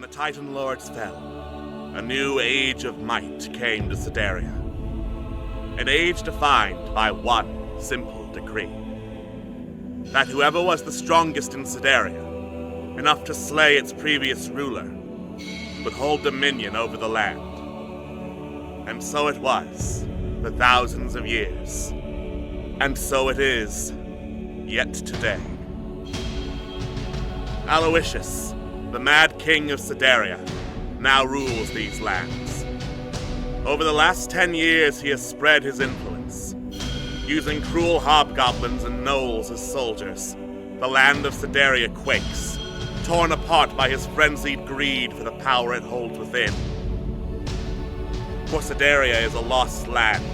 When the Titan Lords fell, a new age of might came to Sedaria. An age defined by one simple decree. That whoever was the strongest in Sedaria, enough to slay its previous ruler, would hold dominion over the land. And so it was, for thousands of years. And so it is, yet today. Aloysius, the Mad King of Sedaria, now rules these lands. Over the last 10 years, he has spread his influence. Using cruel hobgoblins and gnolls as soldiers, the land of Sedaria quakes, torn apart by his frenzied greed for the power it holds within. For Sedaria is a lost land,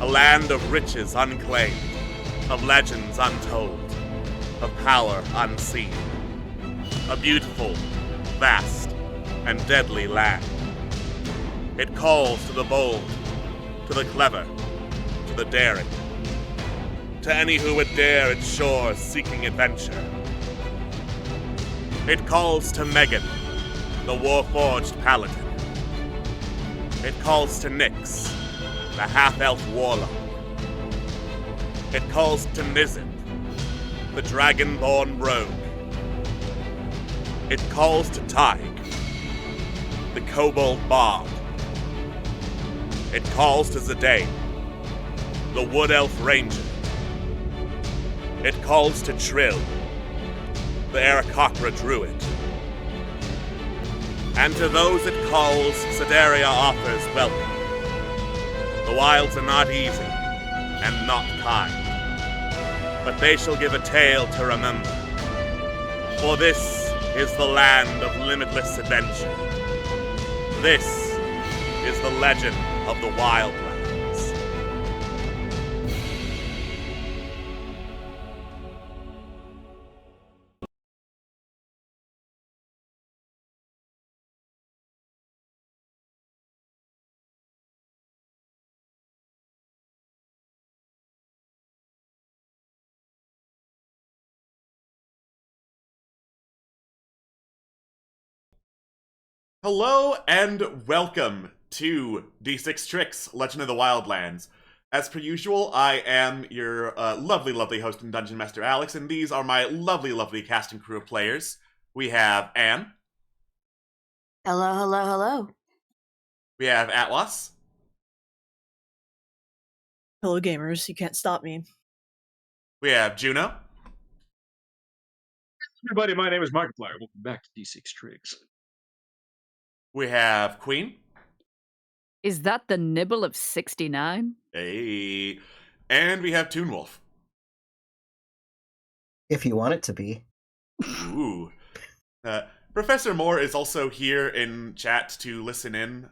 a land of riches unclaimed, of legends untold, of power unseen. A beautiful, vast, and deadly land. It calls to the bold, to the clever, to the daring, to any who would dare its shores seeking adventure. It calls to Megan, the war-forged paladin. It calls to Nyx, the half-elf warlock. It calls to Nizip, the dragon-born rogue. It calls to Tig, the kobold bard. It calls to Zidane, the wood elf ranger. It calls to Trill, the Aarakocra druid. And to those it calls, Sedaria offers welcome. The wilds are not easy, and not kind, but they shall give a tale to remember. For this is the land of limitless adventure. This is the legend of the Wildlands. Hello and welcome to D6 Tricks, Legend of the Wildlands. As per usual, I am your lovely host and Dungeon Master Alex, and these are my lovely cast and crew of players. We have Anne. Hello. We have Atlas. Hello, gamers. You can't stop me. We have Juno. Everybody, my name is Markiplier. Welcome back to D6 Tricks. We have Queen. Is that the nibble of 69? Hey. And we have Toonwolf. If you want it to be. Ooh. Professor Moore is also here in chat to listen in.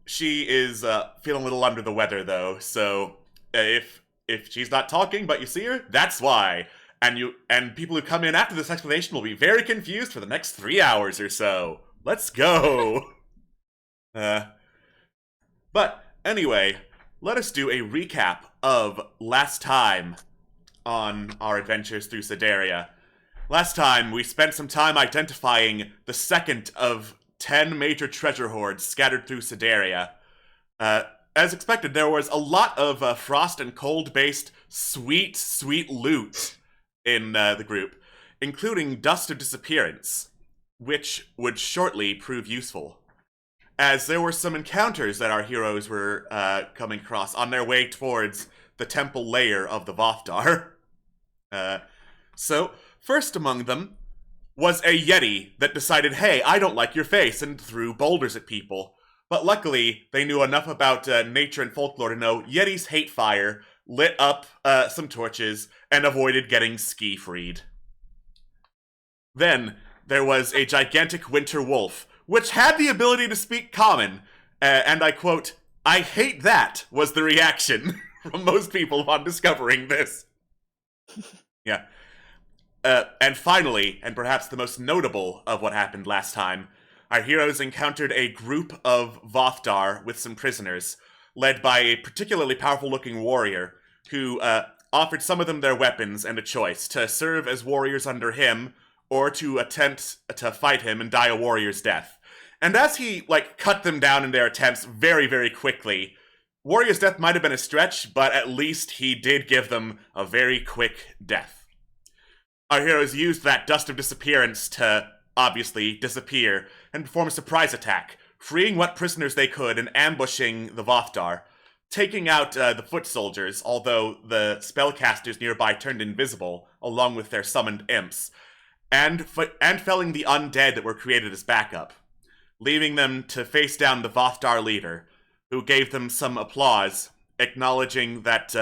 She is feeling a little under the weather, though, so if she's not talking but you see her, that's why. And people who come in after this explanation will be very confused for the next 3 hours or so. Let's go! But anyway, let us do a recap of last time on our adventures through Sedaria. Last time, we spent some time identifying the second of 10 major treasure hoards scattered through Sedaria. As expected, there was a lot of frost and cold-based sweet loot in the group, including Dust of Disappearance, which would shortly prove useful, as there were some encounters that our heroes were coming across on their way towards the temple lair of the Vothgar. So, first among them was a Yeti that decided, hey, I don't like your face, and threw boulders at people. But luckily, they knew enough about nature and folklore to know Yetis hate fire, lit up some torches, and avoided getting ski-freed. Then there was a gigantic winter wolf, which had the ability to speak common, and I quote, "I hate that," was the reaction from most people upon discovering this. Yeah. And finally, and perhaps the most notable of what happened last time, our heroes encountered a group of Vothgar with some prisoners, led by a particularly powerful-looking warrior, who offered some of them their weapons and a choice to serve as warriors under him, or to attempt to fight him and die a warrior's death. And as he, cut them down in their attempts very, very quickly, warrior's death might have been a stretch, but at least he did give them a very quick death. Our heroes used that dust of disappearance to, obviously, disappear and perform a surprise attack, freeing what prisoners they could and ambushing the Vothdar, taking out the foot soldiers, although the spellcasters nearby turned invisible, along with their summoned imps, and felling the undead that were created as backup, leaving them to face down the Vothdar leader, who gave them some applause, acknowledging that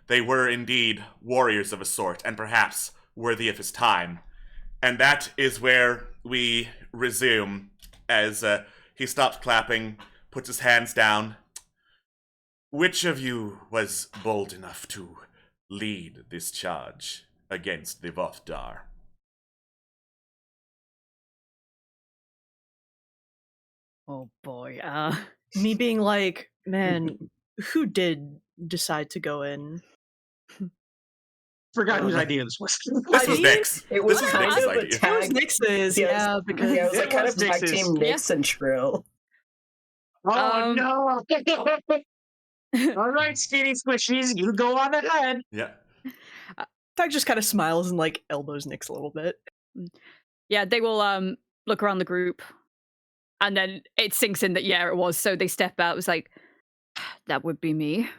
they were indeed warriors of a sort, and perhaps worthy of his time. And that is where we resume, as he stops clapping, puts his hands down. Which of you was bold enough to lead this charge against the Vothdar? Oh boy. Me being like, man, who did decide to go in? Forgot whose idea this was. This was Nick's. It was This kind Nick's of a idea. It was tag. Nix's, Yeah, yeah, because Yeah, it was It like kind was of tag Nix's. team Nix and Trill. Oh no! All right, skinny squishies, you go on ahead. Yeah. Tag just kind of smiles and like elbows Nix a little bit. Yeah, they will look around the group, and then it sinks in that yeah, it was. So they step out. It was like, that would be me.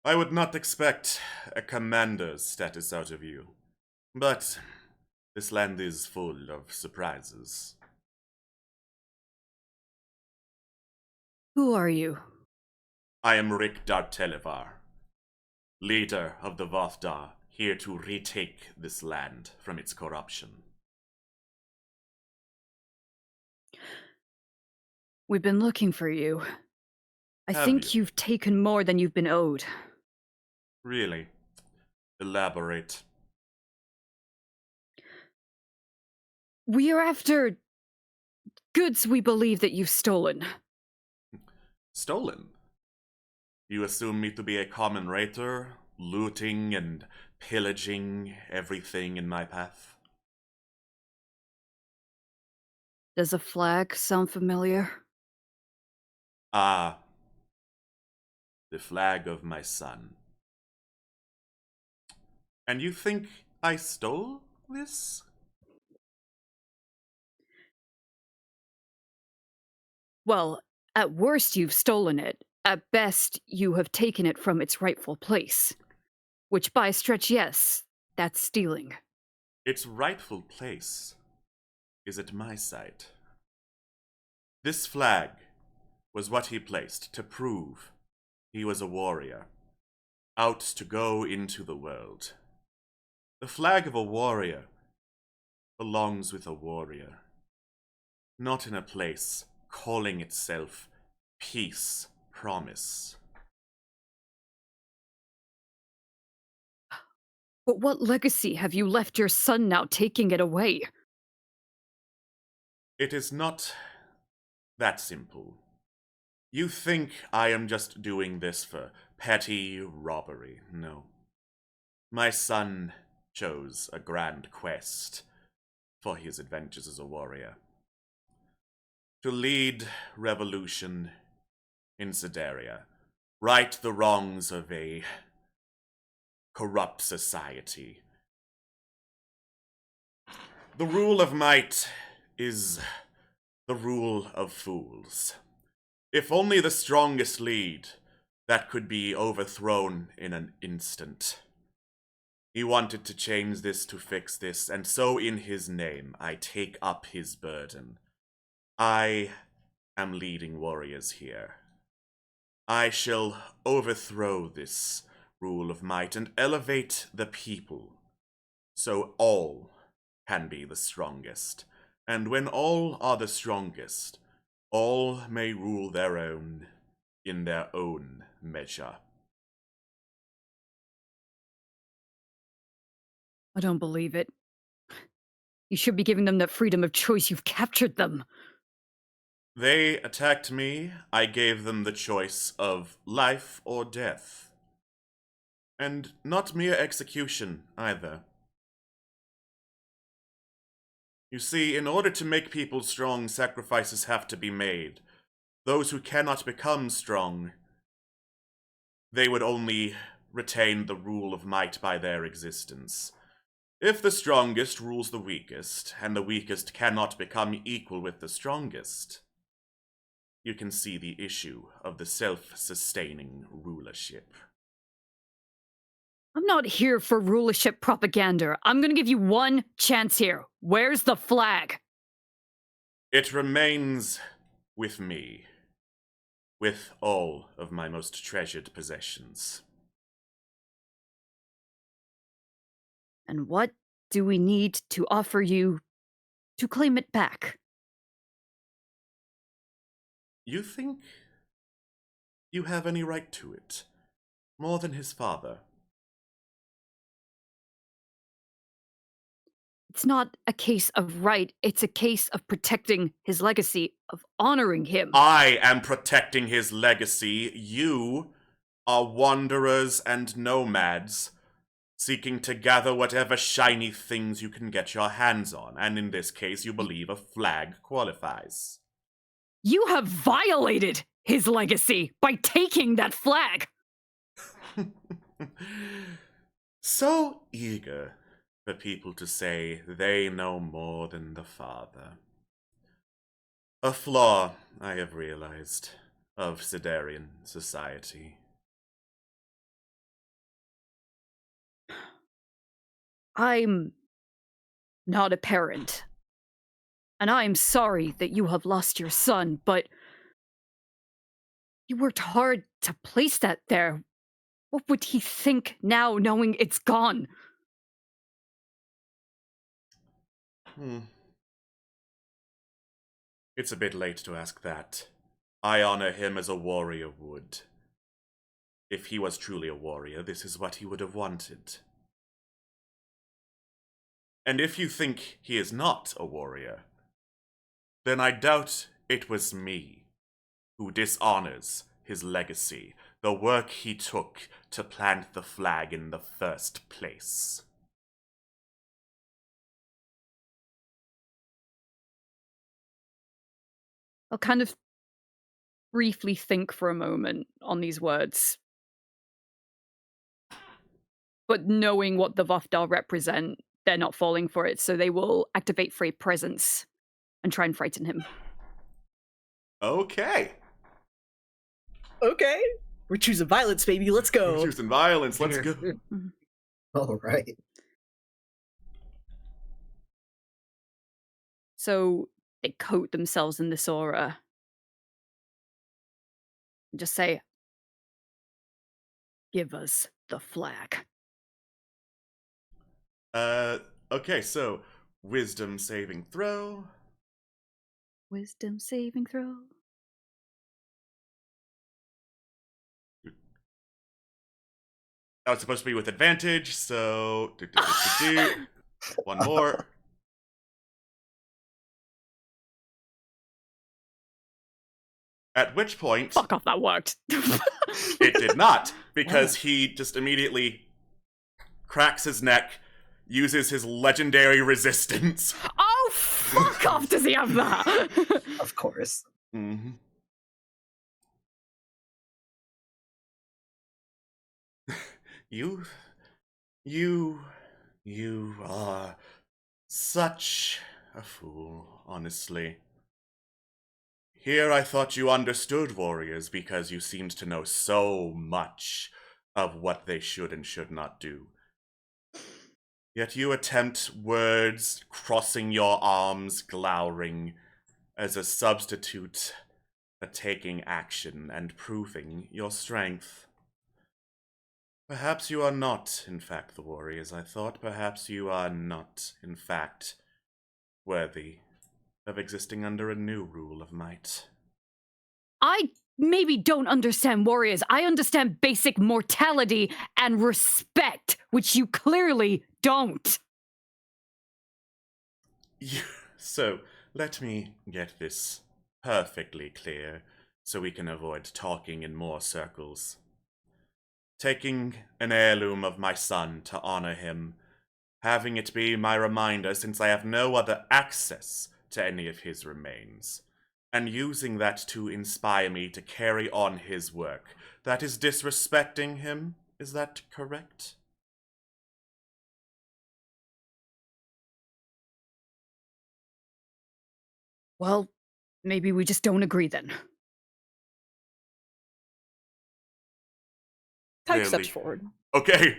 I would not expect a commander's status out of you, but this land is full of surprises. Who are you? I am Rick Dartelevar, leader of the Vothdar, here to retake this land from its corruption. We've been looking for you. I Have think you? you've taken more than you've been owed. Really? Elaborate. We are after goods we believe that you've stolen. Stolen? You assume me to be a common raider, looting and pillaging everything in my path? Does a flag sound familiar? Ah, the flag of my son. And you think I stole this? Well, at worst you've stolen it. At best, you have taken it from its rightful place. Which by a stretch, yes, that's stealing. Its rightful place is at my side. This flag was what he placed to prove he was a warrior, out to go into the world. The flag of a warrior belongs with a warrior, not in a place calling itself peace promise. But what legacy have you left your son now taking it away? It is not that simple. You think I am just doing this for petty robbery. No. My son chose a grand quest for his adventures as a warrior. To lead revolution in Sedaria, right the wrongs of a corrupt society. The rule of might is the rule of fools. If only the strongest lead, that could be overthrown in an instant. He wanted to change this to fix this, and so in his name I take up his burden. I am leading warriors here. I shall overthrow this rule of might and elevate the people, so all can be the strongest. And when all are the strongest, all may rule their own in their own measure. I don't believe it. You should be giving them that freedom of choice. You've captured them. They attacked me. I gave them the choice of life or death. And not mere execution, either. You see, in order to make people strong, sacrifices have to be made. Those who cannot become strong, they would only retain the rule of might by their existence. If the strongest rules the weakest, and the weakest cannot become equal with the strongest, you can see the issue of the self-sustaining rulership. I'm not here for rulership propaganda. I'm gonna give you one chance here. Where's the flag? It remains with me, with all of my most treasured possessions. And what do we need to offer you to claim it back? You think you have any right to it, more than his father? It's not a case of right, it's a case of protecting his legacy, of honoring him. I am protecting his legacy. You are wanderers and nomads, seeking to gather whatever shiny things you can get your hands on, and in this case, you believe a flag qualifies. You have violated his legacy by taking that flag. So eager for people to say they know more than the father. A flaw, I have realized, of Sidarian society. I'm not a parent. And I'm sorry that you have lost your son, but you worked hard to place that there. What would he think now, knowing it's gone? It's a bit late to ask that. I honor him as a warrior would. If he was truly a warrior, this is what he would have wanted. And if you think he is not a warrior, then I doubt it was me who dishonors his legacy, the work he took to plant the flag in the first place. I'll kind of briefly think for a moment on these words. But knowing what the Vafdar represent, they're not falling for it, so they will activate Frey Presence and try and frighten him. Okay. Okay. We're choosing violence, baby. Let's go. We're choosing violence. Let's go. All right. So they coat themselves in this aura. And just say, give us the flag. Okay, so wisdom saving throw. Wisdom saving throw. That was supposed to be with advantage, so one more. At which point, Fuck off, that worked. it did not, because he just immediately cracks his neck, uses his legendary resistance. Oh, fuck off, does he have that? Of course. Mm-hmm. You are such a fool, honestly. Here I thought you understood warriors because you seemed to know so much of what they should and should not do. Yet you attempt words, crossing your arms, glowering, as a substitute for taking action and proving your strength. Perhaps you are not, in fact, the warriors I thought. Perhaps you are not, in fact, worthy of existing under a new rule of might. I maybe don't understand warriors. I understand basic mortality and respect, which you clearly don't. So, let me get this perfectly clear so we can avoid talking in more circles. Taking an heirloom of my son to honor him having it be my reminder since I have no other access to any of his remains, and using that to inspire me to carry on his work. That is disrespecting him, is that correct? Well, maybe we just don't agree then. Tyke Really? steps forward. Okay.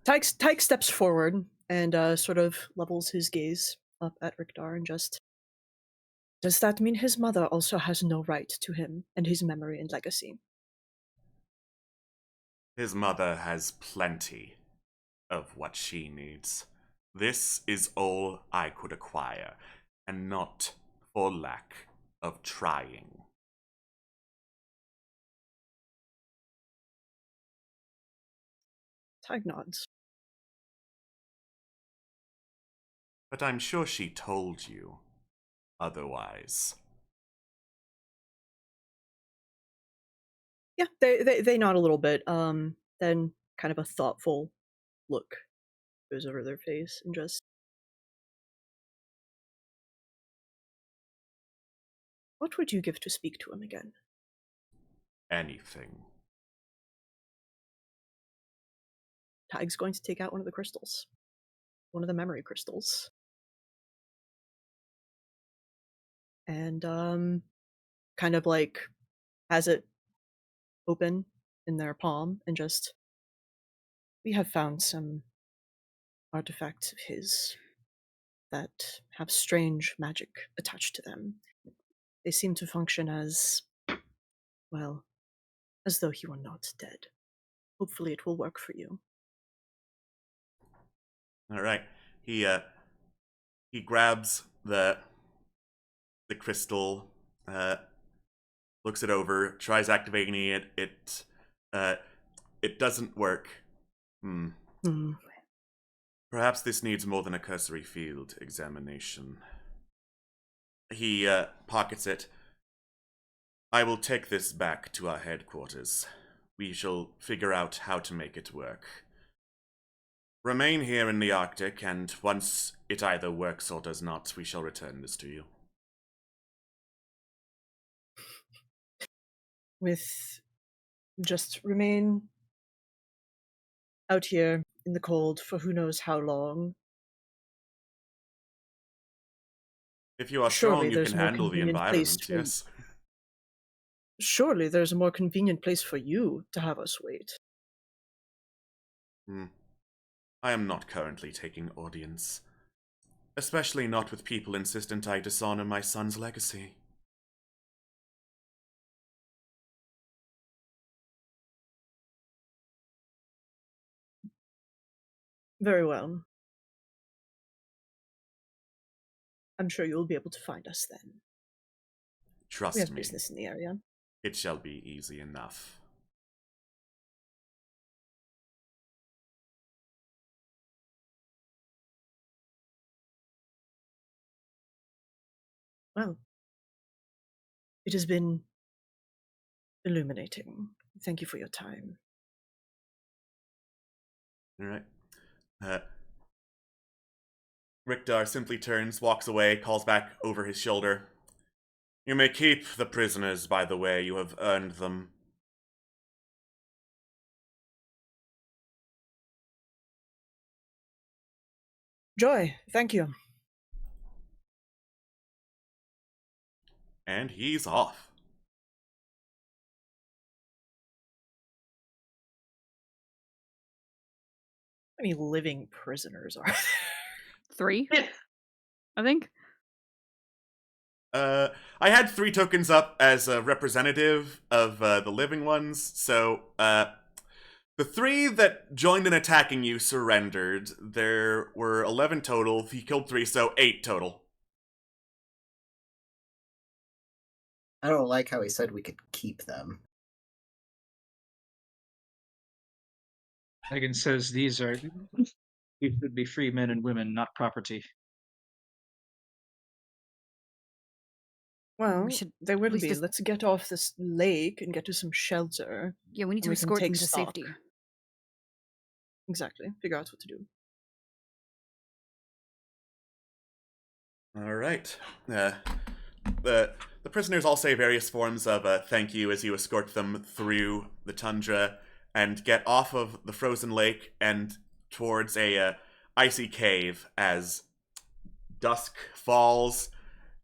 Tyke steps forward and sort of levels his gaze up at Rikdar and just. Does that mean his mother also has no right to him and his memory and legacy? His mother has plenty of what she needs. This is all I could acquire, and not for lack of trying. Tyke nods. But I'm sure she told you otherwise. Yeah, they nod a little bit. Then kind of a thoughtful look goes over their face and just. What would you give to speak to him again? Anything. Tyke's going to take out one of the crystals. One of the memory crystals. And kind of like has it open in their palm and just. We have found some artifacts of his that have strange magic attached to them. They seem to function as, well, as though he were not dead. Hopefully it will work for you. All right. He grabs the crystal, looks it over, tries activating it. It doesn't work. Perhaps this needs more than a cursory field examination. He pockets it. I will take this back to our headquarters. We shall figure out how to make it work. Remain here in the Arctic, and once it either works or does not, we shall return this to you. With just remain out here in the cold for who knows how long. If you are Surely strong, you there's can more handle the convenient place environment, for- yes. Surely there's a more convenient place for you to have us wait. I am not currently taking audience. Especially not with people insistent I dishonor my son's legacy. Very well. I'm sure you'll be able to find us then. We Trust have me, business in the area. it shall be easy enough. Well, it has been illuminating. Thank you for your time. Alright. Rikdar simply turns, walks away, calls back over his shoulder. You may keep the prisoners, by the way, you have earned them. Joy, thank you. And he's off. How many living prisoners are there? 3, I think. I had 3 tokens up as a representative of the living ones, so the 3 that joined in attacking you surrendered. There were 11 total. He killed 3, so 8 total. I don't like how he said we could keep them. Megan says these should be free men and women, not property. Well, We should they at will least be. just- Let's get off this lake and get to some shelter. Yeah, we need to We can escort them take to stock. safety. Exactly. Figure out what to do. All right. The prisoners all say various forms of thank you as you escort them through the tundra and get off of the frozen lake and towards a icy cave as dusk falls.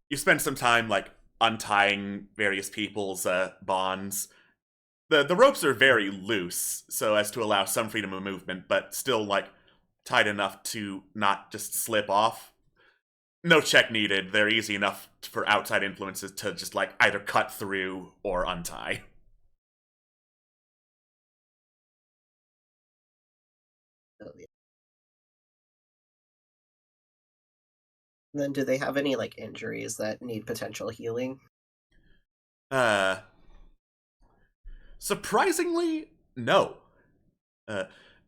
You spend some time like untying various people's bonds. The ropes are very loose, so as to allow some freedom of movement, but still like tight enough to not just slip off. No check needed. They're easy enough for outside influences to just like either cut through or untie. Oh, yeah. And then do they have any like injuries that need potential healing? Uh, Surprisingly, no.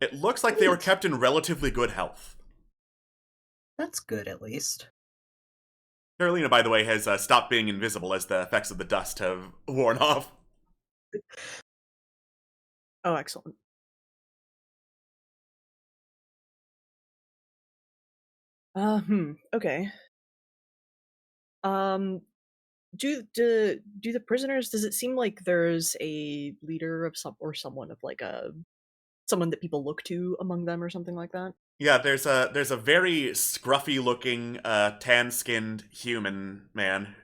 It looks like they were kept in relatively good health. That's good, at least. Carolina, by the way, has stopped being invisible as the effects of the dust have worn off. Oh, excellent. Okay. Do the prisoners? Does it seem like there's a leader of someone of like someone that people look to among them or something like that? Yeah, there's a very scruffy looking tan-skinned human man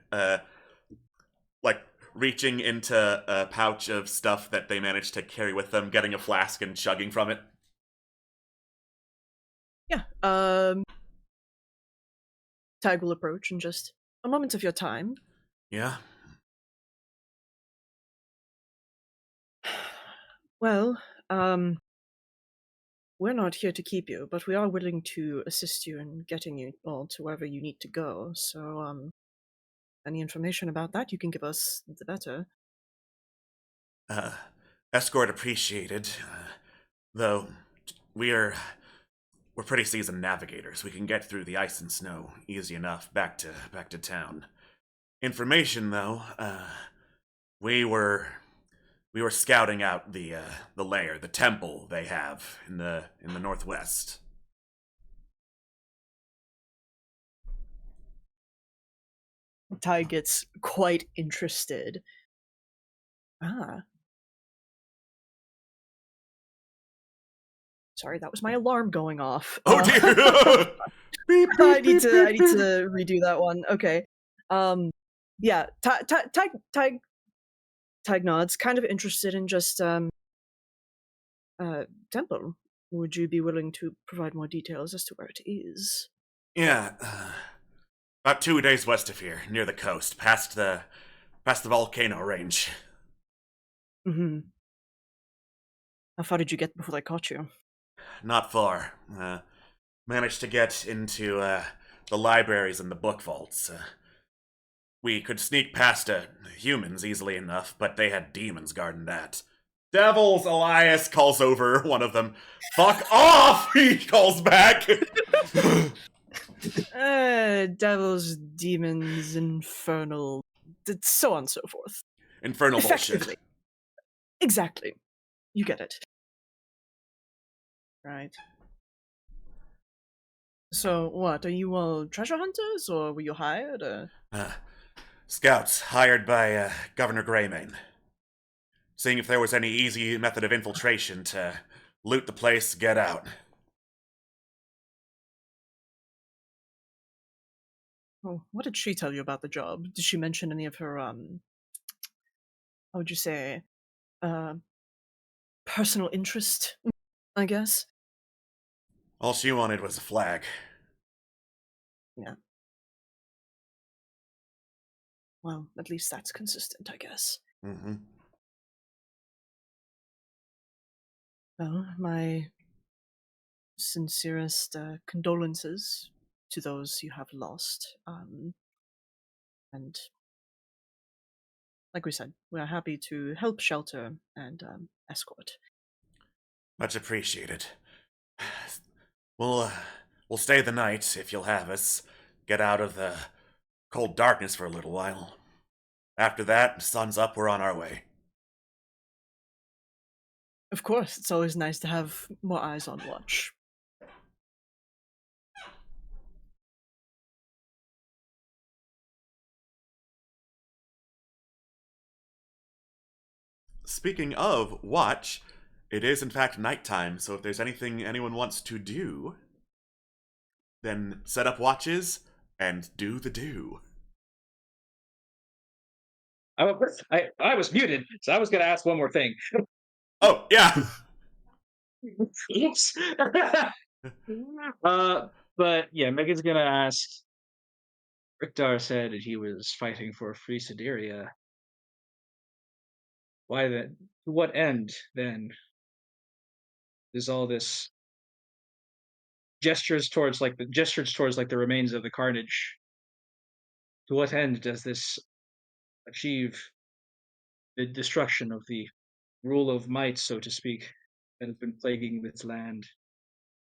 like reaching into a pouch of stuff that they managed to carry with them, getting a flask and chugging from it. Yeah. Tag will approach and just a moment of your time. Yeah. Well, we're not here to keep you, but we are willing to assist you in getting you all to wherever you need to go. So, any information about that you can give us, the better. Uh, Escort appreciated. Though we're pretty seasoned navigators. We can get through the ice and snow easy enough back to town. Information though, we were scouting out the lair, the temple they have in the northwest. Ty gets quite interested. Ah. Sorry, that was my alarm going off. Oh dear! Beep, beep, I need beep, to beep, beep. redo that one. Okay. Yeah, Tag nods, kind of interested in just temple. Would you be willing to provide more details as to where it is? Yeah, about 2 days west of here, near the coast, past the volcano range. Mm-hmm. How far did you get before they caught you? Not far. Managed to get into the libraries and the book vaults. We could sneak past humans easily enough, but they had demons guarding that. Devils, Elias calls over one of them. Fuck off! He calls back. Devils, demons, infernal, so on and so forth. Infernal Effectively. bullshit. Exactly. You get it. Right. So, what, are you all treasure hunters, or were you hired? Scouts hired by Governor Greymane. Seeing if there was any easy method of infiltration to loot the place, get out. Oh, what did she tell you about the job? Did she mention any of her, how would you say, personal interest, I guess? All she wanted was a flag. Yeah. Well, at least that's consistent, I guess. Mm-hmm. Well, my sincerest condolences to those you have lost. And like we said, we're happy to help shelter and escort. Much appreciated. We'll stay the night if you'll have us. Get out of the cold darkness for a little while. After that, sun's up, we're on our way. Of course, it's always nice to have more eyes on watch. speaking of watch, it is in fact nighttime, so if there's anything anyone wants to do, then set up watches and do the do. I was muted, so I was going to ask one more thing. Oh, yeah! Oops. But yeah, Megan's going to ask. Rikdar said that he was fighting for free Sideria. Why then? To what end then? Is all this gestures towards like the remains of the carnage? To what end does this achieve the destruction of the rule of might, so to speak, that has been plaguing this land?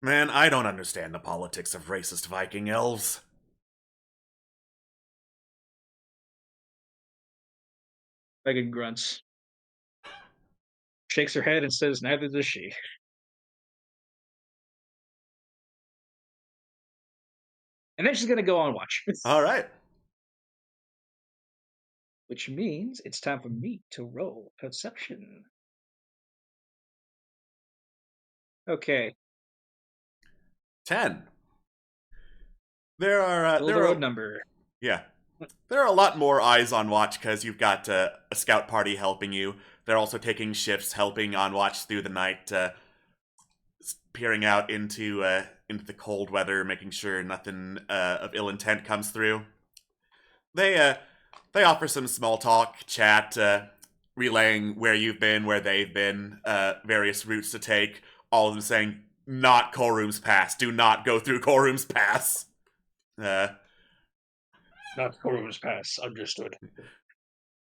Man, I don't understand the politics of racist Viking elves. Megan grunts, shakes her head, and says, "Neither does she." And then she's going to go on watch. Alright. Which means it's time for me to roll perception. Okay. 10. There are Roll the road number. Yeah. There are a lot more eyes on watch because you've got a scout party helping you. They're also taking shifts helping on watch through the night, peering out into the cold weather, making sure nothing of ill intent comes through. They offer some small talk, chat, relaying where you've been, where they've been, various routes to take. All of them saying, "Not Korum's Pass. Do not go through Korum's Pass." Not Korum's Pass. Understood.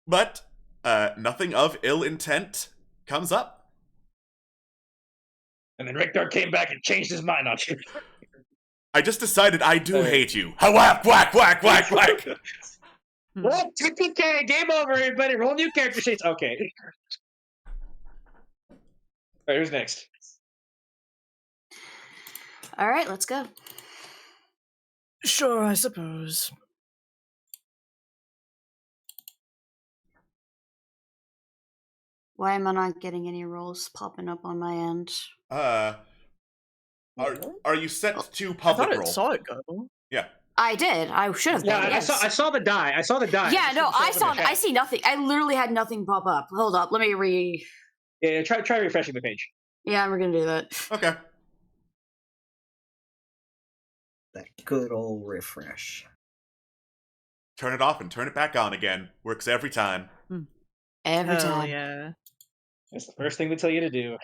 But nothing of ill intent comes up. And then Rikdar came back and changed his mind on you. I just decided I do hate you. Whack, whack, whack, whack, whack. Well, TPK, game over, everybody. Roll new character sheets. Okay. All right, who's next? All right, let's go. Sure, I suppose. Why am I not getting any rolls popping up on my end? Are you set to I public thought I roll? saw it go. Yeah. I did. I should have. Yeah, been, yes. I saw the die. I saw the die. Yeah, no, I saw. I I see nothing. I literally had nothing pop up. Hold up. Let me Yeah, try refreshing the page. Yeah, we're gonna do that. Okay. That good old refresh. Turn it off and turn it back on again. Works every time. Every Hell time. yeah. That's the first thing they tell you to do.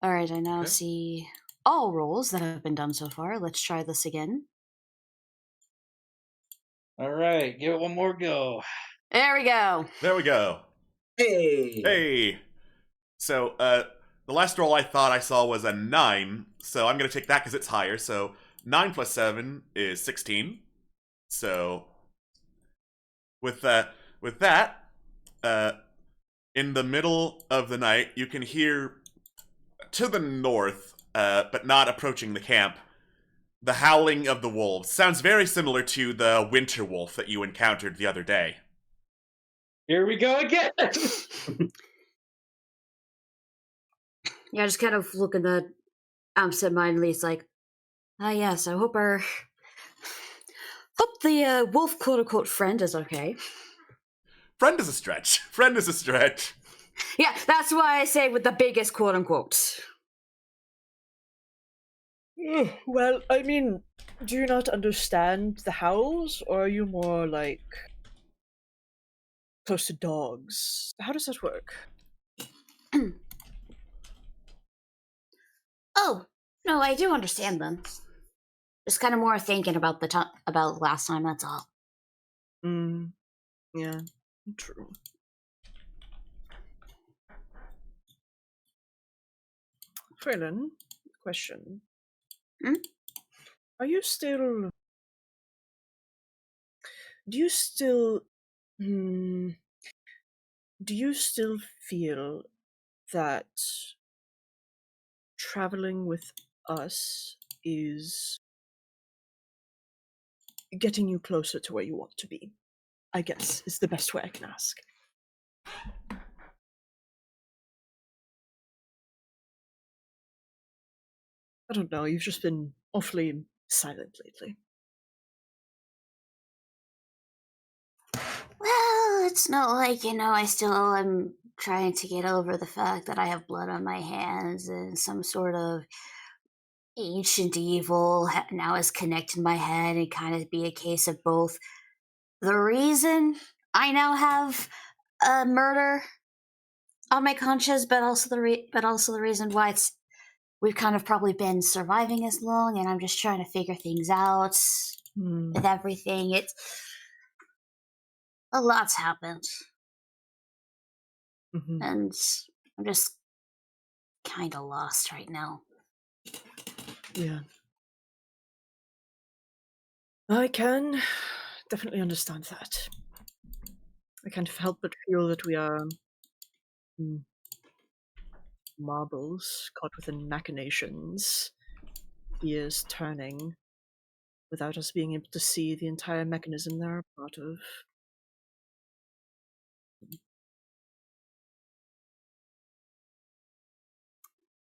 All right, I now Okay. see all rolls that have been done so far. Let's try this again. All right, give it one more go. There we go. There we go. Hey! Hey. So, the last roll I thought I saw was a 9, so I'm going to take that because it's higher. So, 9 plus 7 is 16. So, with that, in the middle of the night, you can hear to the north, but not approaching the camp, the howling of the wolves. Sounds very similar to the winter wolf that you encountered the other day. Here we go again. Yeah, just kind of looking at absentmindedly. It's like, yes, I hope the wolf quote unquote friend is okay. Friend is a stretch. Friend is a stretch. Yeah, that's why I say with the biggest quote unquote. Well, I mean, do you not understand the howls, or are you more like close to dogs? How does that work? Oh, no, I do understand them. Just kind of more thinking about about last time, that's all. Yeah, true. Freelan, question. Hmm? Are you still... Do you still feel that traveling with us is getting you closer to where you want to be, I guess, is the best way I can ask. I don't know, you've just been awfully silent lately. Well, it's not like, I still am trying to get over the fact that I have blood on my hands and some sort of ancient evil now is connected my head and kind of be a case of both the reason I now have a murder on my conscience, but also the reason why we've kind of probably been surviving as long, and I'm just trying to figure things out with everything. It's a lot's happened, and I'm just kind of lost right now. Yeah. I can definitely understand that. I can't help but feel that we are marbles caught within machinations, gears turning, without us being able to see the entire mechanism they're a part of.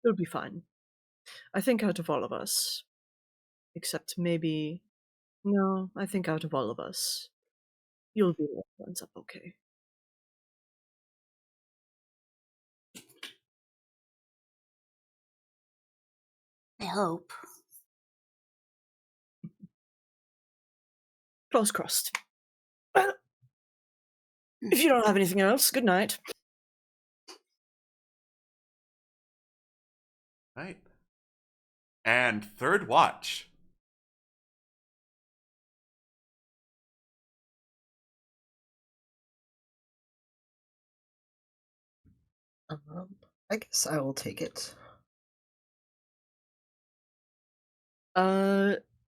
It'll be fine. I think out of all of us, except maybe... No, I think out of all of us, you'll be the one who ends up okay. I hope. Claws crossed. Well, if you don't have anything else, good night. Right. And third watch. I guess I will take it.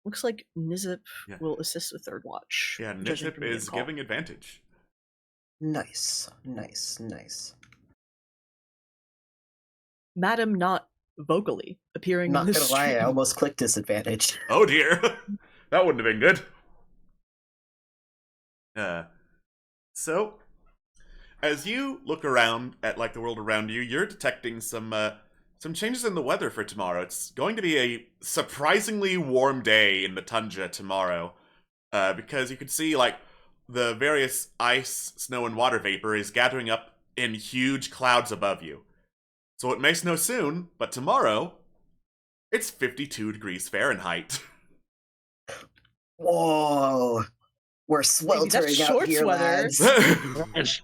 Looks like Nizip Yeah. will assist with third watch. Yeah, judging Nizip from the is call. giving advantage. Nice, nice, nice. Madam not vocally appearing Not on the gonna lie, I stream. almost clicked disadvantage. Oh dear. That wouldn't have been good. So, as you look around at like the world around you, you're detecting some changes in the weather for tomorrow. It's going to be a surprisingly warm day in the tundra tomorrow, because you can see like the various ice, snow, and water vapor is gathering up in huge clouds above you. So it may snow soon, but tomorrow it's 52 degrees Fahrenheit. Whoa! We're Maybe sweltering that's out shorts here, weather. lads.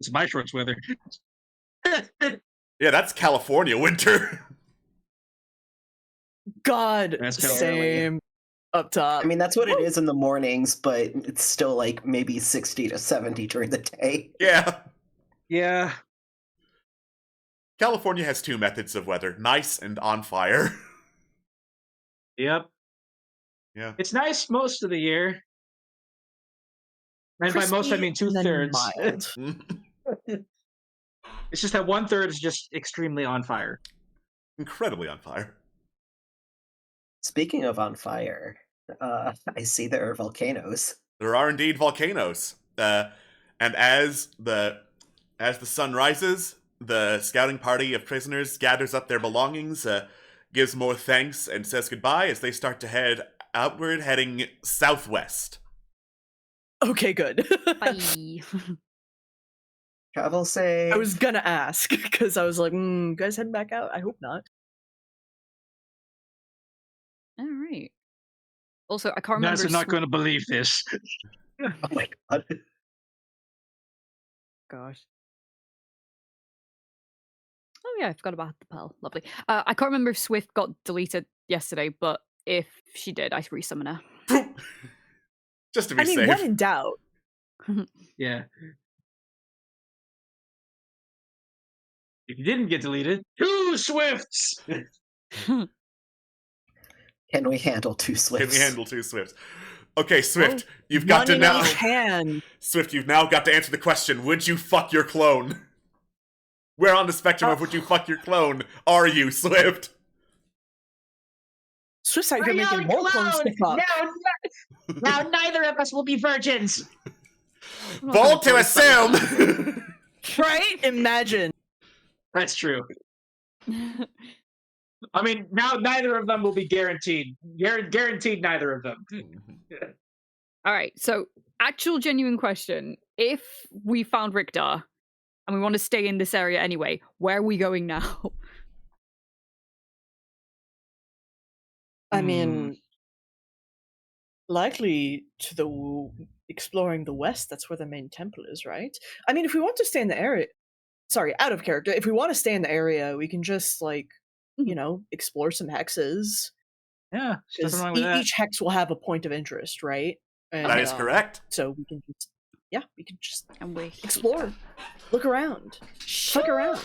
It's my shorts weather. Yeah, that's California winter. God, That's kinda same up top. I mean, that's what it is in the mornings, but it's still like maybe 60 to 70 during the day. Yeah. Yeah. California has two methods of weather, nice and on fire. Yep. Yeah. It's nice most of the year. And by most, I mean Crispy and then 2/3. mild. It's just that 1/3 is just extremely on fire. Incredibly on fire. Speaking of on fire, I see there are volcanoes. There are indeed volcanoes. And as the sun rises, the scouting party of prisoners gathers up their belongings, gives more thanks, and says goodbye as they start to head outward, heading southwest. Okay, good. Bye. Travel safe. I was gonna ask, because I was like, you guys heading back out? I hope not. All right. Also, I can't remember. Guys are not going to believe this. Oh my god. Gosh. Oh yeah, I forgot about the pearl. Lovely. I can't remember if Swift got deleted yesterday, but if she did, I resummon her. Just to be I mean, safe. when in doubt. Yeah. If you didn't get deleted, 2 Swifts! Can we handle 2 Swifts? Can we handle 2 Swifts? Okay, Swift, Oh, you've got to one in now. each hand. Swift, you've now got to answer the question: would you fuck your clone? Where on the spectrum of would you fuck your clone are you, Swift? Swift's out here making more clones to fuck. Now neither of us will be virgins. Bold to assume! Right? Imagine. That's true. I mean, now neither of them will be guaranteed. Guaranteed neither of them. All right, so actual genuine question. If we found Richter and we want to stay in this area anyway, where are we going now? I mean, likely to exploring the west. That's where the main temple is, right? I mean, if we want to stay in the area, sorry, out of character. If we want to stay in the area, we can just explore some hexes. Yeah, Because each hex will have a point of interest, right? And, That is correct. So we can just And we explore, look around, fuck around,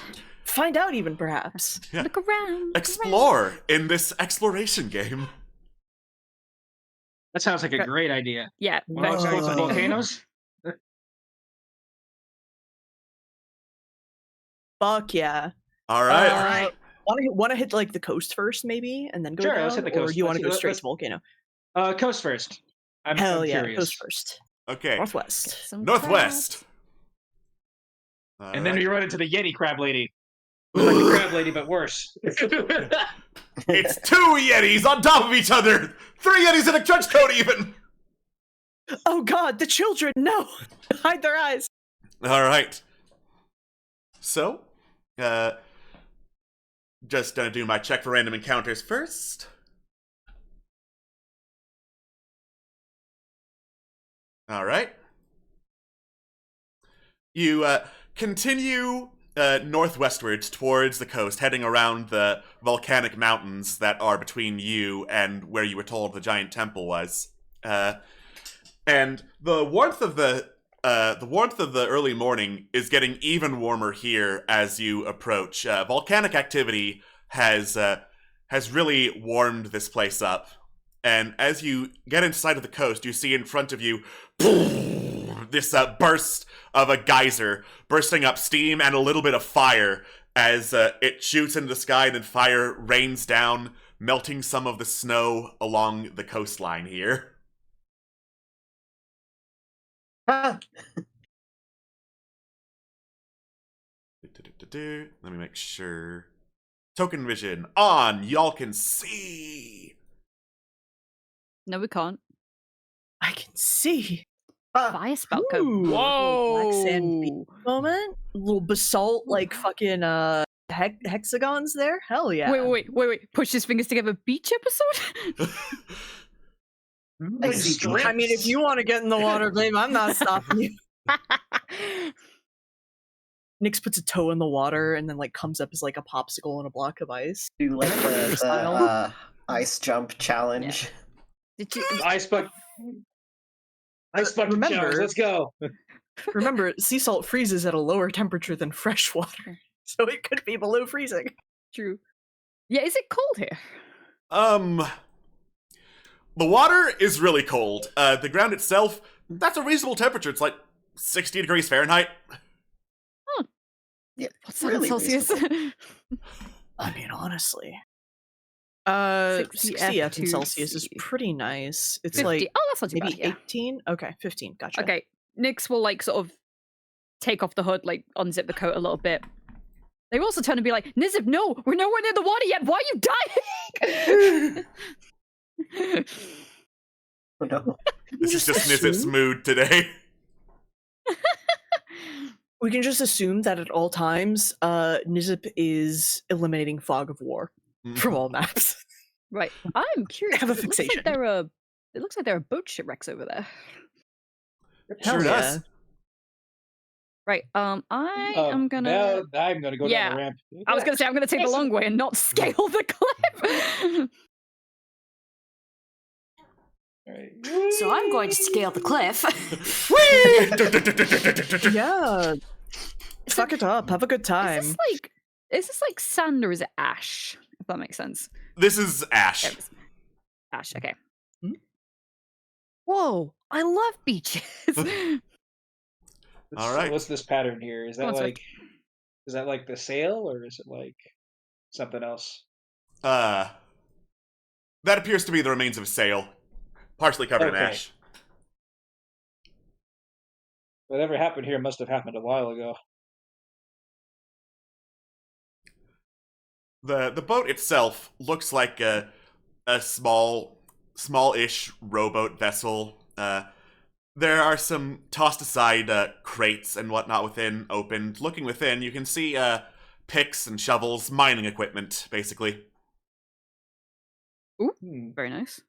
find out even perhaps. Yeah. Look around. Explore in this exploration game. That sounds like a great idea. Yeah. Want to explore some volcanoes? Fuck yeah! All right. Want to hit like the coast first, maybe, and then go Sure, down, let's hit the or coast. do you want to go Let's- straight let's- to volcano? Coast first. I'm Yeah, curious. coast first. Okay. Northwest. Some Northwest. And then we run into the Yeti crab lady. Looks like the crab lady, but worse. It's 2 Yetis on top of each other! 3 Yetis in a trench coat, even! Oh God, the children! No, hide their eyes. All right. So, just gonna do my check for random encounters first. All right. You continue northwestwards towards the coast, heading around the volcanic mountains that are between you and where you were told the giant temple was. And the warmth of the early morning is getting even warmer here as you approach. Volcanic activity has really warmed this place up. And as you get into sight of the coast, you see in front of you this burst of a geyser, bursting up steam and a little bit of fire as it shoots into the sky, and then fire rains down, melting some of the snow along the coastline here. Ah, Let me make sure. Token vision on. Y'all can see. No, we can't. I can see. Fire spell code. Ooh, Whoa. black sand beach moment. Little basalt, like fucking hexagons there. Hell yeah. Wait. Push his fingers together. Beach episode? I see. I mean, if you want to get in the water, babe, I'm not stopping you. Nyx puts a toe in the water and then like comes up as like a popsicle and a block of ice. Do like the ice jump challenge. Did you? Ice bucket remember- challenge, let's go. Remember, sea salt freezes at a lower temperature than fresh water, so it could be below freezing. True. Yeah, is it cold here? The water is really cold. The ground itself, that's a reasonable temperature. It's like 60 degrees Fahrenheit. Yeah, What's that in really Celsius? reasonable. I mean, honestly. 60 60 F in F2C. Celsius is pretty nice. It's 50. like Oh, that's not too maybe bad. Yeah. 18? Okay, 15. Gotcha. Okay, Nyx will like sort of take off the hood, like unzip the coat a little bit. They also turn and be like, Nizip, no, we're nowhere near the water yet. Why are you dying? Oh, no. This is just assume- Nizip's mood today. We can just assume that at all times, Nizip is eliminating fog of war from all maps. Right. I'm curious. Have a 'cause fixation. It looks like there are boat shipwrecks over there. Sure Hell does. Right. I Oh, am gonna. now I'm gonna go Yeah. down the ramp. I was gonna say I'm gonna take the long way and not scale the cliff. Alright. So I'm going to scale the cliff. Yeah. Suck it up. Have a good time. Is this like sand or is it ash? If that makes sense. This is Ash. There it is. Ash. Okay. Hmm? Whoa! I love beaches. All right. What's this pattern here? Is that One sec. like Is that like the sail, or is it like something else? That appears to be the remains of a sail, partially covered in Okay. ash. Whatever happened here must have happened a while ago. The boat itself looks like a smallish rowboat vessel. There are some tossed aside crates and whatnot within, opened. Looking within, you can see picks and shovels, mining equipment, basically. Ooh, very nice.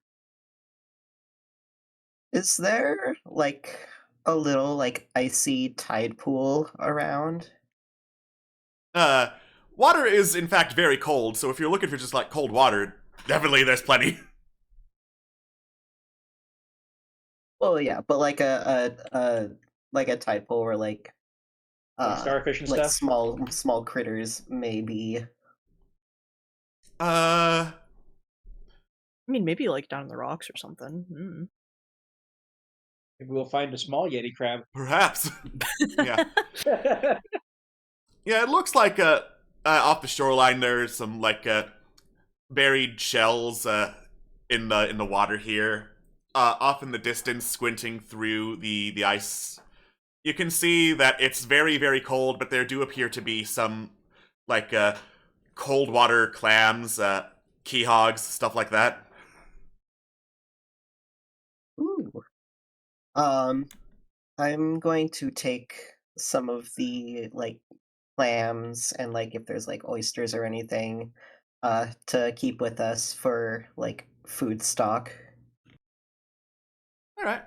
Is there like a little like icy tide pool around? Water is in fact very cold, so if you're looking for just like cold water, definitely there's plenty. Well, yeah, but like a tide pool where like Starfish and like stuff? small critters maybe. I mean, maybe like down in the rocks or something. Maybe we'll find a small Yeti crab. Perhaps. Yeah. Yeah, it looks like off the shoreline there's some like buried shells in the water here. Off in the distance, squinting through the ice, you can see that it's very, very cold, but there do appear to be some like cold water clams, key hogs, stuff like that. Ooh. I'm going to take some of the like clams and like if there's like oysters or anything to keep with us for like food stock. All right.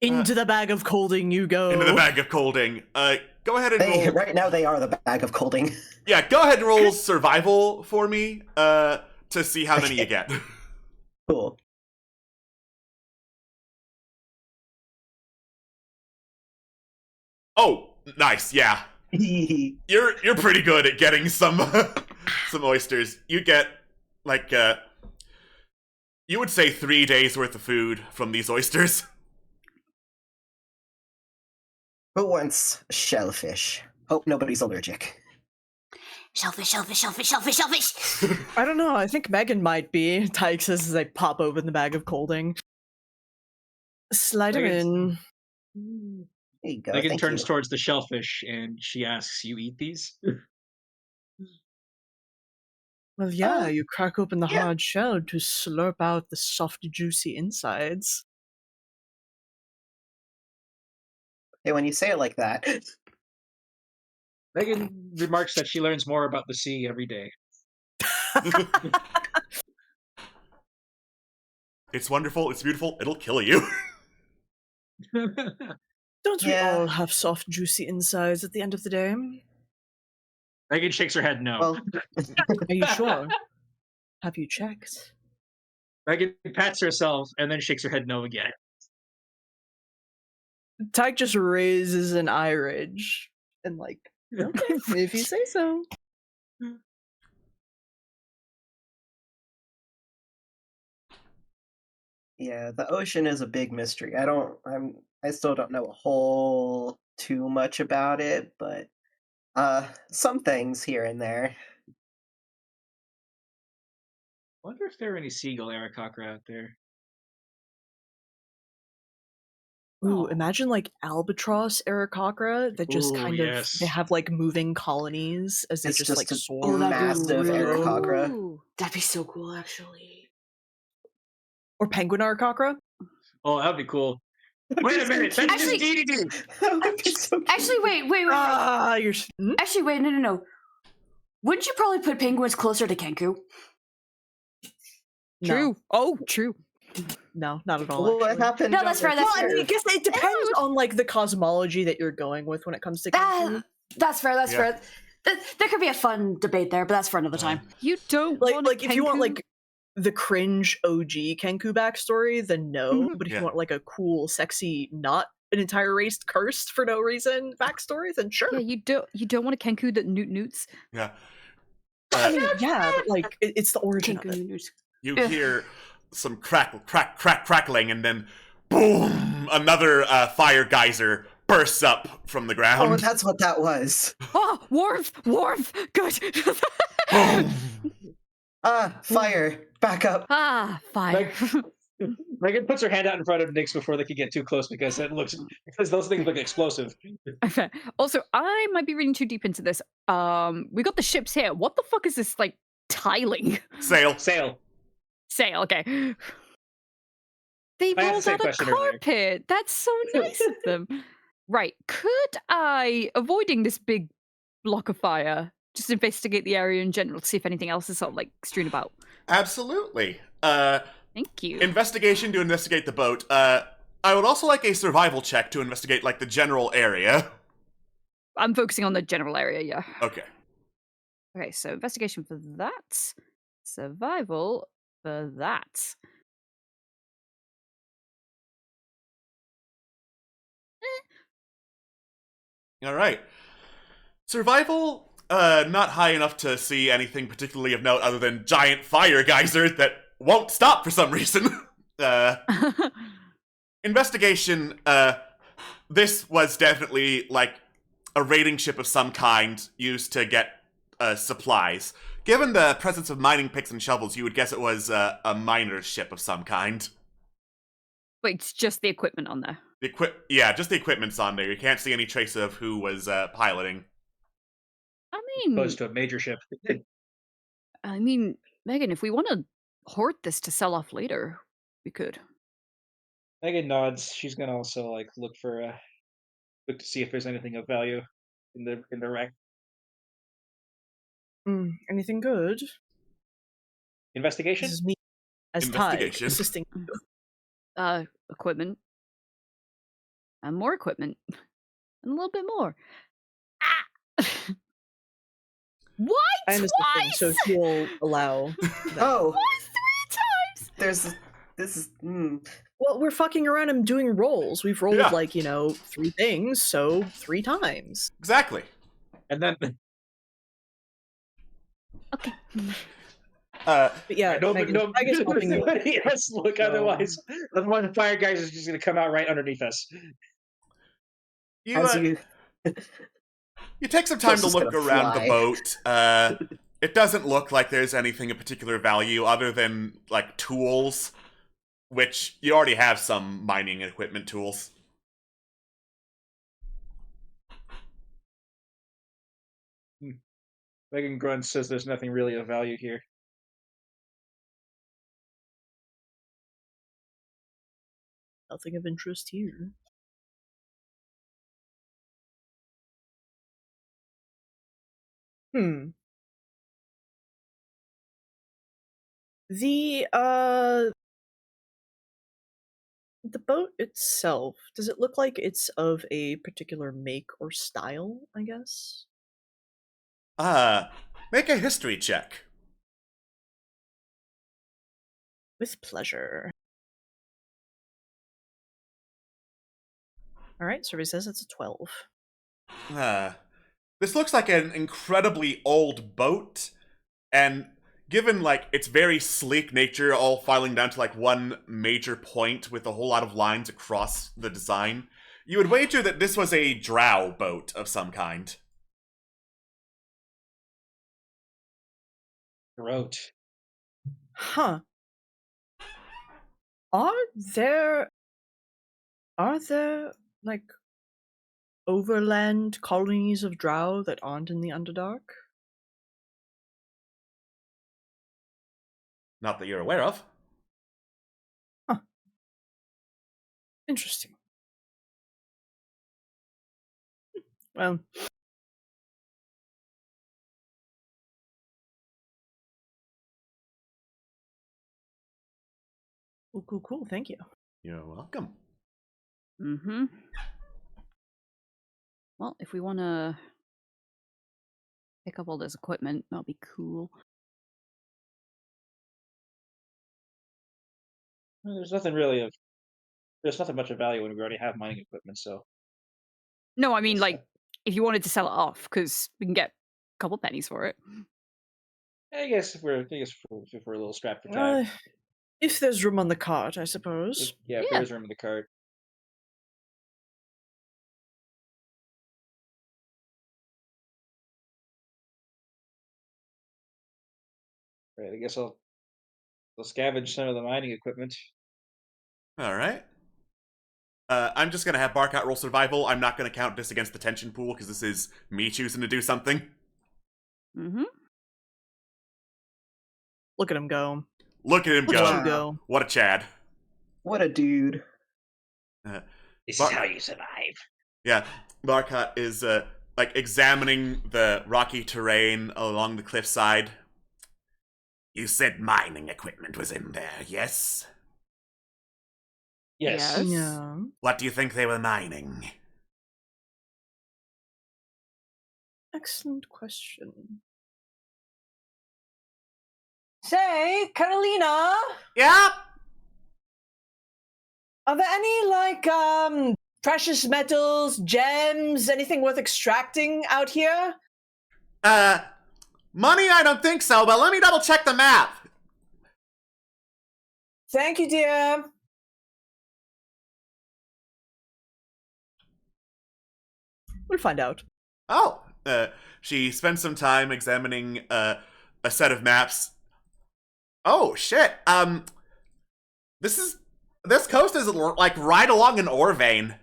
Into the bag of colding you go. Into the bag of colding. Go ahead and roll. Right now they are the bag of colding. Yeah, go ahead and roll survival for me to see how many you get. Cool. Oh, nice. Yeah, you're pretty good at getting some some oysters. You get like you would say 3 days worth of food from these oysters. Who wants shellfish? Hope nobody's allergic. Shellfish, shellfish, shellfish, shellfish, shellfish. I don't know. I think Megan might be. Tyke says as I pop open the bag of colding. Slide her in. There you go. Megan thank turns you. towards the shellfish and she asks, "You eat these?" Well, yeah, you crack open the yeah. hard shell to slurp out the soft, juicy insides. Hey, when you say it like that, Megan remarks that she learns more about the sea every day. It's wonderful. It's beautiful. It'll kill you. Don't we Yeah. all have soft, juicy insides at the end of the day? Megan shakes her head no. well, Are you sure? Have you checked? Megan pats herself and then shakes her head no again. Tyke just raises an eye ridge and like, okay, if you say so. yeah, the ocean is a big mystery. I still don't know a whole too much about it, but some things here and there. Wonder if there are any seagull Aarakocra out there. Ooh, Oh. imagine like albatross Aarakocra that just Ooh, kind yes. of they have like moving colonies as they It's just just like a soar. massive Aarakocra. Ooh, that'd be so cool, actually. Or penguin Aarakocra. Oh, that'd be cool. Wait a minute, that's Actually- just DDD. That would be so cute. Actually, wait. Ah, you're. Actually, wait, no. Wouldn't you probably put penguins closer to Kenku? True. Oh, true. No, not at all. Well, what actually. happened? No, that's fair, on that's Well, I fair. mean, I guess it depends on like the cosmology that you're going with when it comes to Kenku. That's fair, that's Yeah. fair. There could be a fun debate there, but that's for another time. You don't Like, want a like if you want Kenku? like the cringe OG Kenku backstory, then no. But if Yeah. you want like a cool, sexy, not an entire race cursed for no reason backstory, then sure. Yeah, you don't want a Kenku that newts. Yeah. I mean, yeah, but like it's the origin of it. Kenku. You Yeah. hear some crackling, and then boom! Another fire geyser bursts up from the Oh, ground. that's what that was. Oh, Worf! Good. Fire! Back up! Ah, fire. Megan puts her hand out in front of Nyx before they can get too close because those things look explosive. Okay. Also, I might be reading too deep into this. We got the ships here. What the fuck is this like tiling? Sail. Sail. Sail. Okay. They I asked the rolled same out a question earlier. carpet. That's so nice of them. Right. Could I, avoiding this big block of fire, just investigate the area in general to see if anything else is sort of like strewn about? Absolutely. Thank you. Investigation to investigate the boat. I would also like a survival check to investigate, like, the general area. I'm focusing on the general area, yeah. Okay. Okay, so investigation for that. Survival for that. All right. Survival, not high enough to see anything particularly of note other than giant fire geysers that won't stop for some reason. Investigation, this was definitely like a raiding ship of some kind used to get supplies. Given the presence of mining picks and shovels, you would guess it was a miner's ship of some kind. Wait, it's just the equipment on there. Yeah, just the equipment's on there. You can't see any trace of who was piloting. I mean, Opposed to a major ship. Megan, if we want to hoard this to sell off later, we could. Megan nods. She's gonna also like look to see if there's anything of value in the wreck. Anything good? Investigation. This is me as Tide Investigation. assisting. Equipment. And more equipment. And a little bit more. Ah! Why I am assisting, twice? so she'll allow. That. Oh, Why 3 times? this is. Well, we're fucking around and doing rolls. We've rolled Yeah. 3 things, so 3 times. Exactly. And then Okay. But yeah, no, Megan, I guess helping you. yes, look. Otherwise, one of the fire guys is just gonna come out right underneath us. As you. You take some time This to is look gonna around the fly. boat. It doesn't look like there's anything of particular value other than, like, tools, which you already have some mining equipment tools. Megan grunts, says there's nothing really of value here. Nothing of interest here. The boat itself, does it look like it's of a particular make or style, I guess? Make a history check. With pleasure. Alright, survey says it's a 12. This looks like an incredibly old boat, and given, like, its very sleek nature, all filing down to, like, one major point with a whole lot of lines across the design, you would wager that this was a drow boat of some kind. Throat. Huh. Are there like overland colonies of drow that aren't in the Underdark? Not that you're aware of. Interesting. Well, cool. Thank you. You're welcome. Mm-hmm. Well, if we want to pick up all this equipment, that'll be cool. Well, there's nothing much of value when we already have mining equipment. So No, I mean, Yes, like, if you wanted to sell it off, because we can get a couple pennies for it. I guess if we're a little strapped for time. If there's room on the cart, I suppose. If Yeah. there is room in the cart. Right, I guess I'll scavenge some of the mining equipment. All right. I'm just gonna have Barkat roll survival. I'm not gonna count this against the tension pool because this is me choosing to do something. Mm-hmm. Look at him go. Look at him Look go. at you go. What a Chad. What a dude. This Bar- is how you survive. Yeah, Barkat is like examining the rocky terrain along the cliffside. You said mining equipment was in there, yes? Yes. Yes. Yeah. What do you think they were mining? Excellent question. Say, Carolina, Yeah. are there any like precious metals, gems, anything worth extracting out here? Money? I don't think so, but let me double check the map. Thank you, dear. We'll find out. Oh, she spends some time examining a set of maps. Oh shit. This coast is like right along an ore vein.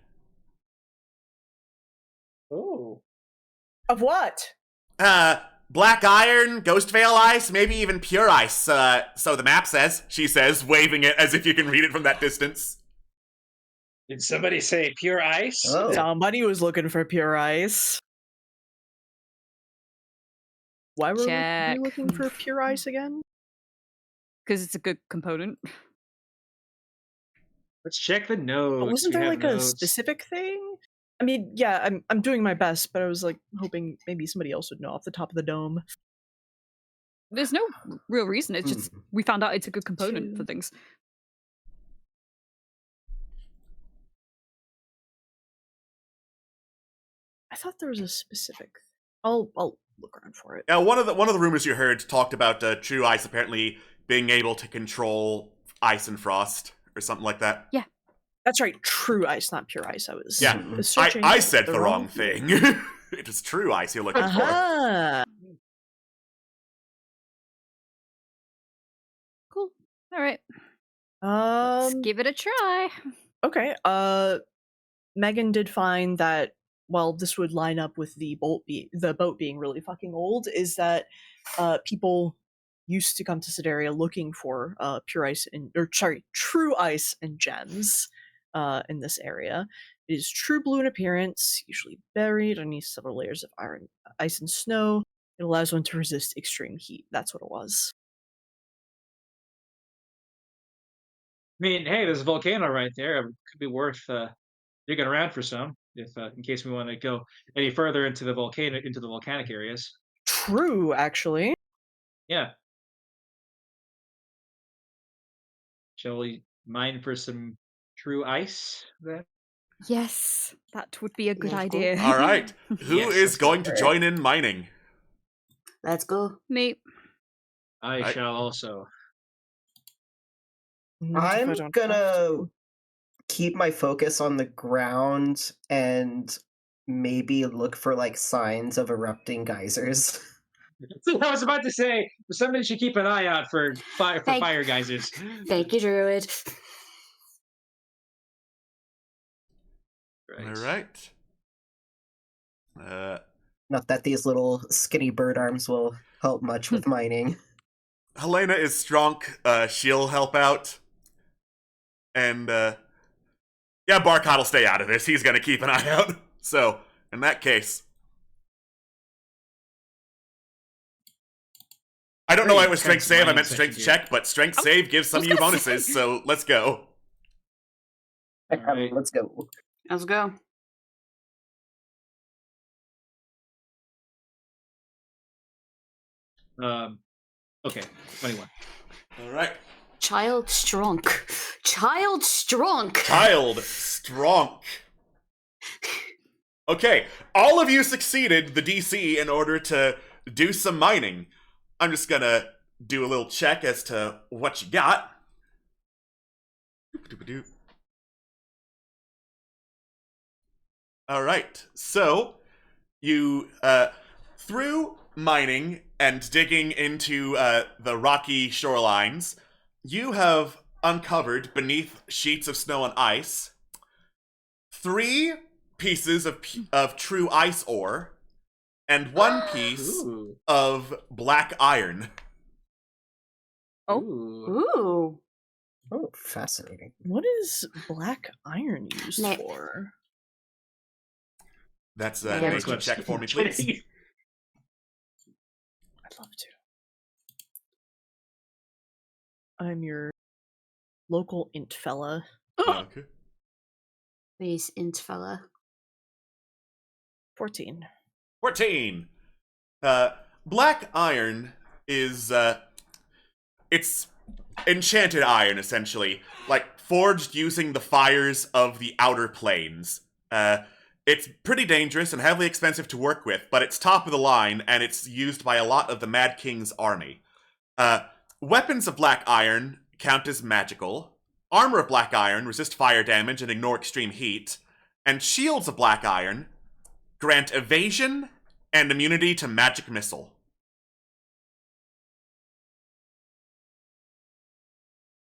Oh. Of what? Black iron, ghost veil ice, maybe even pure ice. So the map says. She says, waving it as if you can read it from that distance. Did somebody say pure ice? Oh. Somebody was looking for pure ice. Why were Check. we looking for pure ice again? Because it's a good component. Let's check the notes. But wasn't We there have like a notes. specific thing? I mean, yeah, I'm doing my best, but I was like hoping maybe somebody else would know off the top of the dome. There's no real reason. It's just we found out it's a good component for things. I thought there was a specific. I'll look around for it. Yeah, one of the rumors you heard talked about true ice apparently being able to control ice and frost or something like that. Yeah. That's right, true ice, not pure ice. I was. Yeah, was searching I said for the wrong thing. It is true ice you're looking for. Uh-huh. Cool. All right. Um. Let's give it a try. Okay. Megan did find that while this would line up with the boat being really fucking old, is that people used to come to Sedaria looking for true ice and gems in this area. It is true blue in appearance, usually buried underneath several layers of iron, ice, and snow. It allows one to resist extreme heat. That's what it was. I mean, hey, there's a volcano right there. It could be worth digging around for some, if in case we want to go any further into the volcanic areas. True, actually. Yeah. Shall we mine for some true ice then? Yes, that would be a good Yeah, cool. idea. All right, who Yes, is let's go going to for it. join in mining? Let's go. Me. I I- shall also. Not if I I'm don't have gonna to. keep my focus on the ground and maybe look for like signs of erupting geysers. I was about to say somebody should keep an eye out for Thank- fire geysers. Thank you, Druid. All right. Not that these little skinny bird arms will help much with mining. Helena is strong. She'll help out. And, yeah, Barkat will stay out of this. He's gonna keep an eye out. So, in that case. I don't know why it was strength Intense save. I mining meant session strength here. check, but strength save gives some of you gonna bonuses, say. so let's go. Alright. Let's go. Let's go. Okay, 21. All right. Child strong. Child strong. Child strong. Okay, all of you succeeded the DC in order to do some mining. I'm just gonna do a little check as to what you got. Doop-a-doop-a-doop. All right, so you through mining and digging into the rocky shorelines, you have uncovered beneath sheets of snow and ice 3 pieces of true ice ore and 1 piece Ooh. of black iron. Oh. Ooh. Ooh. Oh, fascinating. What is black iron used Na- for? That's Yeah, an it's nature check for me, please. Kidding. I'd love to. I'm your local int fella. Okay. Please, int fella. 14. 14. Black iron is it's enchanted iron, essentially, like forged using the fires of the outer planes. It's pretty dangerous and heavily expensive to work with, but it's top of the line, and it's used by a lot of the Mad King's army. Weapons of black iron count as magical. Armor of black iron resist fire damage and ignore extreme heat. And shields of black iron grant evasion and immunity to magic missile.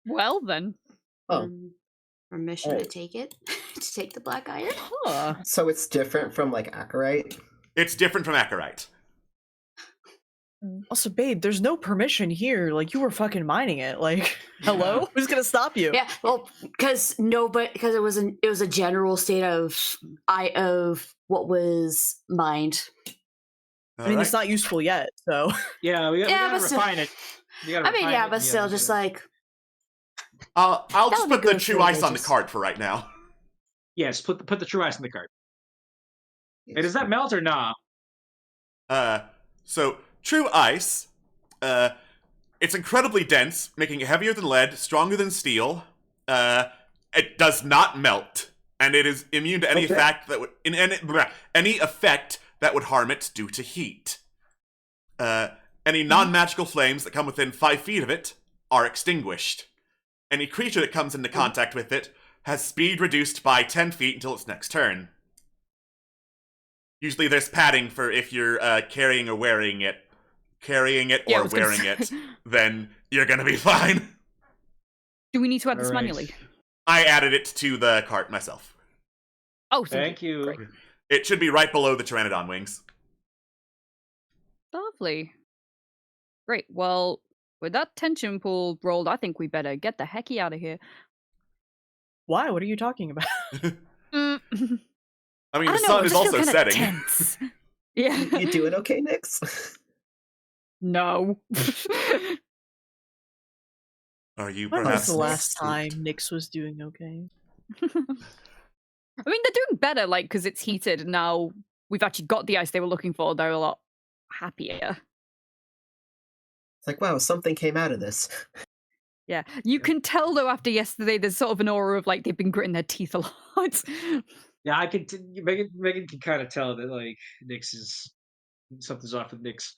Well then. Oh, Permission to Alright. take it? To take the black iron? Huh. so it's different from like Acherite? It's different from Acherite. Also, babe, there's no permission here. Like, you were fucking mining it. Like, hello? Who's gonna stop you? Yeah, well, because it was a general state of what was mined. I mean, it's not useful yet, so. Yeah, we gotta but still- refine it. We gotta I mean, refine yeah, it, but and still, we just gotta- like I'll just would be put the good true for ice on the religious. cart for right now. Yes, put the true ice in the cart. Hey, does that melt or nah? So true ice, it's incredibly dense, making it heavier than lead, stronger than steel. It does not melt, and it is immune to any Okay. effect that would any effect that would harm it due to heat. Any non-magical flames that come within 5 feet of it are extinguished. Any creature that comes into contact with it has speed reduced by 10 feet until its next turn. Usually there's padding for if you're carrying or wearing it. Carrying it Yeah, I or was gonna wearing say. it, then you're gonna be fine. Do we need to add this Alright. manually? I added it to the cart myself. Oh, Thank you. Great. It should be right below the Pteranodon wings. Lovely. Great. Well, with that tension pool rolled, I think we better get the hecky out of here. Why? What are you talking about? Mm. I mean, I the don't know, sun I is just feel also kinda setting. tense. Yeah. You doing okay, Nix? No. Are you When was perhaps the last spooked? time Nyx was doing okay? I mean, they're doing better, like, because it's heated, and now we've actually got the ice they were looking for. They're a lot happier. It's like, wow, something came out of this. Yeah. You can tell, though, after yesterday, there's sort of an aura of, like, they've been gritting their teeth a lot. Yeah, I can. Megan can kind of tell that like Nyx is something's off with Nyx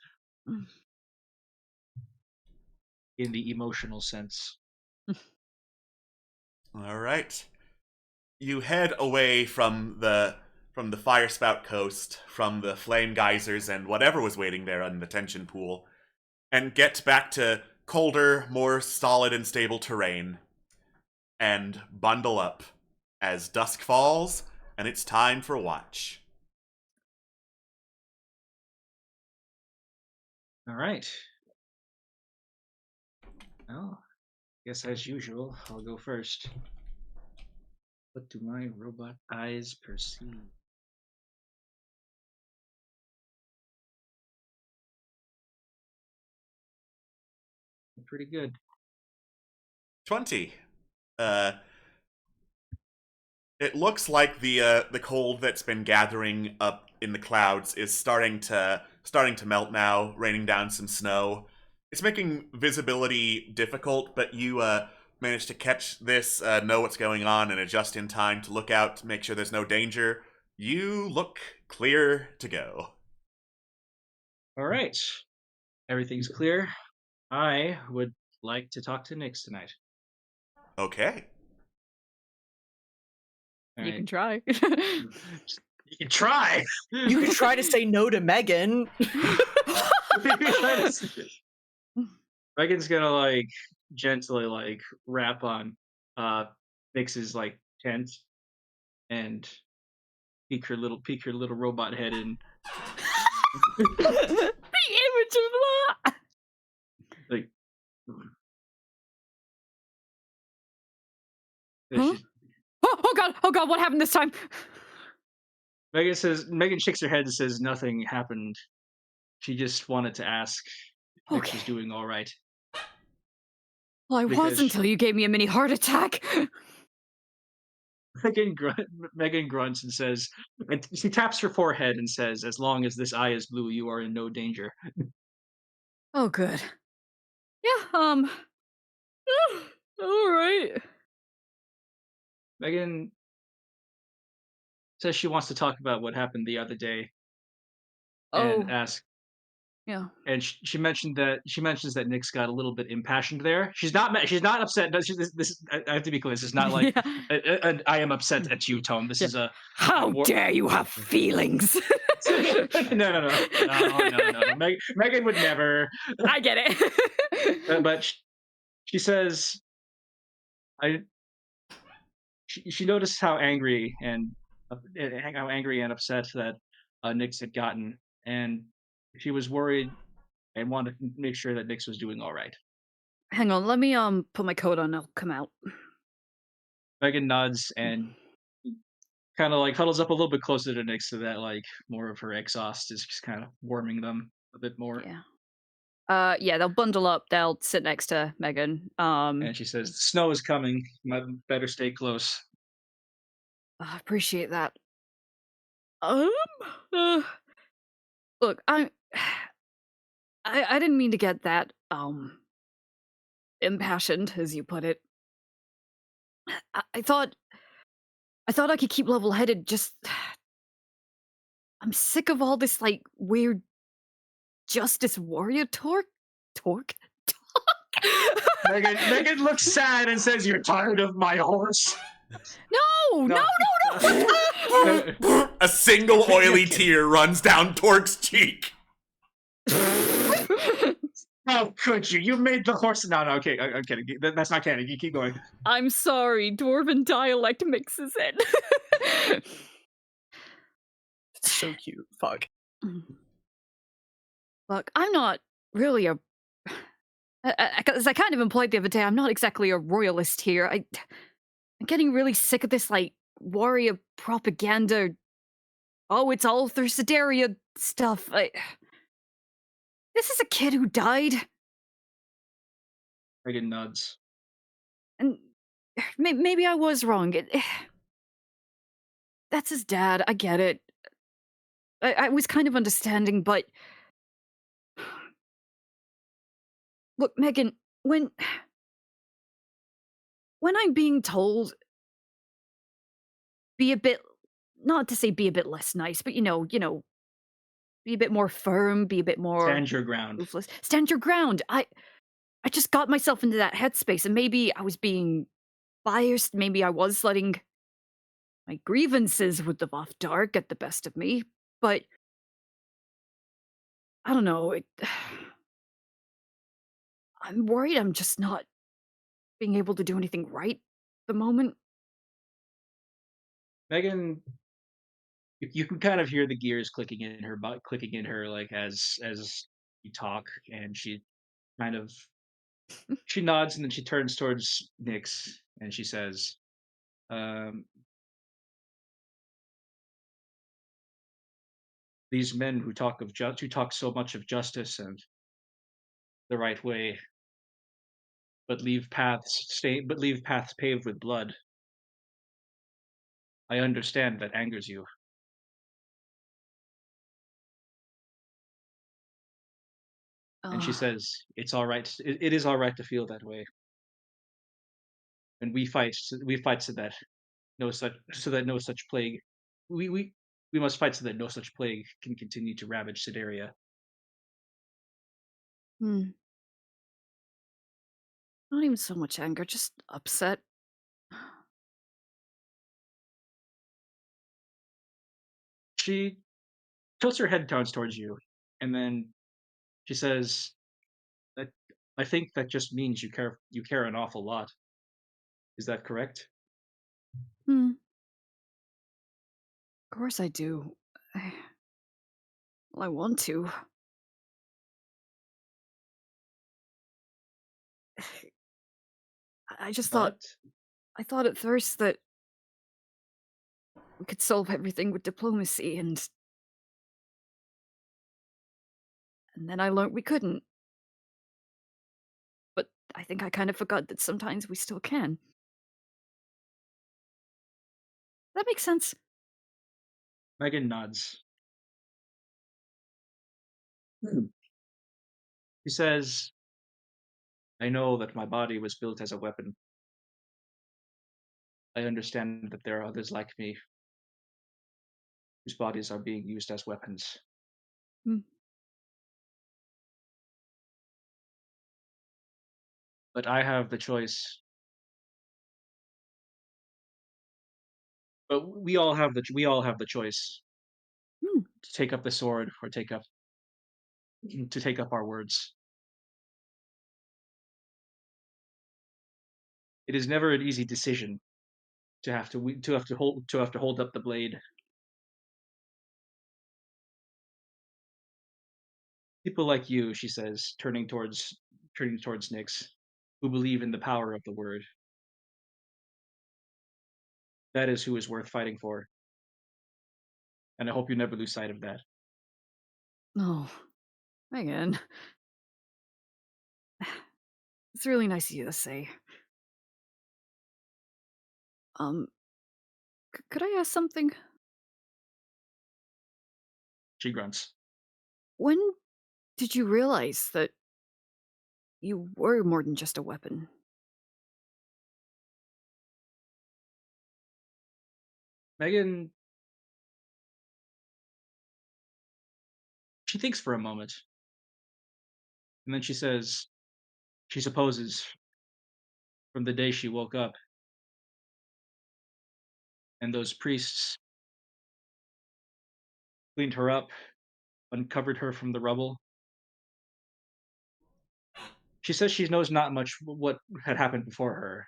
in the emotional sense. All right. You head away from the fire spout coast, from the flame geysers and whatever was waiting there in the tension pool, and get back to colder, more solid and stable terrain, and bundle up as dusk falls and it's time for watch. All right. Well, guess as usual, I'll go first. What do my robot eyes perceive? Pretty good. 20. It looks like the cold that's been gathering up in the clouds is starting to melt now, raining down some snow. It's making visibility difficult, but you managed to catch this, know what's going on, and adjust in time to look out to make sure there's no danger. You look clear to go. All right. Everything's clear. I would like to talk to Nyx tonight. Okay. All You right. can try. You can try. You could try to say no to Megan. Megan's gonna like gently like rap on Nyx's like tent and peek her little robot head in. The image of that. Like Huh? Oh god, what happened this time? Megan shakes her head and says nothing happened. She just wanted to ask if Nyx was Okay. doing all right. Well, I Because was until you gave me a mini heart attack. Megan grunts and says, and she taps her forehead and says, "As long as this eye is blue, you are in no danger." Oh, good. Yeah, all right. Megan says she wants to talk about what happened the other day and Oh, ask. yeah. And she mentioned that she mentions that Nyx got a little bit impassioned there. She's not she's not upset. No, I have to be clear. This is not like Yeah. I am upset at you tone. This Yeah. is a How war- dare you have feelings? no. Megan would never. I get it. But she says, I. She noticed how angry and upset that Nyx had gotten, and she was worried and wanted to make sure that Nyx was doing all right. Hang on, let me put my coat on. I'll come out. Megan nods and kind of like huddles up a little bit closer to Nyx so that like more of her exhaust is just kind of warming them a bit more. Yeah. Yeah, they'll bundle up. They'll sit next to Megan. And she says, "The snow is coming. Better stay close." I appreciate that. Um, uh, look, I didn't mean to get that impassioned, as you put it. I thought I could keep level-headed. Just, I'm sick of all this like weird justice warrior torque. Megan looks sad and says, "You're tired of my horse." No. A single oily tear runs down Torque's cheek. How could you? You made the horse. No, okay, I'm kidding. That's not canon. You keep going. I'm sorry, dwarven dialect mixes in. So cute. Fuck. Look, I'm not really a. As I kind of implied the other day, I'm not exactly a royalist here. I'm getting really sick of this, like, warrior propaganda. Oh, it's all through Sedaria stuff. This is a kid who died, Megan nods. and maybe I was wrong. That's his dad. I get it. I was kind of understanding, but look, Megan, when I'm being told, be a bit, not to say be a bit less nice, but be a bit more firm, be a bit more Stand your ground. ruthless. Stand your ground. I just got myself into that headspace, and maybe I was being biased. Maybe I was letting my grievances with the Voth Dark get the best of me. But I don't know. I'm worried I'm just not being able to do anything right at the moment. Megan, you can kind of hear the gears clicking in her like as you talk, and she kind of she nods and then she turns towards Nyx and she says, "These men who talk so much of justice and the right way, but leave paths paved with blood. I understand that angers you." And she Uh, says, "It's all right. It is all right to feel that way. And we fight. We fight so that no such plague. We we we must fight so that no such plague can continue to ravage Sideria." hmm. Not even so much anger, just upset. She tilts her head towards you, and then She says, "That I think that just means you care an awful lot. Is that correct?" Hmm. Of course I do. Well, I want to. I just thought But I thought at first that we could solve everything with diplomacy, and then I learned we couldn't. But I think I kind of forgot that sometimes we still can. That makes sense. Megan nods. She says, "I know that my body was built as a weapon. I understand that there are others like me whose bodies are being used as weapons. Hmm. But I have the choice. But we all have the choice Hmm. to take up the sword or take up our words. It is never an easy decision to have to hold up the blade. People like you," she says, turning towards Nyx, "who believe in the power of the word. That is who is worth fighting for. And I hope you never lose sight of that." Oh, Megan. It's really nice of you to say. Um, could I ask something? She grunts. When did you realize that you were more than just a weapon? Megan, she thinks for a moment, and then she says she supposes from the day she woke up and those priests cleaned her up, uncovered her from the rubble. She says she knows not much what had happened before her,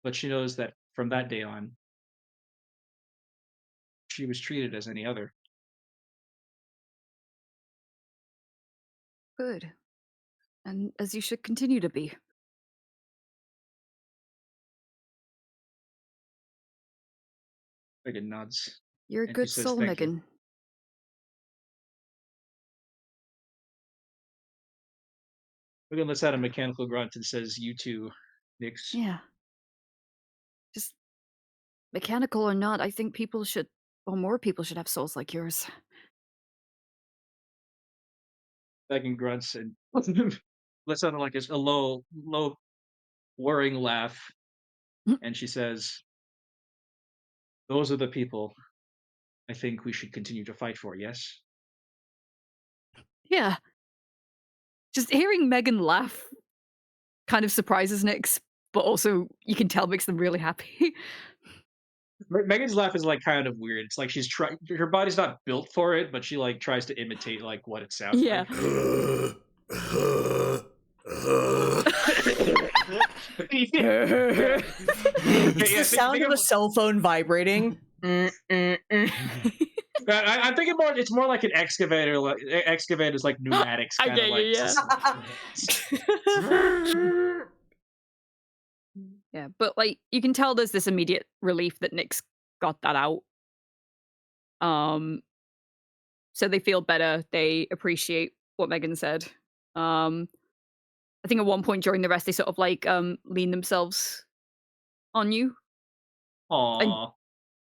but she knows that from that day on, she was treated as any other. Good. And as you should continue to be. Megan nods, You're a and she good says, soul, "Thank you." Megan. Megan lets out a mechanical grunt and says, "You too, Nyx." Yeah. Just mechanical or not, I think people should, or more people should have souls like yours. Megan grunts and lets out like a low, whirring laugh, Mm. and she says, "Those are the people I think we should continue to fight for, yes?" Yeah. Just hearing Megan laugh kind of surprises Nyx, but also you can tell makes them really happy. Megan's laugh is like kind of weird. It's like she's trying. Her body's not built for it, but she like tries to imitate like what it sounds Yeah. like. Yeah, It's yeah, the sound think of a cell phone vibrating. I'm thinking more. It's more like an excavator. Like excavators, like pneumatics, I kind of get you, like. yeah. Yeah, but like you can tell there's this immediate relief that Nyx got that out. So they feel better. They appreciate what Megan said. I think at one point during the rest they sort of like lean themselves on you. And Aw,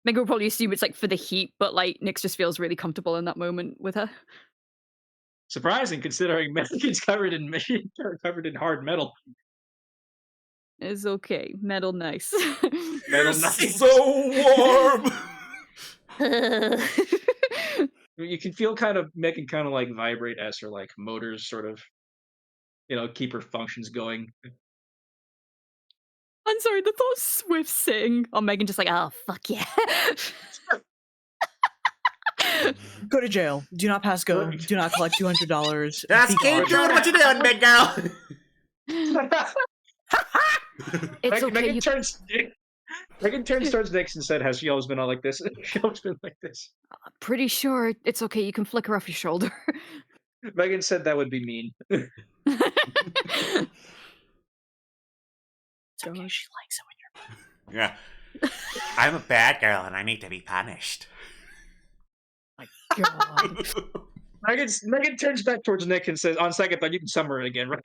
Megan will probably assume it's like for the heat, but like Nyx just feels really comfortable in that moment with her. surprising considering Megan's covered in hard metal. It's okay. Metal nice. Metal You're nice. so warm. You can feel kind of Megan kind of like vibrate as her like motors sort of keep her functions going. I'm sorry, the thought of Swift sitting on Megan just like, oh fuck yeah. Go to jail. Do not pass go. Right. Do not collect $200. Just Be keep gone. doing what you're doing, big girl. It's okay. Megan turns towards Nix and said, "Has she always been all like this? She always been like this." Pretty sure it's okay. You can flick her off your shoulder. Megan said that would be mean. It's okay. She likes it when you're. Yeah. I'm a bad girl and I need to be punished. God. Megan turns back towards Nick and says, "On second thought, you can summer it again, right?"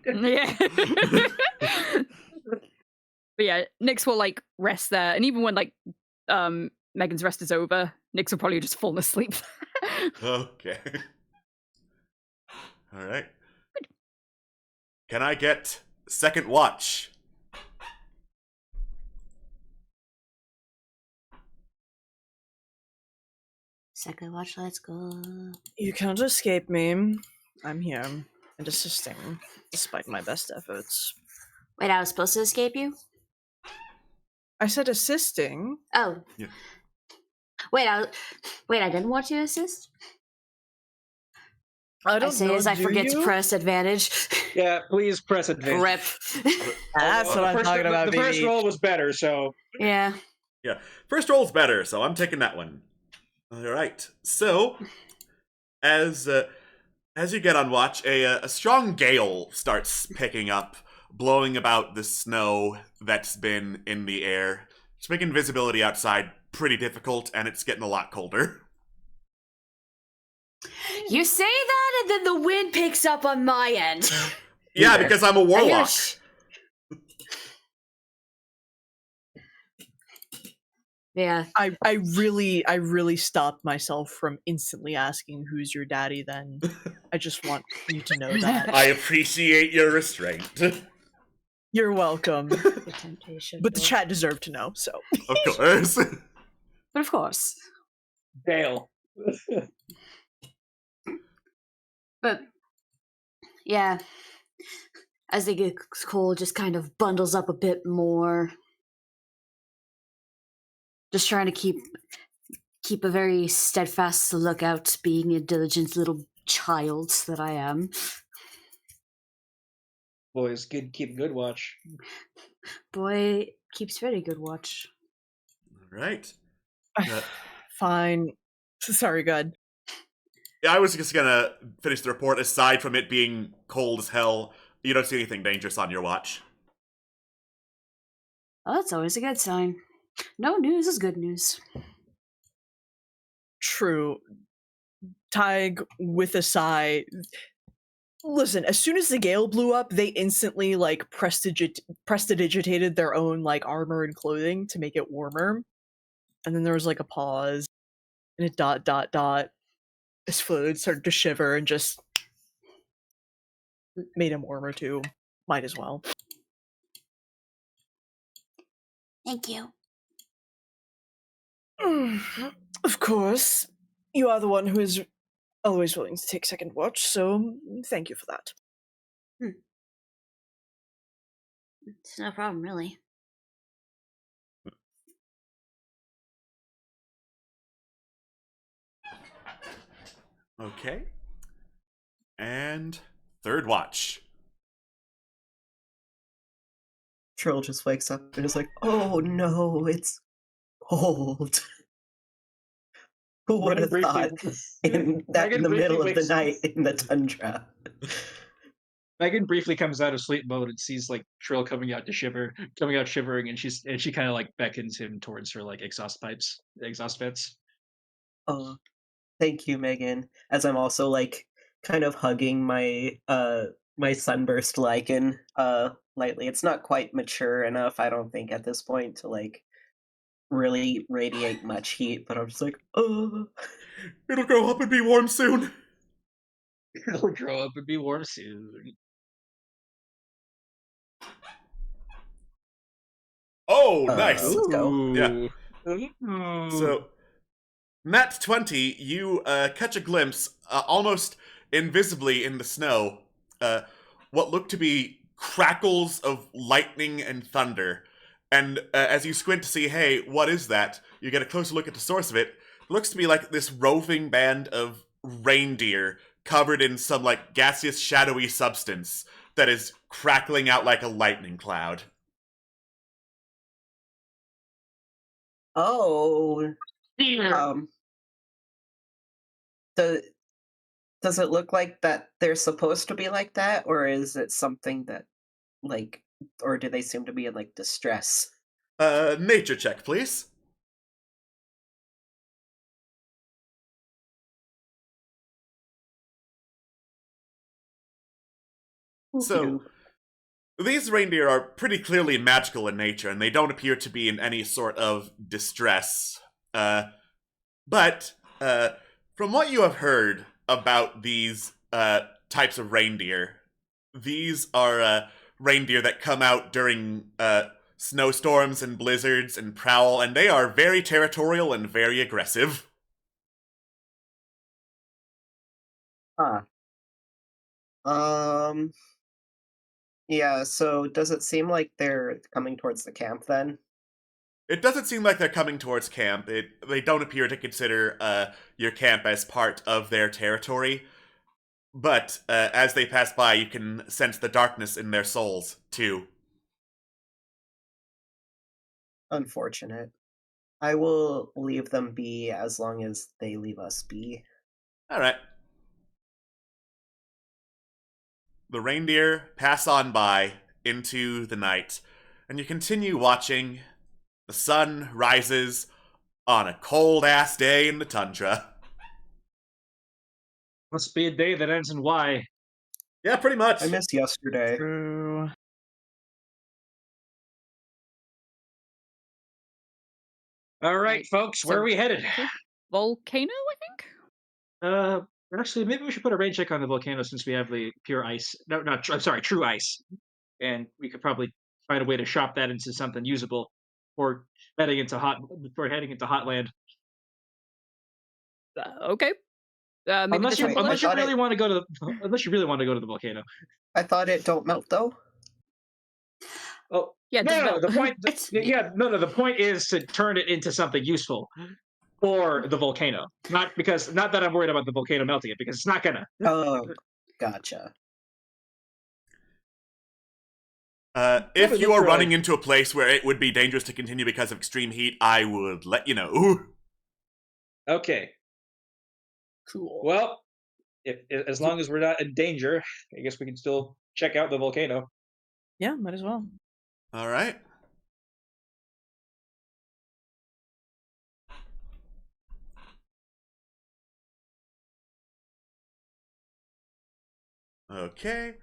Yeah. But yeah, Nyx will like rest there, and even when like Megan's rest is over, Nyx will probably just fall asleep. Okay. All right. Can I get second watch? Second watch, let's go. You cannot escape me. I'm here and assisting, despite my best efforts. Wait, I was supposed to escape you? I said assisting. Oh. Yeah. Wait, I didn't want you to assist? I don't say know, as I do forget you? to press advantage. Yeah, please press advantage. Rip. That's what I'm talking about, The first baby. roll was better, so Yeah. Yeah. First roll's better, so I'm taking that one. All right. So, as you get on watch, a strong gale starts picking up, blowing about the snow that's been in the air. It's making visibility outside pretty difficult, and it's getting a lot colder. You say that, and then the wind picks up on my end. Yeah, because I'm a warlock. Yeah. I really stopped myself from instantly asking who's your daddy then. I just want you to know that. I appreciate your restraint. You're welcome. The temptation. But the chat deserved to know, so. Of course. But of course. Dale. But yeah, as they get cold, just kind of bundles up a bit more. Just trying to keep a very steadfast lookout, being a diligent little child that I am. Boys, keep good watch. Boy keeps very good watch. All right. Fine. Sorry, God. Yeah, I was just gonna finish the report. Aside from it being cold as hell, you don't see anything dangerous on your watch. Oh, that's always a good sign. No news is good news. True. Tig, with a sigh. Listen, as soon as the gale blew up, they instantly, like, prestidigitated their own, like, armor and clothing to make it warmer. And then there was, like, a pause. And a ... His fluid started to shiver and just made him warmer, too. Might as well. Thank you. Of course. You are the one who is always willing to take second watch, so thank you for that. It's no problem, really. Okay. And third watch. Trill just wakes up and is like, "Oh no, it's cold." Who would have thought in the middle of the night in the tundra? Megan briefly comes out of sleep mode and sees like Trill coming out shivering, and she kind of like beckons him towards her like exhaust vents. Oh, thank you, Megan. As I'm also like kind of hugging my my sunburst lichen lightly. It's not quite mature enough, I don't think, at this point to like really radiate much heat, but I'm just like, oh. It'll grow up and be warm soon. It'll grow up and be warm soon. Oh, nice. Let's go. Yeah. Ooh. So, Nat 20, you catch a glimpse, almost invisibly in the snow, what look to be crackles of lightning and thunder. And as you squint to see, hey, what is that? You get a closer look at the source of it. looks to be like this roving band of reindeer covered in some like gaseous, shadowy substance that is crackling out like a lightning cloud. Oh, um, the does it look like that they're supposed to be like that, or is it something that like, or do they seem to be in like distress? Nature check, please. So, these reindeer are pretty clearly magical in nature, and they don't appear to be in any sort of distress. But from what you have heard about these types of reindeer, these are reindeer that come out during snowstorms and blizzards and prowl, and they are very territorial and very aggressive. Huh. Yeah, so does it seem like they're coming towards the camp then? It doesn't seem like they're coming towards camp. They don't appear to consider your camp as part of their territory. But as they pass by, you can sense the darkness in their souls, too. Unfortunate. I will leave them be as long as they leave us be. All right. The reindeer pass on by into the night, and you continue watching. The sun rises on a cold-ass day in the tundra. Must be a day that ends in Y. Yeah, pretty much. I miss yesterday. True. All right, folks, where are we headed? Volcano, I think? Actually, maybe we should put a rain check on the volcano since we have the pure ice. No, not I'm sorry, true ice, and we could probably find a way to shop that into something usable, or heading into hotland. Okay. Maybe Unless the you temple then? really want to go to the volcano. I thought it don't melt though. Oh, Yeah, it no, does no, melt. the point. It's- The point is to turn it into something useful for the volcano. Not that I'm worried about the volcano melting it, because it's not gonna. Oh, gotcha. If you are running into a place where it would be dangerous to continue because of extreme heat, I would let you know. Okay. Cool. Well, if as long as we're not in danger, I guess we can still check out the volcano. Yeah, might as well. All right. Okay.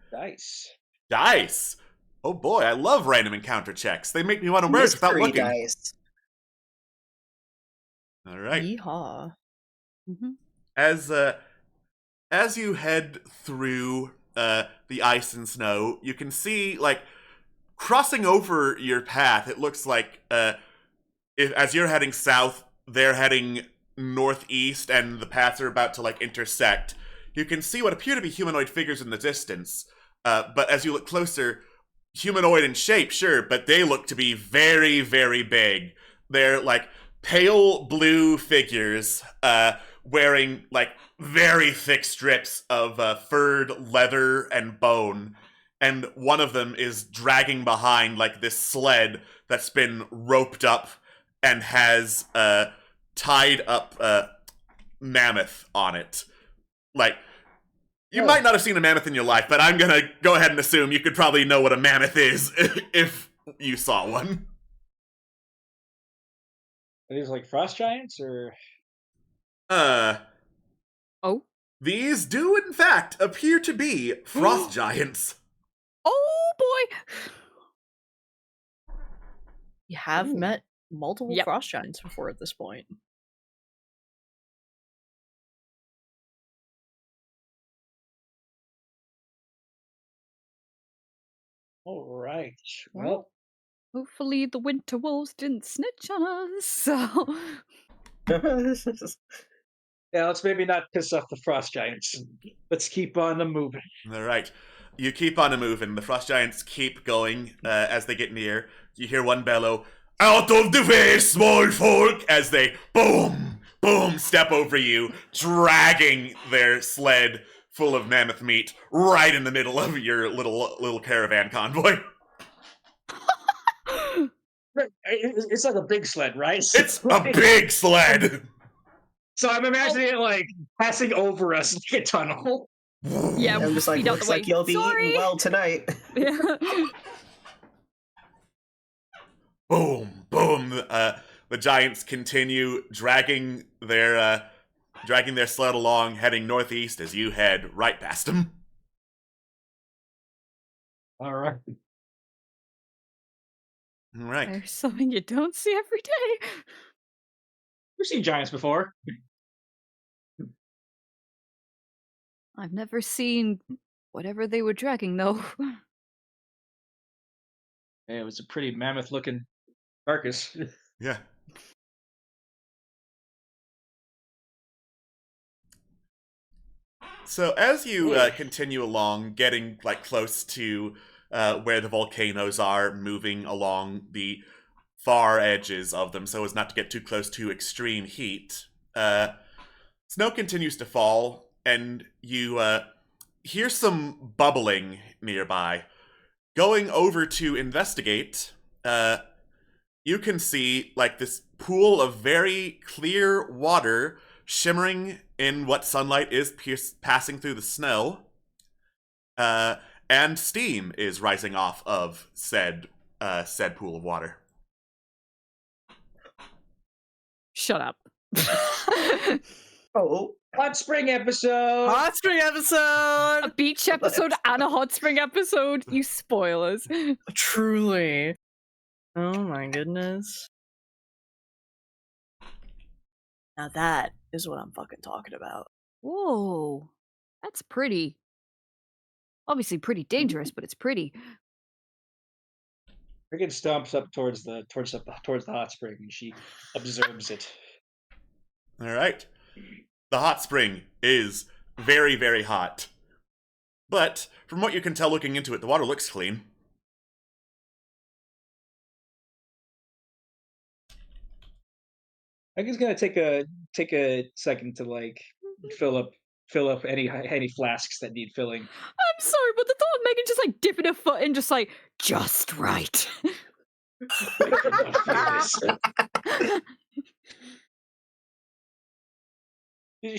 Dice. Oh boy, I love random encounter checks. They make me want to merge without Mystery looking. dice. All right. Yeehaw. As you head through the ice and snow, you can see like crossing over your path. It looks like as you're heading south, they're heading northeast, and the paths are about to like intersect. You can see what appear to be humanoid figures in the distance, but as you look closer, humanoid in shape, sure, but they look to be very, very big. They're like pale blue figures, wearing like very thick strips of furred leather and bone, and one of them is dragging behind like this sled that's been roped up and has tied up mammoth on it. Like, you might not have seen a mammoth in your life, but I'm gonna go ahead and assume you could probably know what a mammoth is if you saw one. Are these like frost giants or? Oh. These do in fact appear to be frost giants. Oh boy! You have Ooh. met multiple Yep. frost giants before at this point. All right. Well, hopefully the winter wolves didn't snitch on us. So yeah, let's maybe not piss off the frost giants. Let's keep on moving. All right. You keep on moving. The frost giants keep going as they get near. You hear one bellow, "Out of the way, small folk!" as they boom, boom, step over you, dragging their sled full of mammoth meat right in the middle of your little caravan convoy. It's like a big sled, right? It's a big sled. So I'm imagining it like passing over us like a tunnel. Yeah, I'm just like, speed out looks the way. like you'll be Sorry. eating well tonight. Yeah. Boom, boom. The giants continue dragging their sled along, heading northeast as you head right past them. All right. All right. There's something you don't see every day. We've seen giants before. I've never seen whatever they were dragging, though. Yeah, it was a pretty mammoth-looking carcass. Yeah. So as you continue along, getting like close to where the volcanoes are, moving along the far edges of them so as not to get too close to extreme heat, snow continues to fall, and you hear some bubbling nearby. Going over to investigate, you can see like this pool of very clear water shimmering in what sunlight is passing through the snow, and steam is rising off of said pool of water. Shut up. Oh, Hot spring episode. Hot spring episode! A beach episode and a hot spring episode. You spoilers. Truly. Oh my goodness. Now that is what I'm fucking talking about. Whoa, that's pretty. Obviously, pretty dangerous, but it's pretty. Megan stomps up towards the hot spring, and she observes it. All right. The hot spring is very, very hot. But from what you can tell looking into it, the water looks clean. Megan's gonna take a second to like fill up any flasks that need filling. I'm sorry, but the thought of Megan just like dipping her foot in, just like, just right. I cannot feel this.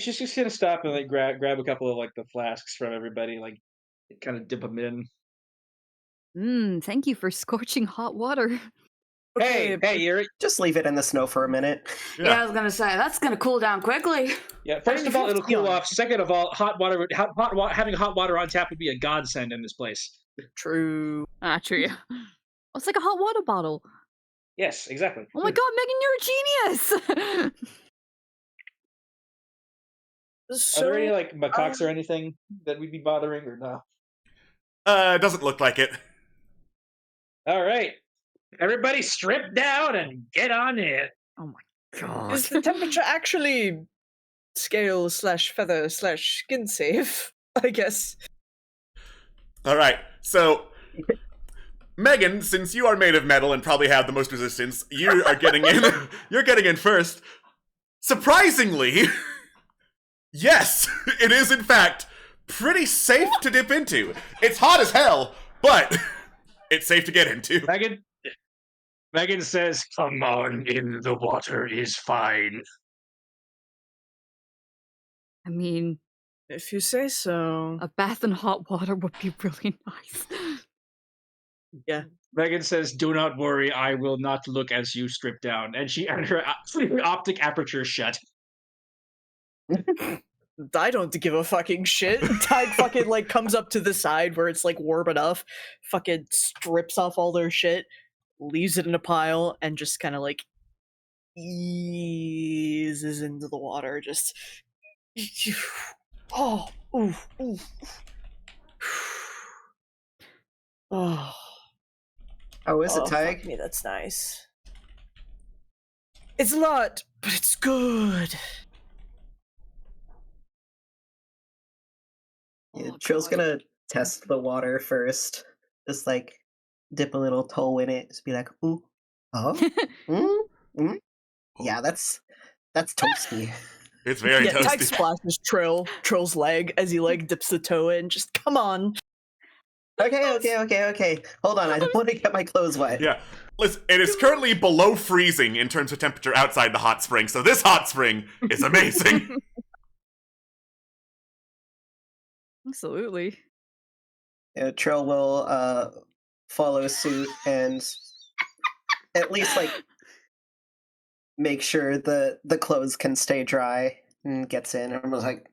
She's just gonna stop and like grab a couple of like the flasks from everybody, like kind of dip them in. Thank you for scorching hot water. Hey, you're just leave it in the snow for a minute. Yeah, I was gonna say that's gonna cool down quickly. yeah. First of all, it'll cool off. Second of all, having hot water on tap would be a godsend in this place. True. Ah, true. Oh, it's like a hot water bottle. Yes, exactly. Oh my god, Megan, you're a genius! Are there any like macaques or anything that we'd be bothering or no? It doesn't look like it. All right. Everybody strip down and get on it. Oh my god. Is the temperature actually scale / feather / skin safe? I guess. All right. So, Megan, since you are made of metal and probably have the most resistance, you are getting in. You're getting in first. Surprisingly, yes, it is in fact pretty safe to dip into. It's hot as hell, but it's safe to get into. Megan says, "Come on in, the water is fine." I mean, If you say so. a bath in hot water would be really nice. Yeah. Megan says, "Do not worry, I will not look as you strip down." And her optic aperture shut. I don't give a fucking shit. Tide fucking like comes up to the side where it's like warm enough, fucking strips off all their shit, leaves it in a pile, and just kind of like eases into the water. Just oh, ooh, ooh. Oh, Oh, is it, fuck Tig? me, that's nice. It's a lot, but it's good. Yeah, Oh, Trill's God. gonna test the water first. Just like dip a little toe in it. Just be like, ooh, oh, yeah, that's That's toasty. It's very Yeah, Tyke toasty. splashes Trill's leg as he like dips the toe in. Just come on. Okay. Hold on, I don't want to get my clothes wet. Yeah. Listen, it is currently below freezing in terms of temperature outside the hot spring, so this hot spring is amazing. Absolutely. Trill will follow suit and at least like make sure the clothes can stay dry and gets in. And was like,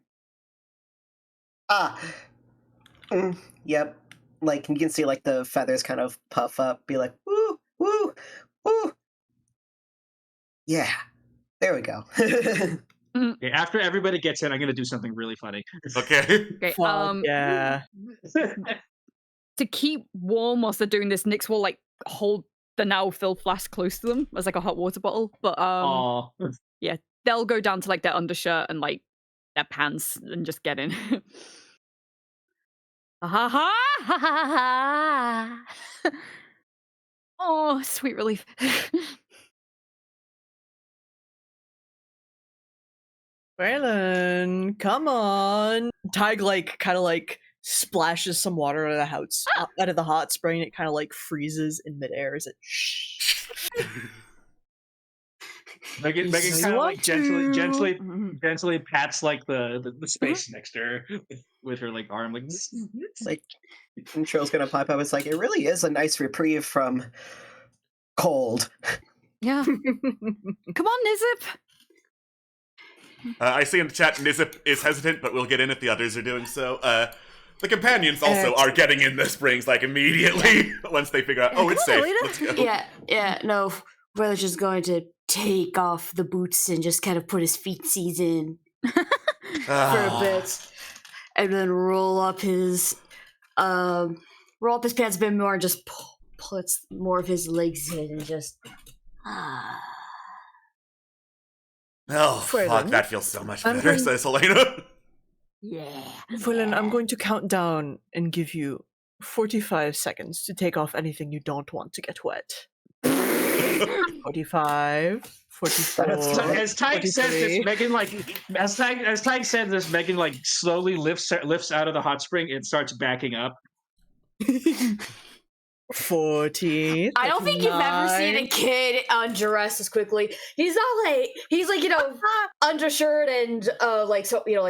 yep. Like you can see like the feathers kind of puff up, be like, woo, woo, woo. Yeah, there we go. Okay, after everybody gets in, I'm gonna do something really funny. Okay. Okay. Fuck yeah. To keep warm whilst they're doing this, Nyx will like hold the now filled flask close to them as like a hot water bottle. But Aw. yeah, they'll go down to like their undershirt and like their pants and just get in. Ha ha ha ha ha ha. Oh, sweet relief. Braylon, come on. Tyke like kind of like splashes some water out of the hot spring. It kind of like freezes in midair as it Megan So kind of like what gently pats like the space next to her with her like arm, like Like, and Trill's gonna pipe up. It's like, it really is a nice reprieve from cold. Yeah. Come on, Nizip. I see in the chat Nizip is hesitant, but we'll get in if the others are doing so. The companions also are getting in the springs like immediately once they figure out, oh, it's safe. Let's go. No, we're just going to take off the boots and just kind of put his feetsies in for a bit, and then roll up his pants a bit more, and just puts more of his legs in, and just Oh, fuck, Freeland, that feels so much I'm better, going- says Helena. yeah. Freeland, I'm going to count down and give you 45 seconds to take off anything you don't want to get wet. 45, 44, So as Tyke said 43. this, Megan as Tyke said this, Megan like slowly lifts out of the hot spring and starts backing up. 40. I don't think you've ever seen a 39. kid undress as quickly. He's like undershirt and like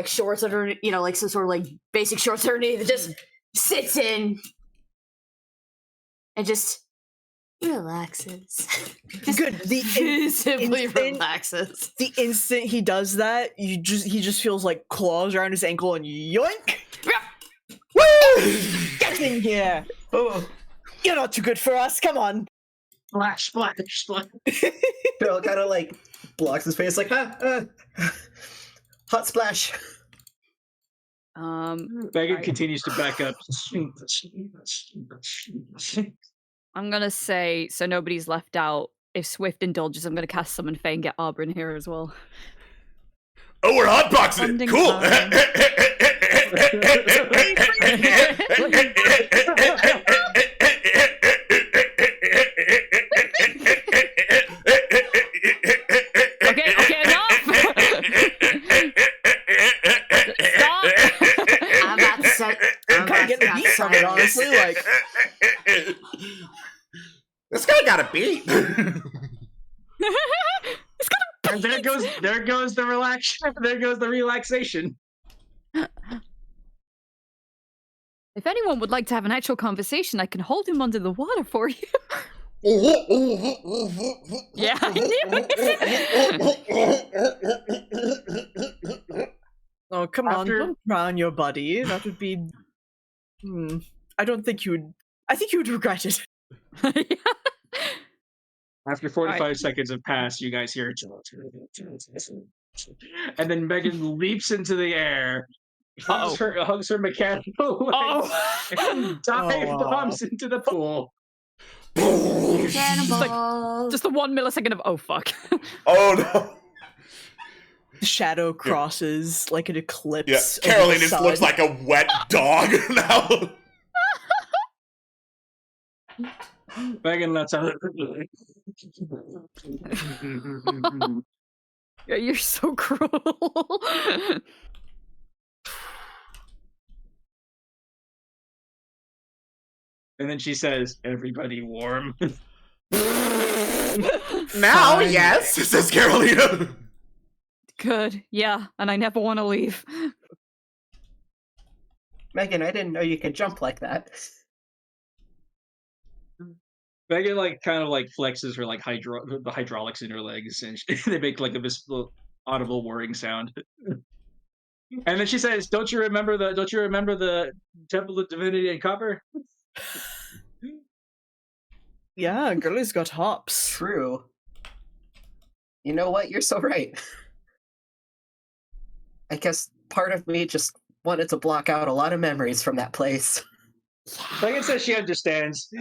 shorts under like some sort of like basic shorts underneath. It just sits in and just relaxes. Good. Visibly instant- relaxes. The instant he does that, he just feels like claws around his ankle and yoink! Woo! Get in here! Oh, You're not too good for us. Come on. Splash, splash, splash. Trill kind of like blocks his face, like, hot splash. Megan continues to back up. I'm gonna say, so nobody's left out, if Swift indulges, I'm gonna cast Summon Fae and get Arbor in here as well. Oh, we're hotboxing Bonding it! Cool! time. Okay, enough! Stop! I'm about to set. I'm Can't get the about to beat from it, set- honestly. Like, This guy got a beat! And there goes the relaxation. If anyone would like to have an actual conversation, I can hold him under the water for you. Yeah, I knew it. oh, come After- on. Don't drown your buddy. That would be... I don't think you would... I think you would regret it. After 45 seconds have passed, you guys hear it. And then Megan leaps into the air, hugs her mechanical legs, and dive bombs into the pool. Cannonball. Just the 1 millisecond of, oh fuck. Oh no! The shadow crosses like an eclipse. Yeah, over Caroline the just looks sun. like a wet dog now. Megan lets out. You're so cruel. And then she says, "Everybody warm." Now, Fine. yes, says Carolina. Good. Yeah, and I never want to leave. Megan, I didn't know you could jump like that. Megan kind of flexes her the hydraulics in her legs, and they make like a visible, audible whirring sound. And then she says, Don't you remember the Temple of Divinity and Copper?" Yeah, girlie's got hops. True. You know what? You're so right. I guess part of me just wanted to block out a lot of memories from that place. Megan says she understands.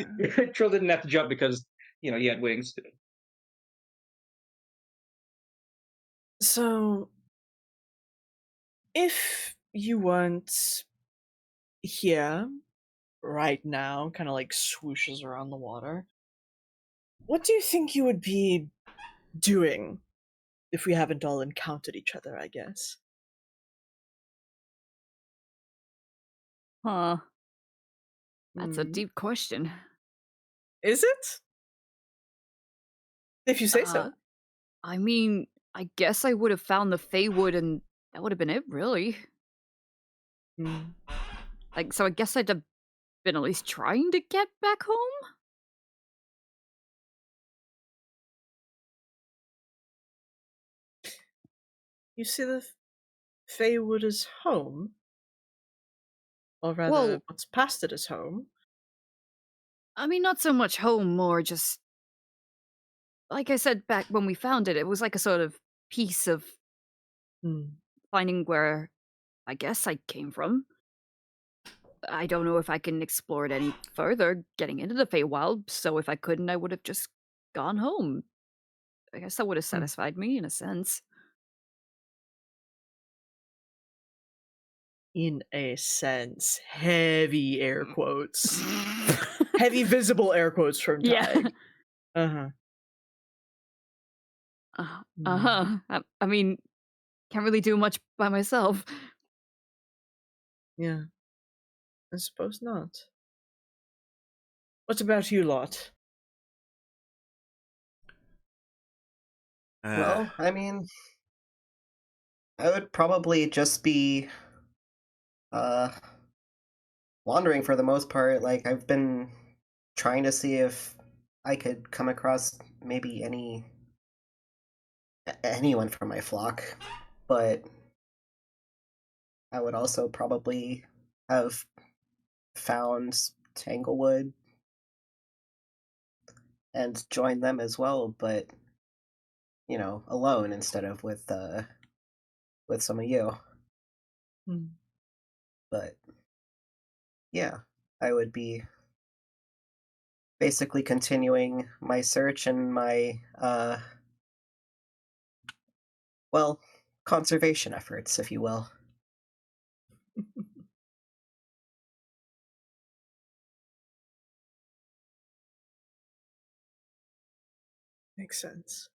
Trill didn't have to jump because, he had wings. So, if you weren't here right now, kind of like swooshes around the water, what do you think you would be doing if we haven't all encountered each other, I guess? Huh. That's a Hmm. deep question. Is it? If you say so. I mean, I guess I would have found the Feywood and that would have been it, really. Hmm. So I guess I'd have been at least trying to get back home? You see the Feywood as home? Or rather, Well- what's past it as home? I mean, not so much home, more just. Like I said back when we found it, it was like a sort of piece of Hmm. finding where I guess I came from. I don't know if I can explore it any further getting into the Feywild, so if I couldn't, I would have just gone home. I guess that would have satisfied me in a sense. In a sense. Heavy air quotes. Heavy visible air quotes from Yeah. Tig. Uh-huh. I mean, can't really do much by myself. Yeah. I suppose not. What about you lot? Well, I mean, I would probably just be wandering for the most part. Like, I've been trying to see if I could come across maybe anyone from my flock, but I would also probably have found Tanglewood and joined them as well, but alone instead of with some of you. Hmm. But yeah, I would be basically continuing my search and my conservation efforts, if you will. Makes sense.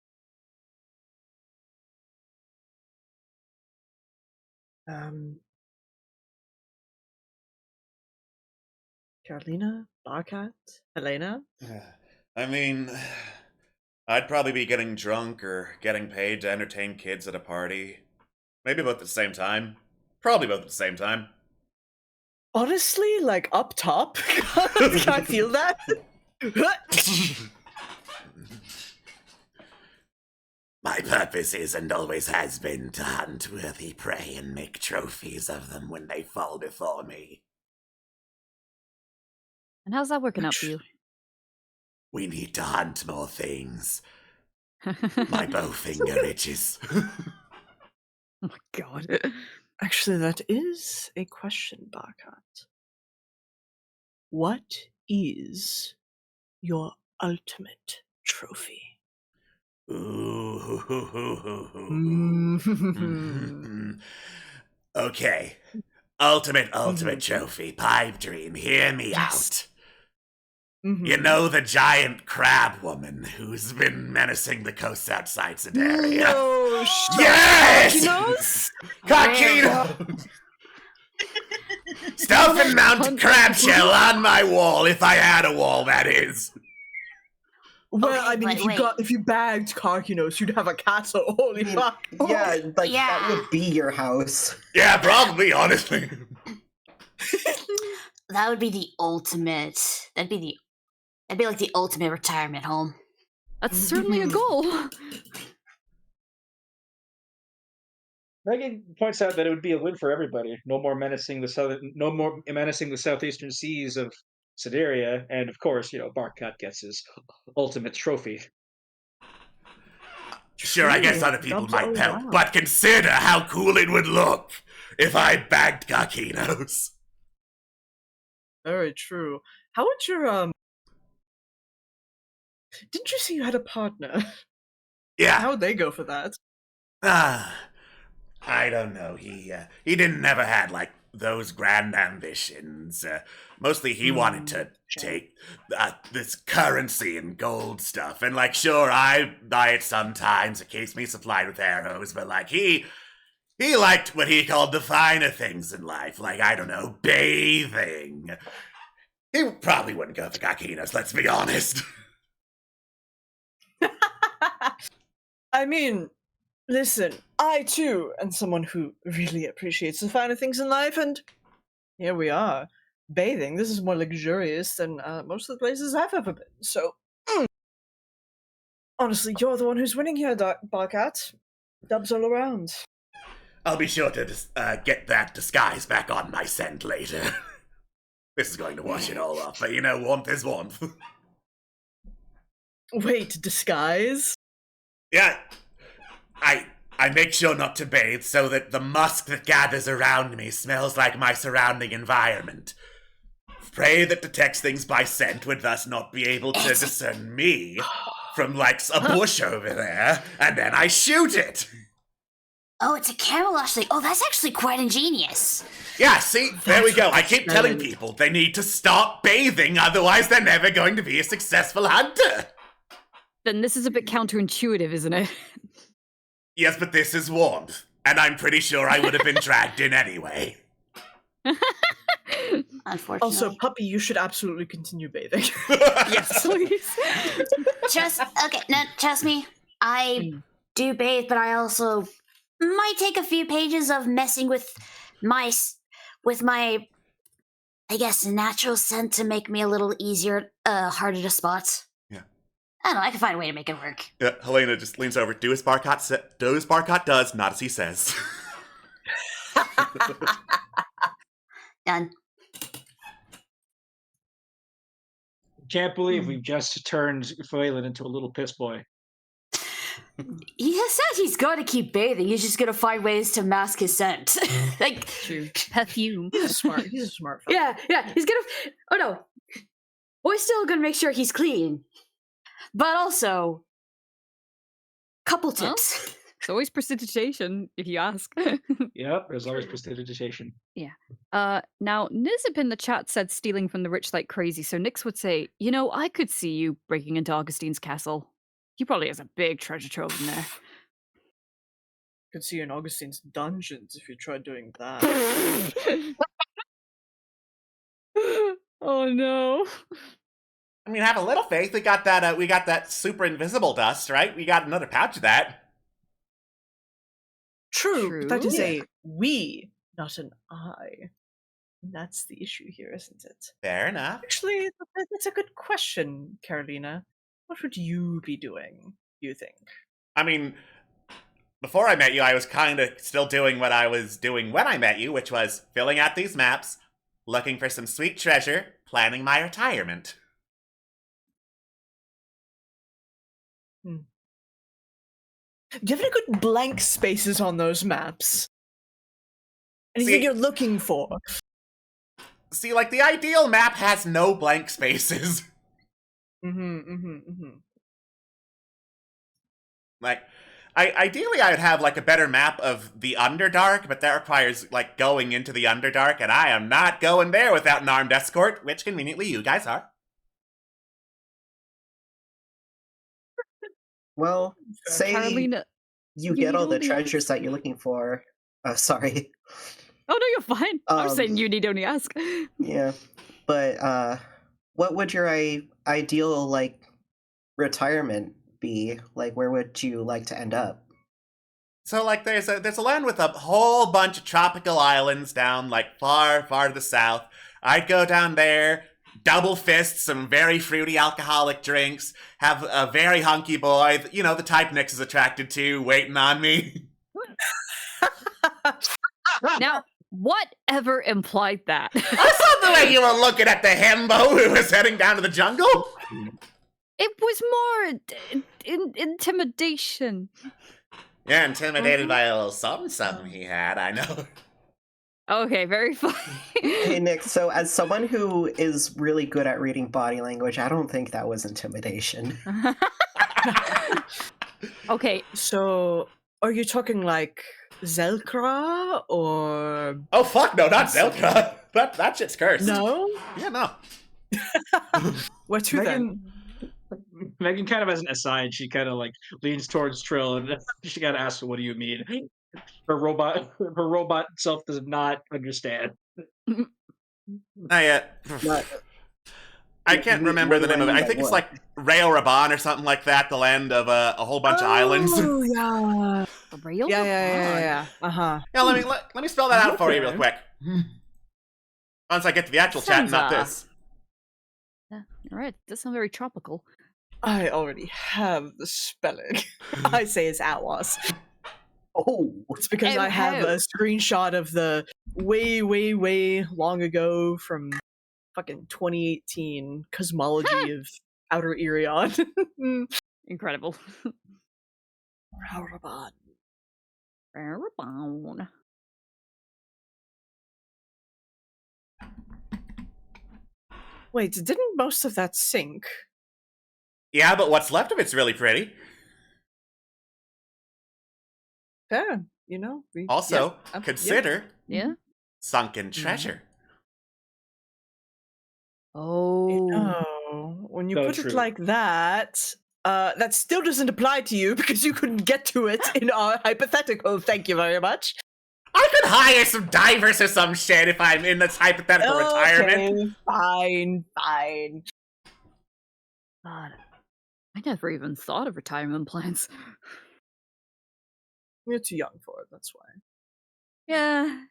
Carolina? Barkat? Helena? I mean, I'd probably be getting drunk or getting paid to entertain kids at a party. Maybe both at the same time. Probably both at the same time. Honestly, like up top? Can I feel that? My purpose is and always has been to hunt worthy prey and make trophies of them when they fall before me. And how's that working out for you? We need to hunt more things. My bow finger itches. Oh my god. Actually, that is a question, Barkat. What is your ultimate trophy? Ooh. Mm. Okay. Ultimate trophy. Pipe dream. Hear me Yes. You know the giant crab woman who's been menacing the coasts outside Sedaria? No, Yes! Kakino! Stuff and mount crab shell on my wall, if I had a wall, that is. Well, Okay, I mean, but if you bagged Karkinos, you'd have a castle. Holy fuck! Yeah, like Yeah. that would be your house. Yeah, probably, honestly. That would be the ultimate. That'd be like the ultimate retirement home. That's certainly a goal. Megan points out that it would be a win for everybody. No more menacing the southeastern seas of Sedaria, and of course, Barkat gets his ultimate trophy. Sure, I guess other people Dubs might all help, around. but consider how cool it would look if I bagged Kakinos. Very true. How would your Didn't you say you had a partner? Yeah. How would they go for that? I don't know. He didn't never had like those grand ambitions. Mostly he wanted to take this currency and gold stuff, and like, sure, I buy it sometimes. It keeps me supplied with arrows, but like he liked what he called the finer things in life, like, I don't know, bathing. He probably wouldn't go for Kakinos, let's be honest. I mean, listen, I too am someone who really appreciates the finer things in life, and here we are. Bathing, this is more luxurious than most of the places I've ever been, so... Honestly, you're the one who's winning here, Barkat. Dubs all around. I'll be sure to get that disguise back on my scent later. This is going to wash it all off, but warmth is warmth. Wait, disguise? Yeah, I make sure not to bathe so that the musk that gathers around me smells like my surrounding environment. Prey that detects things by scent would thus not be able to discern me from, like, a bush over there, and then I shoot it. Oh, it's a camouflage thing. Oh, that's actually quite ingenious. Yeah, see? There we go. I keep telling people they need to stop bathing, otherwise they're never going to be a successful hunter. Then this is a bit counterintuitive, isn't it? Yes, but this is warmth, and I'm pretty sure I would have been dragged in anyway. Unfortunately. Also, puppy, you should absolutely continue bathing. Yes, please. Trust me. I do bathe, but I also might take a few pages of messing with my, I guess, natural scent to make me a little easier, harder to spot. Yeah. I don't know. I can find a way to make it work. Helena just leans over. Do as Barkat does, not as he says. Done. Can't believe we've just turned Phelan into a little piss boy. He has said he's going to keep bathing. He's just going to find ways to mask his scent. Like, True. Perfume. He's a smart fellow. yeah. He's going to. Oh no. We're still going to make sure he's clean. But also, couple tips. It's always prestidigitation, if you ask. Yep, there's always prestidigitation. Now, Nizip in the chat said stealing from the rich like crazy, so Nix would say, I could see you breaking into Augustine's castle. He probably has a big treasure trove in there. Could see you in Augustine's dungeons if you tried doing that. Oh no. I mean, have a little faith. We got that super invisible dust, right? We got another pouch of that. True, but that True. is a we, not an I. And that's the issue here, isn't it? Fair enough. Actually, that's a good question, Carolina. What would you be doing, do you think? I mean, before I met you, I was kind of still doing what I was doing when I met you, which was filling out these maps, looking for some sweet treasure, planning my retirement. Do you have any good blank spaces on those maps? Anything See- you're looking for? See, like, the ideal map has no blank spaces. Like, ideally I would have, like, a better map of the Underdark, but that requires, like, going into the Underdark, and I am not going there without an armed escort, which conveniently you guys are. Well, say Carolina, you you get need all the only treasures ask. that you're looking for. Sorry. Oh no, you're fine. I was saying you need only ask. Yeah. But what would your ideal like retirement be? Like where would you like to end up? So like there's a land with a whole bunch of tropical islands down like far to the south. I'd go down there, double fist some very fruity alcoholic drinks, have a very hunky boy, you know, the type Nyx is attracted to, waiting on me. Now, whatever implied that? I saw the way you were looking at the himbo who was heading down to the jungle. It was more intimidation. Yeah, intimidated by a little something he had, I know. Okay, very funny. Hey Nick, so as someone who is really good at reading body language, I don't think that was intimidation. Okay, So, are you talking like Zelkra or Oh fuck no, not Zelka. That shit's cursed. no? Yeah, no. Where to then? Megan kind of as an aside, she kind of like leans towards Trill and she kind of asks, "What do you mean?" Her robot self does not understand. I can't remember the name of it. I think it's like Rail Raban or something like that, the land of a whole bunch of islands. Oh yeah. Real? Yeah. Uh-huh. Yeah, let me spell that out for you real quick. Once I get to the actual chat, Sounds, not this. Yeah, all right, that sounds very tropical. I already have the spelling. I say it's Atwas. Oh, It's because I have a screenshot of the way long ago from fucking 2018 cosmology of Outer Irion. Incredible. Rauraban. Rarebone. Wait, didn't most of that sink? Yeah, but what's left of it's really pretty. Fair, you know. Also, yeah, consider Yeah. sunken treasure. Oh. Oh, when you So put true. it like that, that still doesn't apply to you because you couldn't get to it in our hypothetical. Thank you very much. I could hire some divers or some shit if I'm in this hypothetical retirement. Fine. God, I never even thought of retirement plans. You're too young for it, that's why. Yeah.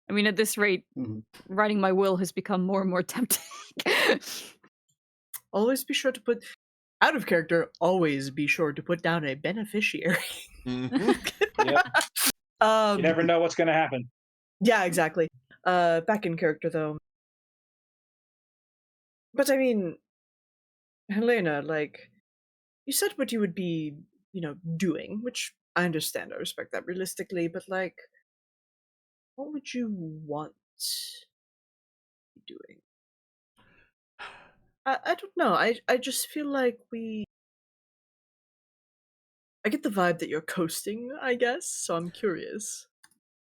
I mean, at this rate, writing my will has become more and more tempting. Always be sure to put, out of character, always be sure to put down a beneficiary. Yep. You never know what's going to happen. Yeah, exactly. Back in character, though. But I mean, Helena, like, you said what you would be, doing, which I understand, I respect that realistically, but like, what would you want to be doing? I don't know. I just feel like I get the vibe that you're coasting, I guess, so I'm curious.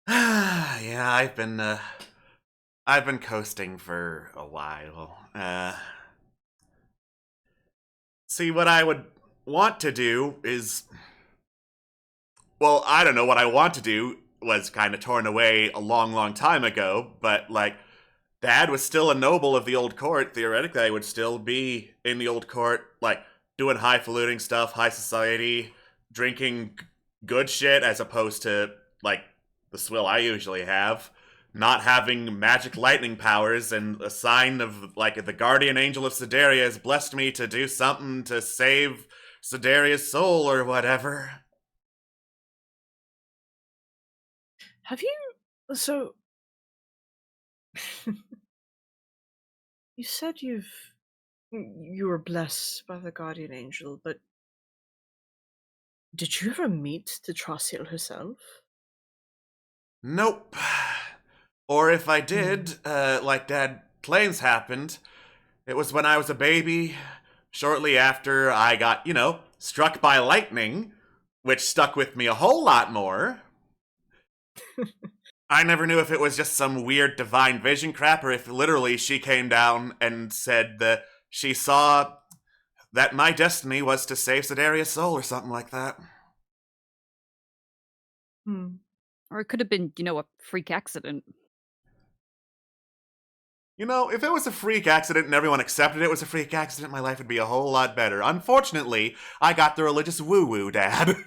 Yeah, I've been coasting for a while. See, what I would want to do is, well, I don't know what I want to do was kind of torn away a long time ago, but like, Dad was still a noble of the old court. Theoretically, I would still be in the old court, like, doing highfalutin stuff, high society, drinking good shit, as opposed to, like, the swill I usually have. Not having magic lightning powers, and a sign of, like, the guardian angel of Sedaria has blessed me to do something to save Sedaria's soul or whatever. Have you... So... You said you were blessed by the guardian angel, but did you ever meet Tetrasiel herself? Nope. Or if I did, like Dad claims happened, it was when I was a baby, shortly after I got, struck by lightning, which stuck with me a whole lot more. I never knew if it was just some weird divine vision crap or if literally she came down and said that she saw that my destiny was to save Sedaria's soul or something like that. Or it could have been, a freak accident. If it was a freak accident and everyone accepted it was a freak accident, my life would be a whole lot better. Unfortunately, I got the religious woo-woo, Dad.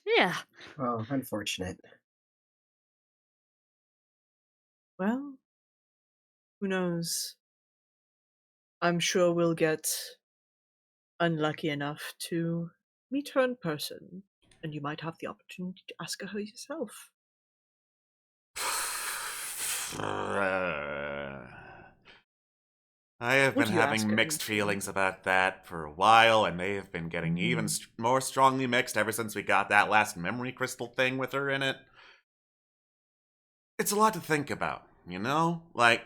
Yeah. Oh, unfortunate. Well, who knows? I'm sure we'll get unlucky enough to meet her in person, and you might have the opportunity to ask her yourself. I have Would been you ask having her mixed into- feelings about that for a while, and they have been getting even more strongly mixed ever since we got that last memory crystal thing with her in it. It's a lot to think about, Like,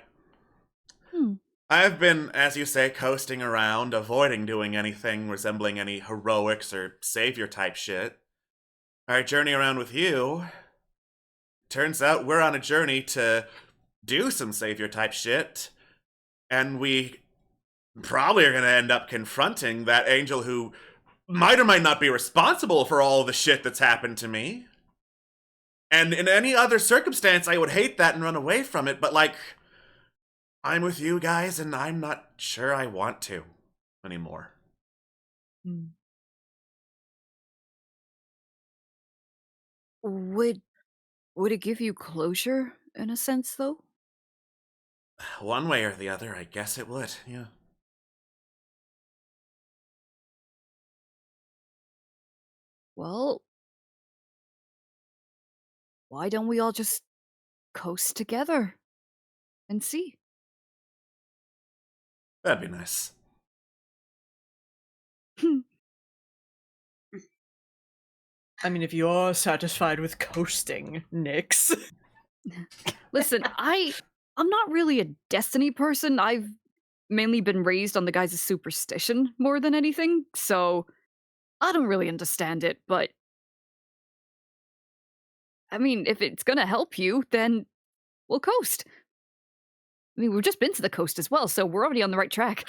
I've been, as you say, coasting around, avoiding doing anything resembling any heroics or savior type shit. Our journey around with you, turns out we're on a journey to do some savior type shit, and we probably are going to end up confronting that angel who might or might not be responsible for all the shit that's happened to me. And in any other circumstance, I would hate that and run away from it, but I'm with you guys, and I'm not sure I want to anymore. Would it give you closure in a sense, though? One way or the other, I guess it would, yeah. Well, why don't we all just coast together and see? That'd be nice. I mean, if you're satisfied with coasting, Nyx. Listen, I'm not really a destiny person. I've mainly been raised on the guise of superstition more than anything, so I don't really understand it, but I mean, if it's gonna help you, then we'll coast. I mean, we've just been to the coast as well, so we're already on the right track.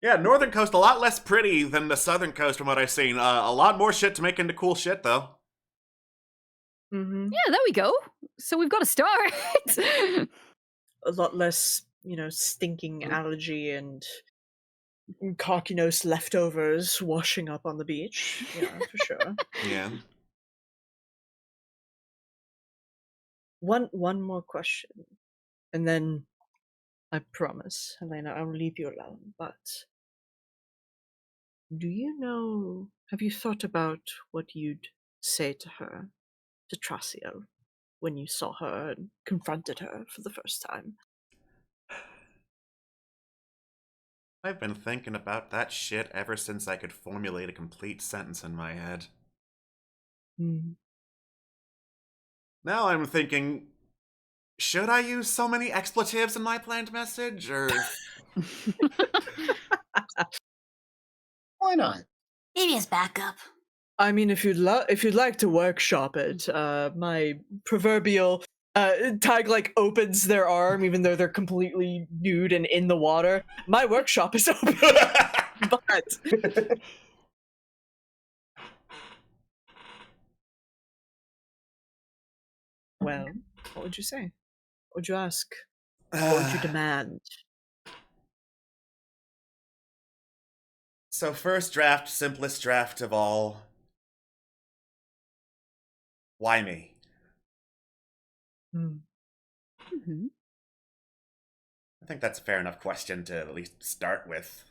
Yeah, Northern Coast a lot less pretty than the Southern Coast from what I've seen. A lot more shit to make into cool shit, though. Mm-hmm. Yeah, there we go. So we've got a start. A lot less, stinking algae and Carcinos leftovers washing up on the beach. Yeah, for sure. Yeah. One more question, and then I promise, Helena, I'll leave you alone. But have you thought about what you'd say to her, to Traciel, when you saw her and confronted her for the first time? I've been thinking about that shit ever since I could formulate a complete sentence in my head. Now I'm thinking, should I use so many expletives in my planned message, or... Why not? Maybe as backup. I mean, if you'd like to workshop it, my proverbial Tag opens their arm, even though they're completely nude and in the water. My workshop is open, but well, what would you say? What would you ask? What would you demand? So first draft, simplest draft of all. Why me? Mm-hmm. I think that's a fair enough question to at least start with.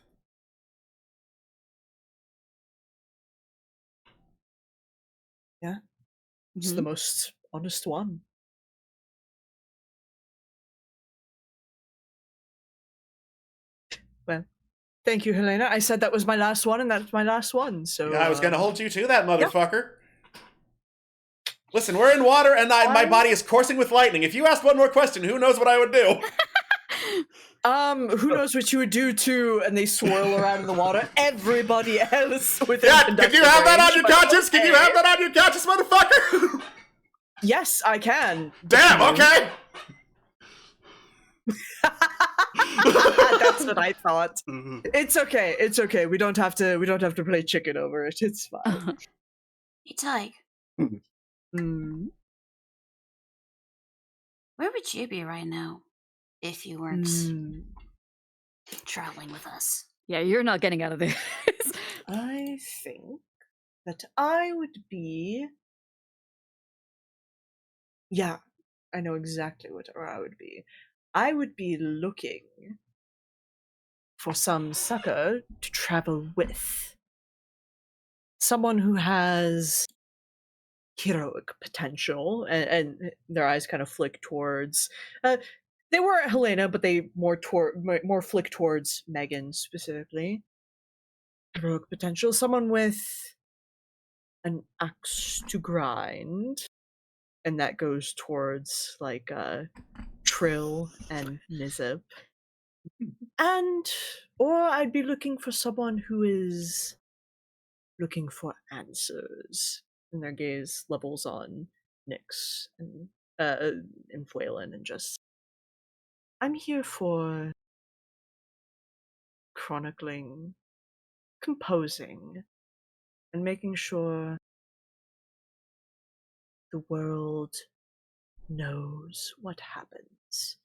Yeah. It's the most honest one. Well, thank you, Helena. I said that was my last one, and that's my last one, so... Yeah, I was gonna hold you to that, motherfucker. Listen, we're in water, and my body is coursing with lightning. If you asked one more question, who knows what I would do? Who knows what you would do too? And they swirl around in the water. Everybody else within Yeah, can you have that on your conscience? Can you have that on your conscience, motherfucker? Yes, I can. Damn, okay. That's what I thought. Mhm. It's okay. It's okay. We don't have to play chicken over it. It's fine. Hey, Tyke, Mm, where would you be right now if you weren't mm. traveling with us? Yeah, you're not getting out of this. I think that I would be. Yeah, I know exactly where I would be. I would be looking for some sucker to travel with. Someone who has heroic potential, and their eyes kind of flick towards. They were at Helena, but they more flick towards Megan specifically. Heroic potential. Someone with an axe to grind, and that goes towards like Trill and Nizip. And or I'd be looking for someone who is looking for answers. And their gaze levels on Nyx and Phelan, and just I'm here for chronicling, composing, and making sure the world knows what happens.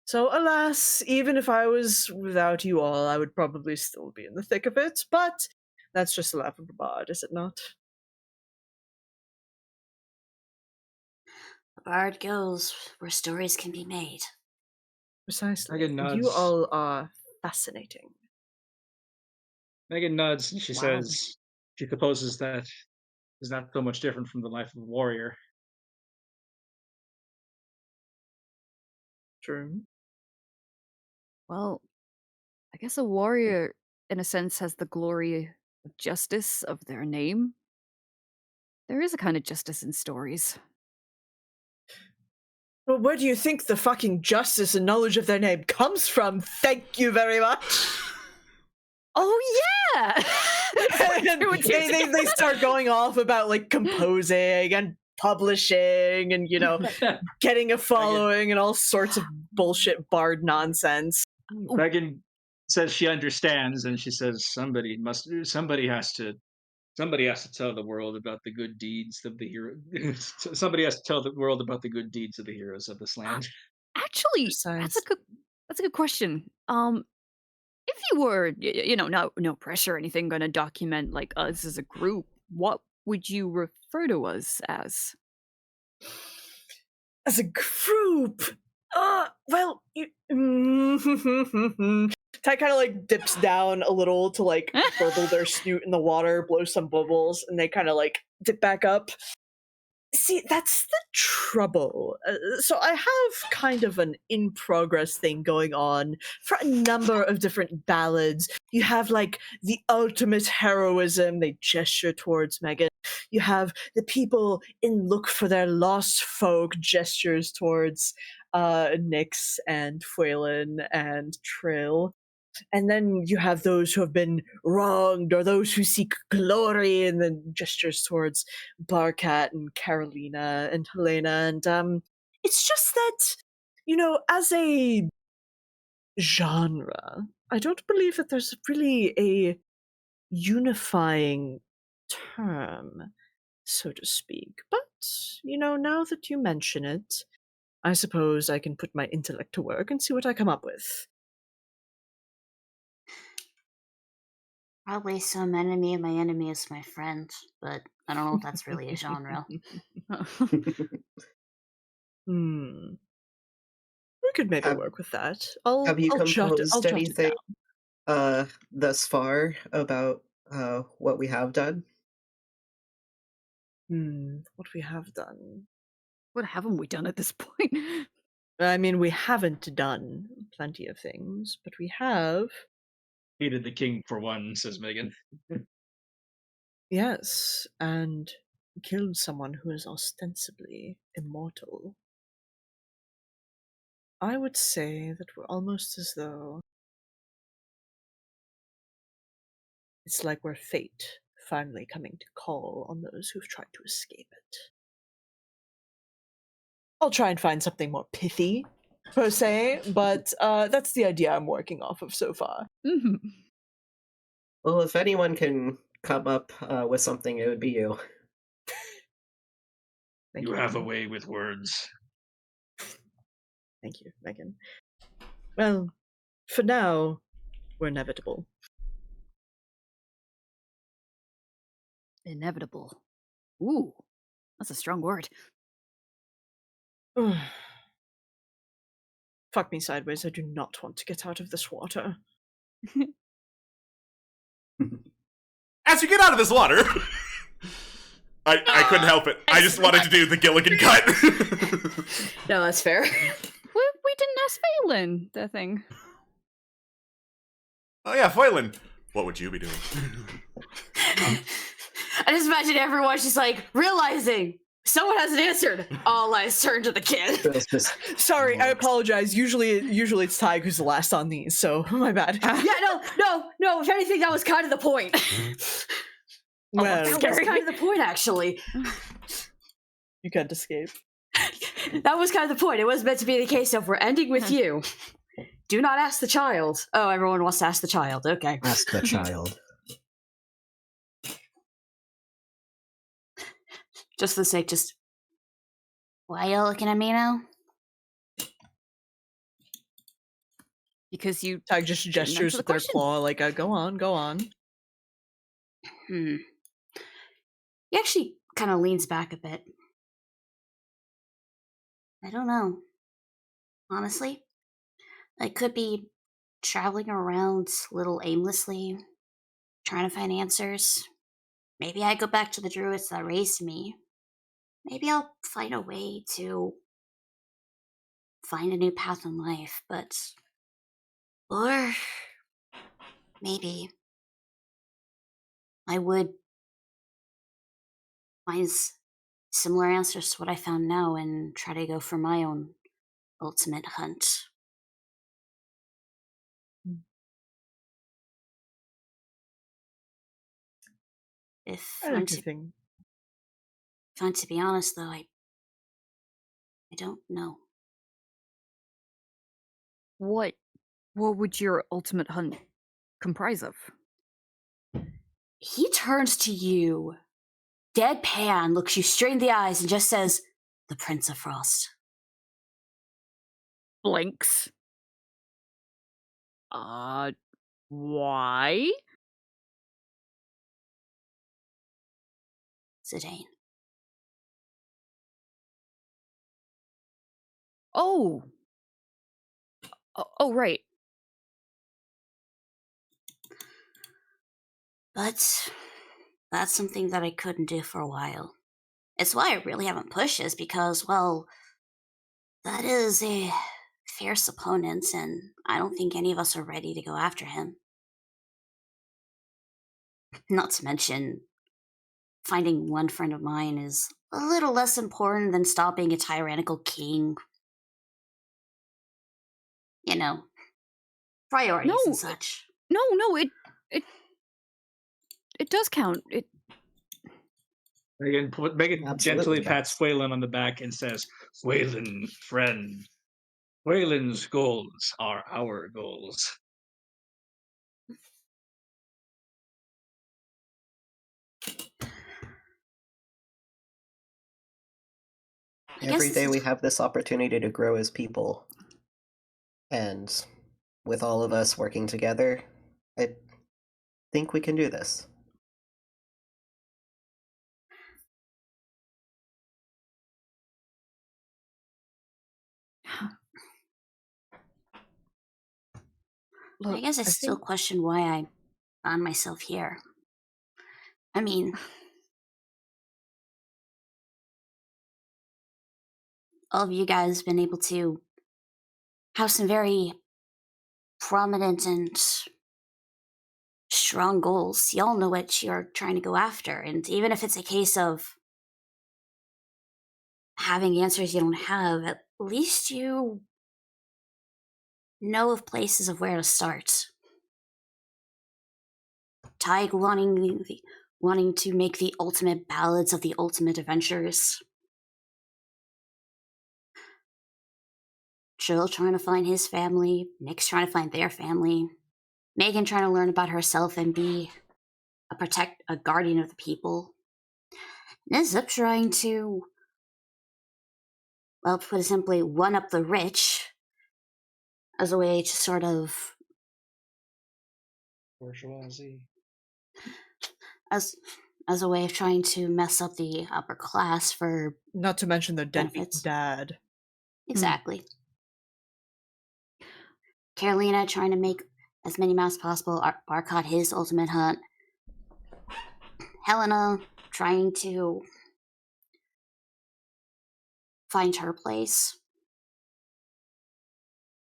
So, alas, even if I was without you all, I would probably still be in the thick of it, but that's just the laugh of the bard, is it not? The bard goes where stories can be made. Precisely. Megan And you nods. all are fascinating. Megan nods and she Wow. says, she supposes that is not so much different from the life of a warrior. True. Well, I guess a warrior, in a sense, has the glory of justice of their name. There is a kind of justice in stories. Well, where do you think the fucking justice and knowledge of their name comes from? Thank you very much. Oh yeah! And they start going off about like composing and publishing and getting a following and all sorts of bullshit bard nonsense. Megan says she understands and she says somebody has to tell the world about the good deeds of the hero. Somebody has to tell the world about the good deeds of the heroes of this land. Actually, that's a good question. If you were, no pressure or anything, going to document like us as a group, what would you refer to us as? As a group, well, Ty kind of like dips down a little to like burble their snoot in the water, blow some bubbles, and they kind of like dip back up. See, that's the trouble. So I have kind of an in-progress thing going on for a number of different ballads. You have like the ultimate heroism, they gesture towards Megan. You have the people in look for their lost folk, gestures towards Nyx and Phelan and Trill. And then you have those who have been wronged or those who seek glory, and then gestures towards Barkat and Carolina and Helena. And it's just that, as a genre, I don't believe that there's really a unifying term, so to speak. But, now that you mention it, I suppose I can put my intellect to work and see what I come up with. Probably some enemy of my enemy is my friend, but I don't know if that's really a genre. We could maybe Have, work with that. I'll have you jot composed it anything down. thus far about what we have done? What we have done. What haven't we done at this point? I mean, we haven't done plenty of things, but we have. Hated the king for one, says Megan. Yes, and killed someone who is ostensibly immortal. I would say that we're almost as though it's like we're fate finally coming to call on those who've tried to escape it. I'll try and find something more pithy. per se, but that's the idea I'm working off of so far. Mhm. Well, if anyone can come up with something, it would be you. Thank You have a Megan. way with words. Thank you, Megan. Well, for now, we're inevitable. Inevitable. Ooh, that's a strong word. Fuck me sideways, I do not want to get out of this water. As you get out of this water, I couldn't help it. I just wanted to do the Gilligan cut. No, that's fair. We didn't ask Phelan the thing. Oh yeah, Foylan. What would you be doing? I just imagine everyone's just like realizing someone hasn't answered. All eyes turn to the kid. Trill's just Sorry, I apologize. Usually it's Tig who's the last on these, so my bad. Yeah, no. If anything, that was kind of the point. Well, That was kind of the point, actually. you can't escape. That was kind of the point. It was meant to be the case of we're ending with you. Do not ask the child. Oh, everyone wants to ask the child. Okay. ask the child. Just for the sake, why are you looking at me now? Because you Tig just answer gestures the with their question. claw, like, go on. He actually kind of leans back a bit. I don't know. Honestly, I could be traveling around a little aimlessly, trying to find answers. Maybe I go back to the druids that raised me. Maybe I'll find a way to find a new path in life, or maybe I would find similar answers to what I found now and try to go for my own ultimate hunt. If I I'm, like to, your thing. if I'm to be honest, though, I don't know. what would your ultimate hunt comprise of? He turns to you, deadpan, looks you straight in the eyes, and just says, "The Prince of Frost." Blinks. Why? Zidane. Oh, right. But that's something that I couldn't do for a while. It's why I really haven't pushed, is because, well, that is a fierce opponent, and I don't think any of us are ready to go after him. Not to mention, finding one friend of mine is a little less important than stopping a tyrannical king. You know, priorities and such. No, it does count. Megan Absolutely gently counts. pats Whalen on the back and says, "Whalen, friend. Whalen's goals are our goals." Every day we have this opportunity to grow as people. And with all of us working together, I think we can do this. Look, I guess I still question why I found myself here. I mean, all of you guys have been able to have some very prominent and strong goals. Y'all know what you're trying to go after, and even if it's a case of having answers you don't have, at least you know of places of where to start. Tig wanting to make the ultimate ballads of the ultimate adventures. Trill trying to find his family, Nick's trying to find their family, Megan trying to learn about herself and be a guardian of the people. Nizip trying to, well, to put it simply, one up the rich as a way to sort of bourgeoisie. as a way of trying to mess up the upper class for Not to mention the deadbeat benefits. dad. Exactly. Carolina trying to make as many maps as possible. Arcot his ultimate hunt. Helena trying to find her place.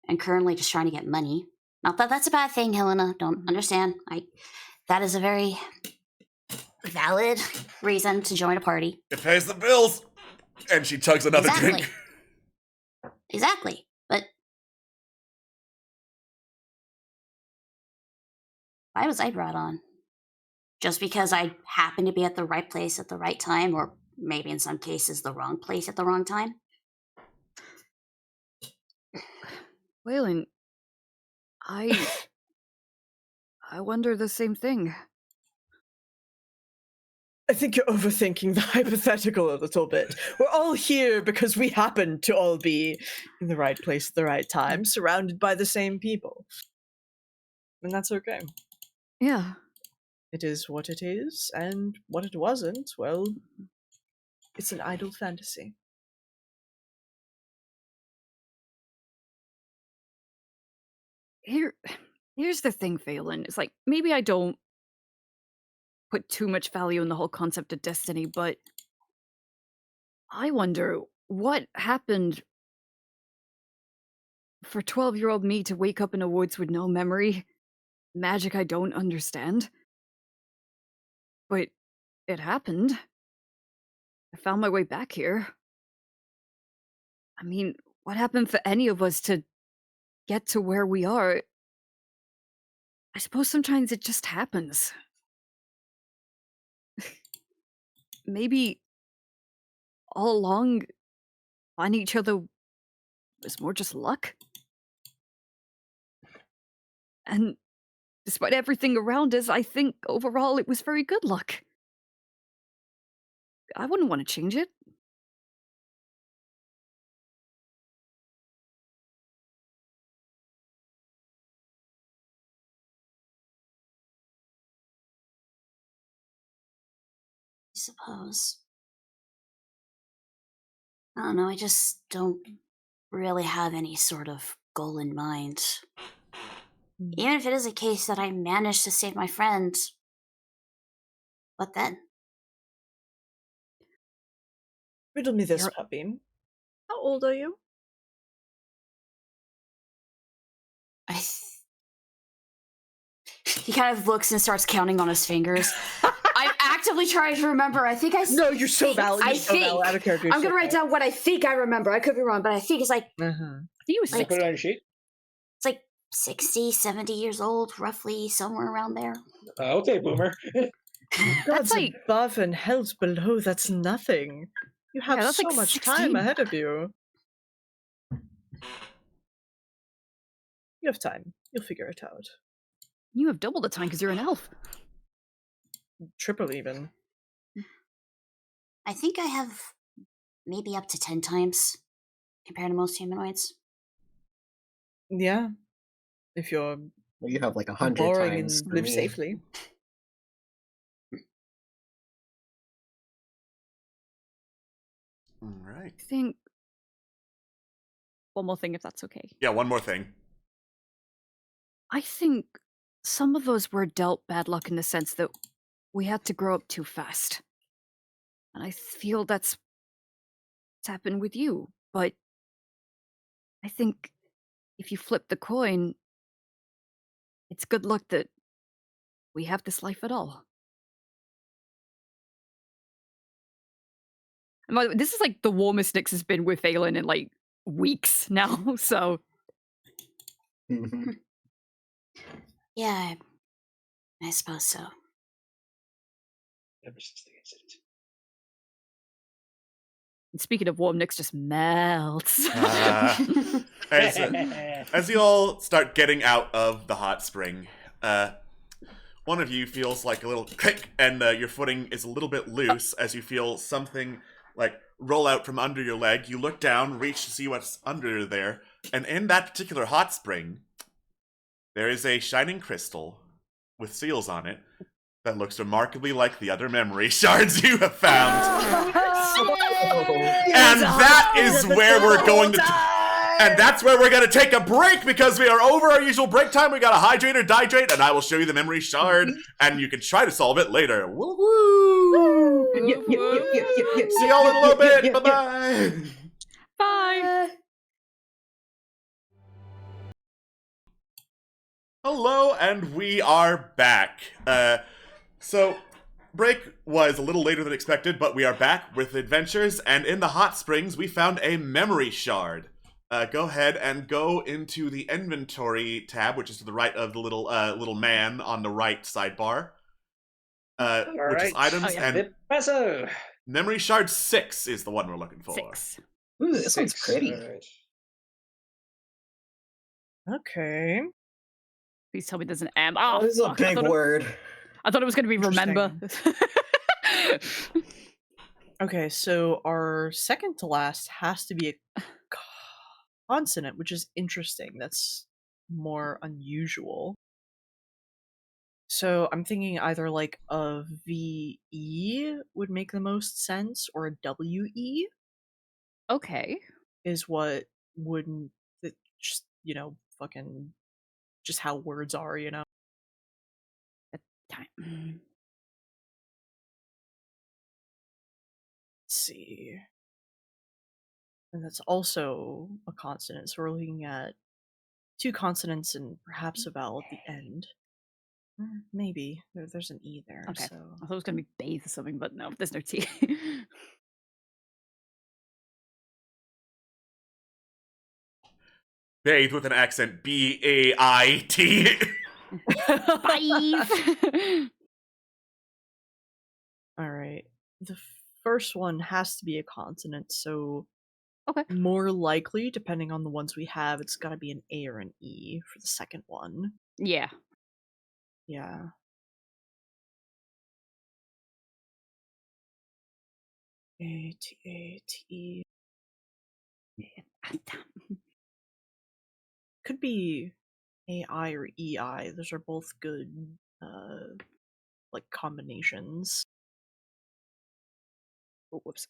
And currently just trying to get money. Not that that's a bad thing, Helena. Don't understand. That is a very valid reason to join a party. It pays the bills. And she chugs another drink. Exactly. But why was I brought on? Just because I happened to be at the right place at the right time, or maybe in some cases the wrong place at the wrong time? Waylon, I wonder the same thing. I think you're overthinking the hypothetical a little bit. We're all here because we happen to all be in the right place at the right time, surrounded by the same people. And that's okay. Yeah. It is what it is, and what it wasn't, well, it's an idle fantasy. Here's the thing, Phelan. It's like, maybe I don't put too much value in the whole concept of destiny, but I wonder what happened for 12-year-old me to wake up in the woods with no memory, magic I don't understand. But it happened. I found my way back here. I mean, what happened for any of us to get to where we are? I suppose sometimes it just happens. Maybe all along, finding each other was more just luck. And despite everything around us, I think overall it was very good luck. I wouldn't want to change it. I suppose. I don't know, I just don't really have any sort of goal in mind. Even if it is a case that I managed to save my friend, what then? Riddle me this, puppy. How old are you? He kind of looks and starts counting on his fingers. I'm actively trying to remember. I think No, you're so valid. I think. Out of character. I'm going to write down what I think I remember. I could be wrong, but I think it's like. I think it was like, Put it on your sheet. It's like 60, 70 years old, roughly, somewhere around there. Okay, boomer. God's like above and hell's below. That's nothing. You have that's so like much 16. time ahead of you. You have time. You'll figure it out. You have double the time because you're an elf. Triple even. I think I have maybe up to 10 times compared to most humanoids. Yeah. If you're Well, you have like 100 boring times. and for live me. safely. All right. I think one more thing, if that's okay. Yeah, one more thing. I think some of us were dealt bad luck in the sense that we had to grow up too fast. And I feel that's what's happened with you. But I think if you flip the coin, it's good luck that we have this life at all. And this is like the warmest Nyx has been with Phelan in like weeks now, so. Mm-hmm. Yeah, I suppose so. Ever since the incident. And speaking of warm, Nyx just melts. As you all start getting out of the hot spring, one of you feels like a little click, and your footing is a little bit loose as you feel something like roll out from under your leg. You look down, reach to see what's under there, and in that particular hot spring, there is a shining crystal with seals on it that looks remarkably like the other memory shards you have found. And that is where we're going to... And that's where we're going to take a break because we are over our usual break time. We got to hydrate or dihydrate, and I will show you the memory shard, and you can try to solve it later. Woo woo! See y'all in a little bit. Bye-bye. Bye. Hello, and we are back. So, break was a little later than expected, but we are back with adventures, and in the hot springs, we found a memory shard. Go ahead and go into the inventory tab, which is to the right of the little man on the right sidebar. Which is items and memory shard 6 is the one we're looking for. 6. Ooh, this sounds pretty. Okay. Please tell me there's an M. Oh, This is a big word. I thought it was going to be remember. Okay, so our second to last has to be a consonant, which is interesting. That's more unusual. So I'm thinking either like a VE would make the most sense, or a WE Okay. is what wouldn't just, fucking just how words are, Time. Let's see. And that's also a consonant, so we're looking at 2 consonants and perhaps a vowel at the end. Maybe. There's an E there, Okay. so... I thought it was going to be bathe or something, but no, there's no T. Bathe with an accent. B-A-I-T. Bye. Alright. The first one has to be a consonant, so... Okay. More likely, depending on the ones we have, it's gotta be an A or an E for the second one. Yeah. Yeah. A-T-A-T-E. Could be AI or EI. Those are both good, combinations. Oh, whoops.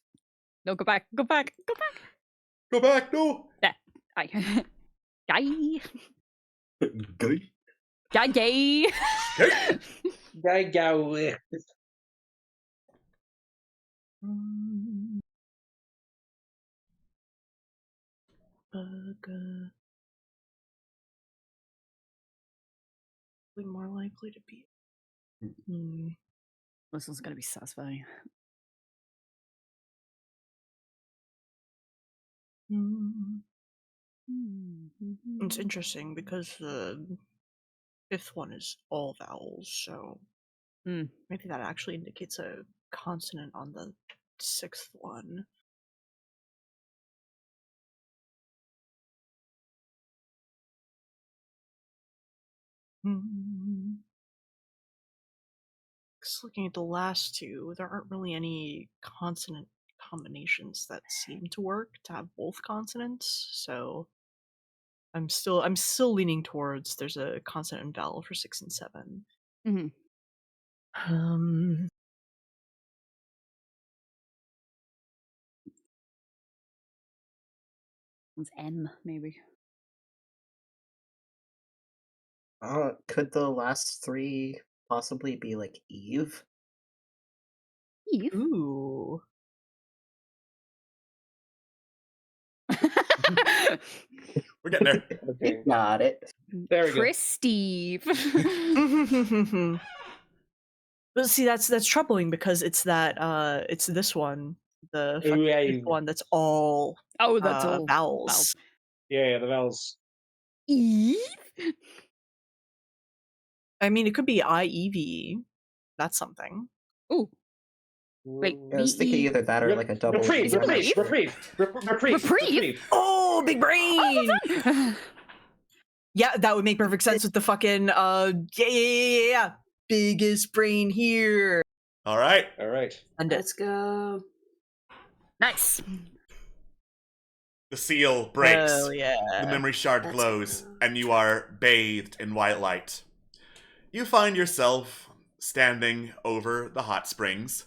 No, go back. Go back. Go back. Go back, no. There. Aye. Guy. Good. Guy gay. Guy go. More likely to be. This one's gonna be satisfying. It's interesting because the 5th one is all vowels, so maybe that actually indicates a consonant on the 6th one. Just looking at the last 2, there aren't really any consonant combinations that seem to work to have both consonants, so I'm still leaning towards there's a consonant and vowel for 6 and 7. It's M, maybe. Could the last 3 possibly be like Eve? Eve? Ooh. We're getting there. Okay. Got it. Very good. Chris Steve. But see, that's troubling because it's that it's this one, the fucking 5th one that's all Oh, that's all vowels. Yeah, the vowels. Eve? I mean, it could be IEV. That's something. Ooh. Wait, I was thinking either that or like a double. Reprieve, D, I'm not sure. Reprieve? Oh, big brain! Yeah, that would make perfect sense with the fucking yeah. Biggest brain here. All right. All right. And Let's go. Nice. The seal breaks. Hell yeah. The memory shard Let's glows, go. and you are bathed in white light. You find yourself standing over the hot springs.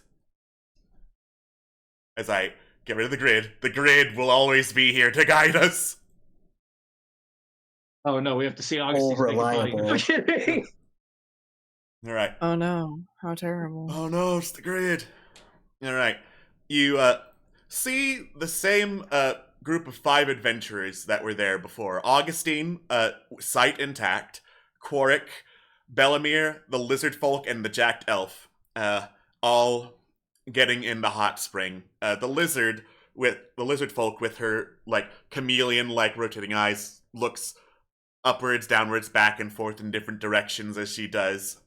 As I get rid of the grid will always be here to guide us. Oh no, we have to see Augustine's naked body. reliable. I'm kidding. All right. Oh no, how terrible. Oh no, it's the grid. All right. You see the same group of 5 adventurers that were there before. Augustine, sight intact. Quarrick, Bellamere, the lizard folk, and the jacked elf, all getting in the hot spring. The lizard folk with her like chameleon-like rotating eyes looks upwards, downwards, back and forth in different directions as she does.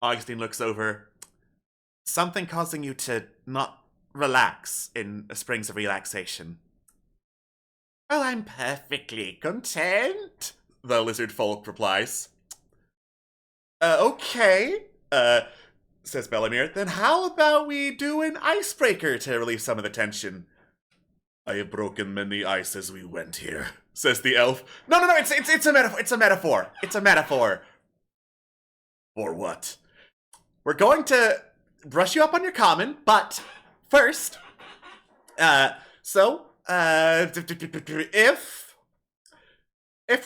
Augustine looks over. Something causing you to not relax in springs of relaxation. Oh, I'm perfectly content, the lizard folk replies. Okay, says Bellamere. Then how about we do an icebreaker to relieve some of the tension? I have broken many ice as we went here, says the elf. No, it's a metaphor. It's a metaphor. It's a metaphor. For what? We're going to brush you up on your common, but first, if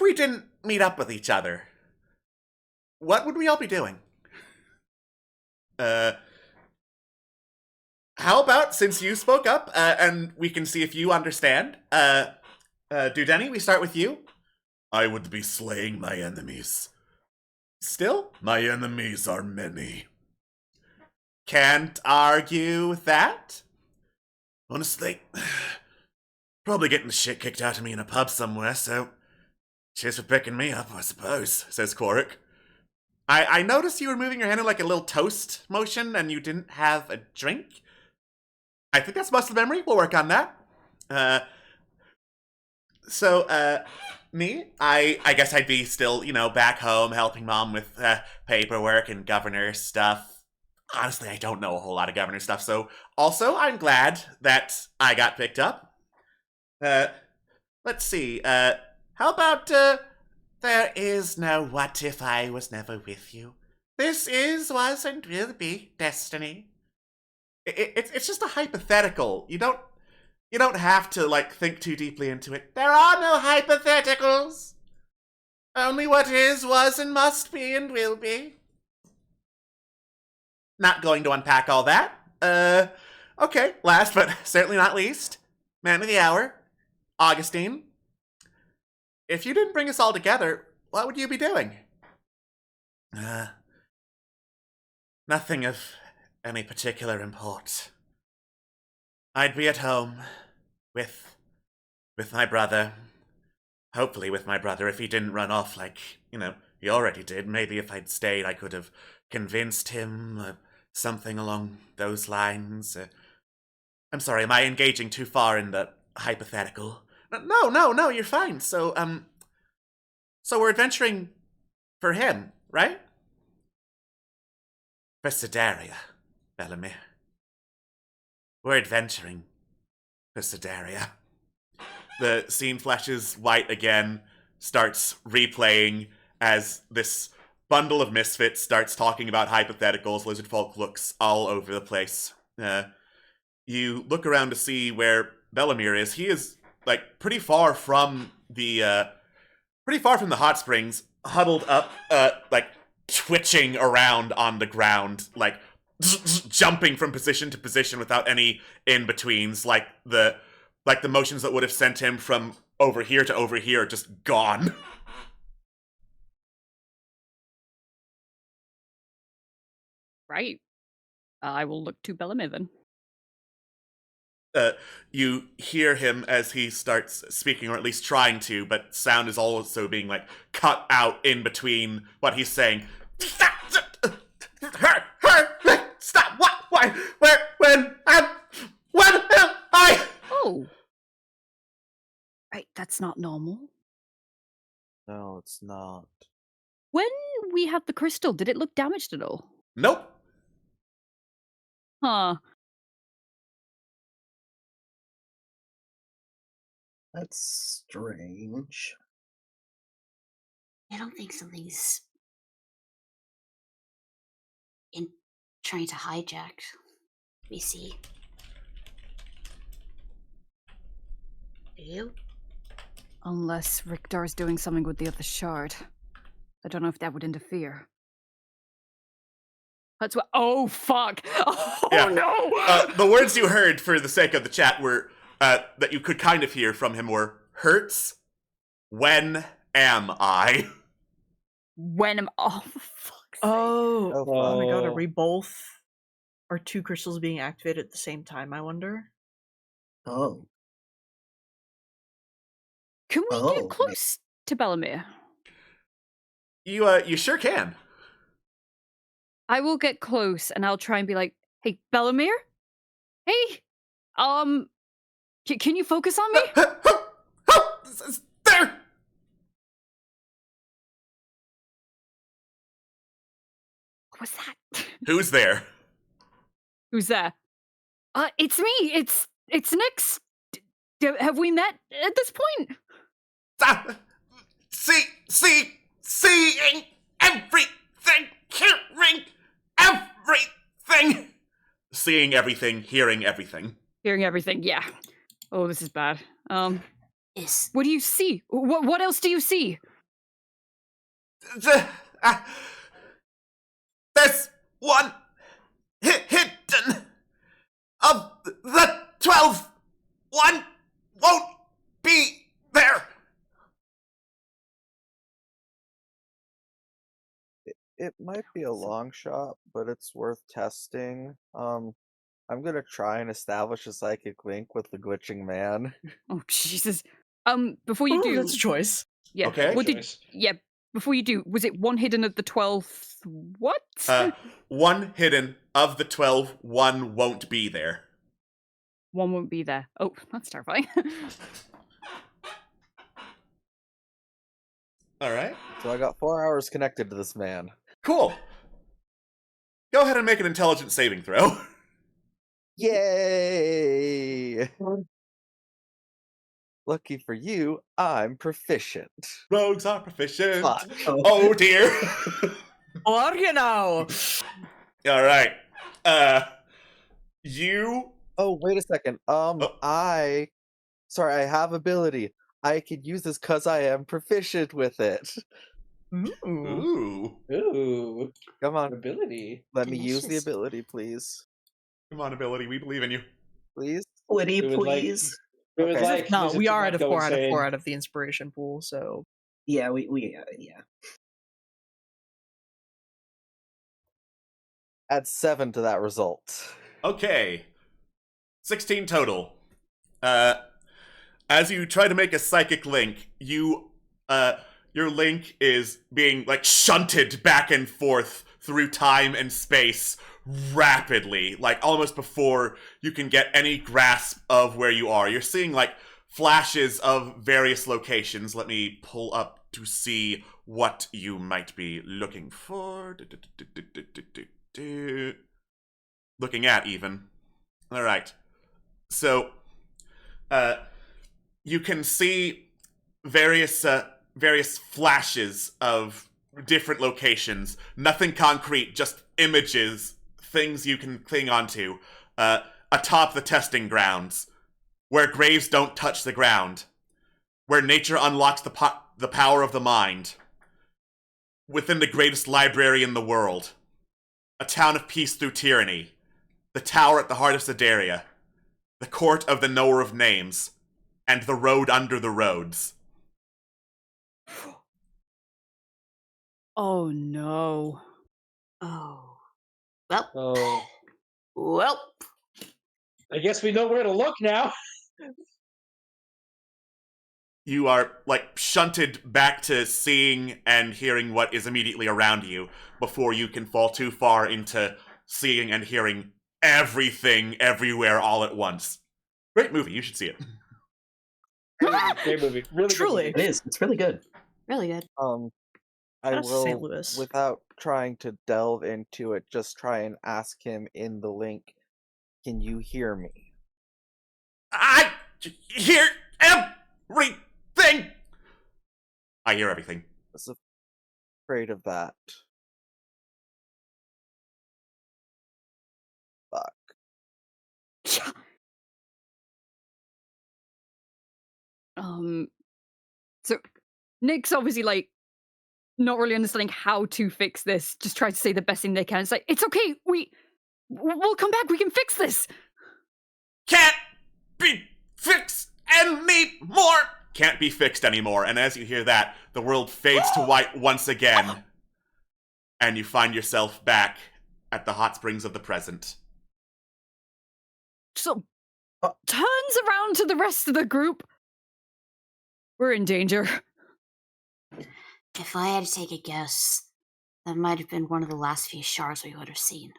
we didn't meet up with each other, what would we all be doing? How about, since you spoke up, and we can see if you understand, Dudeni, we start with you. I would be slaying my enemies. Still, my enemies are many. Can't argue with that. Honestly, probably getting the shit kicked out of me in a pub somewhere, so cheers for picking me up, I suppose, says Quarrick. I noticed you were moving your hand in like a little toast motion and you didn't have a drink. I think that's muscle memory. We'll work on that. Me, I guess I'd be still, back home helping mom with paperwork and governor stuff. Honestly, I don't know a whole lot of governor stuff, so also I'm glad that I got picked up. Let's see, how about, there is no what if I was never with you. This is, was, and will be destiny. It's just a hypothetical. You don't have to, think too deeply into it. There are no hypotheticals. Only what is, was, and must be, and will be. Not going to unpack all that. Okay, last but certainly not least, man of the hour, Augustine. If you didn't bring us all together, what would you be doing? Nothing of any particular import. I'd be at home with my brother. Hopefully with my brother, if he didn't run off like, he already did. Maybe if I'd stayed, I could have convinced him, something along those lines. I'm sorry, am I engaging too far in the hypothetical? No, you're fine. So we're adventuring for him, right? For Sedaria, Bellamere. We're adventuring for Sedaria. The scene flashes white again, starts replaying as this bundle of misfits starts talking about hypotheticals. Lizard folk looks all over the place. You look around to see where Bellamere is. He is pretty far from the hot springs, huddled up, twitching around on the ground, jumping from position to position without any in-betweens, like the motions that would have sent him from over here to over here are just gone. Right. I will look to Bellamere then. You hear him as he starts speaking, or at least trying to, but sound is also being cut out in between what he's saying. Stop! Stop! What? Why? Oh. Right, that's not normal. No, it's not. When we had the crystal, did it look damaged at all? Nope. Huh. That's strange. I don't think something's in trying to hijack. Let me see. You? Unless Rikdar's doing something with the other shard. I don't know if that would interfere. That's what. Oh, fuck! Oh, Yeah. no! The words you heard for the sake of the chat were, that you could kind of hear from him were, hurts? When am I? When am. Oh, for fuck's sake. Oh, Oh, oh my god, are Oh. we both. Are two crystals being activated at the same time, I wonder? Oh. Can we Oh, get close to Bellamere? You sure can. I will get close and I'll try and be like, hey, Bellamere? Hey, can you focus on me? There! What was that? Who's there? Who's there? It's me. It's Nyx. Have we met at this point? Seeing everything, hearing everything. Seeing everything, hearing everything. Hearing everything. Yeah. Oh, this is bad. Is What do you see? What else do you see? There's one hidden of the 12. One won't be there. It might be a long shot, but it's worth testing. I'm gonna try and establish a psychic link with the glitching man. Oh, Jesus. Before you Ooh, do. that's a choice. Yeah. Okay. What did? Choice. Yeah. Before you do, was it one hidden of the 12th? What? One hidden of the 12. One won't be there. One won't be there. Oh, that's terrifying. All right. So I got 4 hours connected to this man. Cool. Go ahead and make an intelligence saving throw. Yay! Lucky for you, I'm proficient. Rogues are proficient. Fuck. Oh dear. Are you now? All right. You. Oh, wait a second. Sorry, I have ability. I could use this because I am proficient with it. Ooh. Ooh. Ooh, Come on, ability. let me use the Delicious. ability, please. Come on, ability. We believe in you. Please? Woody, We would like- please. We would Okay. like No, Wizard we to are not at a go 4 out of insane. 4 out of the inspiration pool, so. Yeah, yeah. Add 7 to that result. Okay. 16 total. As you try to make a psychic link, your link is being, like, shunted back and forth through time and space rapidly, like, almost before you can get any grasp of where you are. You're seeing, like, flashes of various locations. Let me pull up to see what you might be looking for. Looking at, even. All right. So, you can see various flashes of different locations. Nothing concrete, just images, things you can cling onto. Atop the testing grounds, where graves don't touch the ground, where nature unlocks the power of the mind. Within the greatest library in the world, a town of peace through tyranny, the tower at the heart of Sedaria, the court of the knower of names, and the road under the roads. Oh no. Oh. Well. Oh, Well. I guess we know where to look now. You are, like, shunted back to seeing and hearing what is immediately around you before you can fall too far into seeing and hearing everything everywhere all at once. Great movie. You should see it. Great movie. Really good Truly. movie. It is. It's really good. Really good. I That's St. will, Louis. without trying to delve into it, just try and ask him in the link, can you hear me? I hear everything. I hear everything. I was afraid of that. Fuck. So Nick's obviously like not really understanding how to fix this. Just try to say the best thing they can. It's like, it's okay. We'll come back. We can fix this. Can't be fixed anymore. Can't be fixed anymore. And as you hear that, the world fades to white once again. And you find yourself back at the hot springs of the present. So turns around to the rest of the group. We're in danger. If I had to take a guess, that might have been one of the last few shards we would have seen.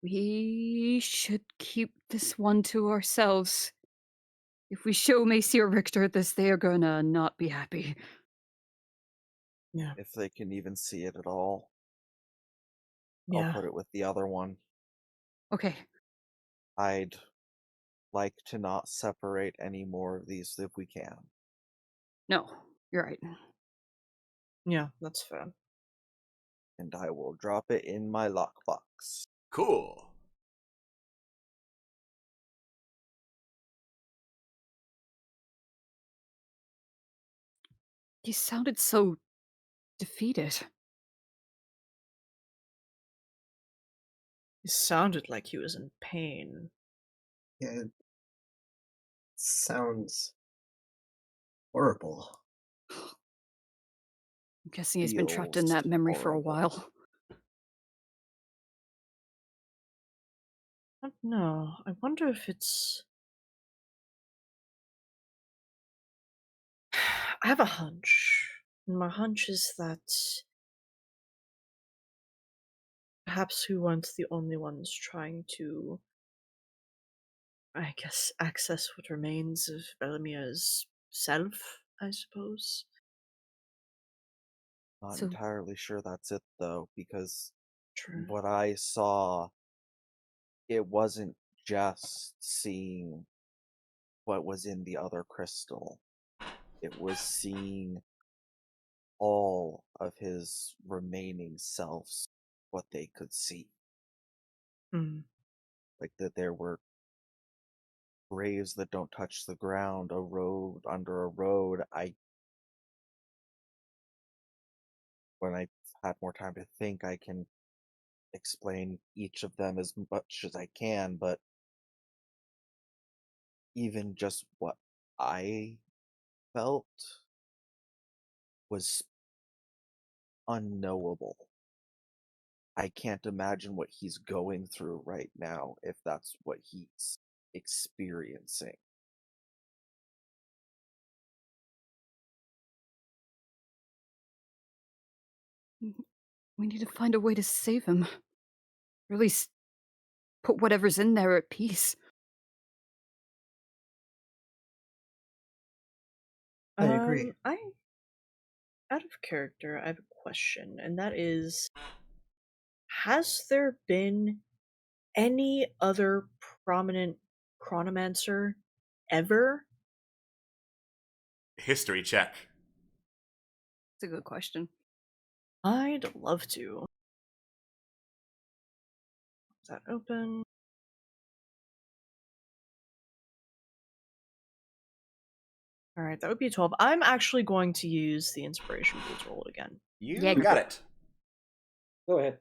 We should keep this one to ourselves. If we show Macy or Richter this, they are gonna not be happy. Yeah. If they can even see it at all. Yeah. I'll put it with the other one. Okay. I'd like to not separate any more of these if we can. No, you're right. Yeah, that's fair. And I will drop it in my lockbox. Cool. You sounded so defeated. He sounded like he was in pain. Yeah, it sounds horrible. I'm guessing he's been trapped in Feels that memory for a horrible. while. I don't know. I wonder if it's. I have a hunch. And my hunch is that perhaps we weren't the only ones trying to, I guess, access what remains of Belamia's self, I suppose. Not So- entirely sure that's it though, because True. what I saw, it wasn't just seeing what was in the other crystal. It was seeing all of his remaining selves, what they could see. Hmm. Like that there were graves that don't touch the ground, a road under a road. When I had more time to think, I can explain each of them as much as I can, but even just what I felt was unknowable. I can't imagine what he's going through right now if that's what he's experiencing. We need to find a way to save him. Or at least put whatever's in there at peace. I agree. Out of character, I have a question, and that is, has there been any other prominent chronomancer ever? History check. That's a good question. I'd love to. Is that open? Alright, that would be a 12. I'm actually going to use the inspiration pool to roll it again. You Yeah, got it. Go ahead.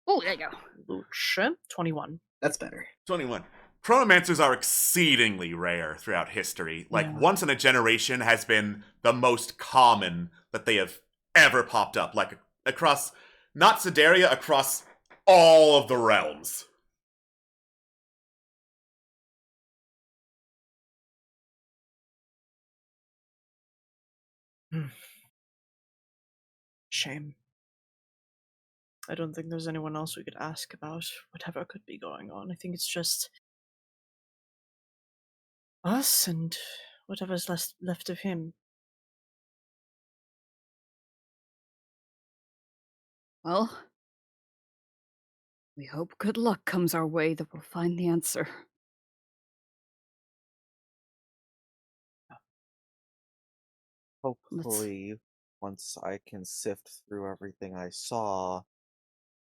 Oh, there you go. Lucia, 21. That's better. 21. Chronomancers are exceedingly rare throughout history. Like, Yeah. once in a generation has been the most common that they have ever popped up. Like, across, not Sedaria, across all of the realms. Shame. I don't think there's anyone else we could ask about whatever could be going on. I think it's just us and whatever's left of him. Well, we hope good luck comes our way that we'll find the answer. Hopefully, once I can sift through everything I saw,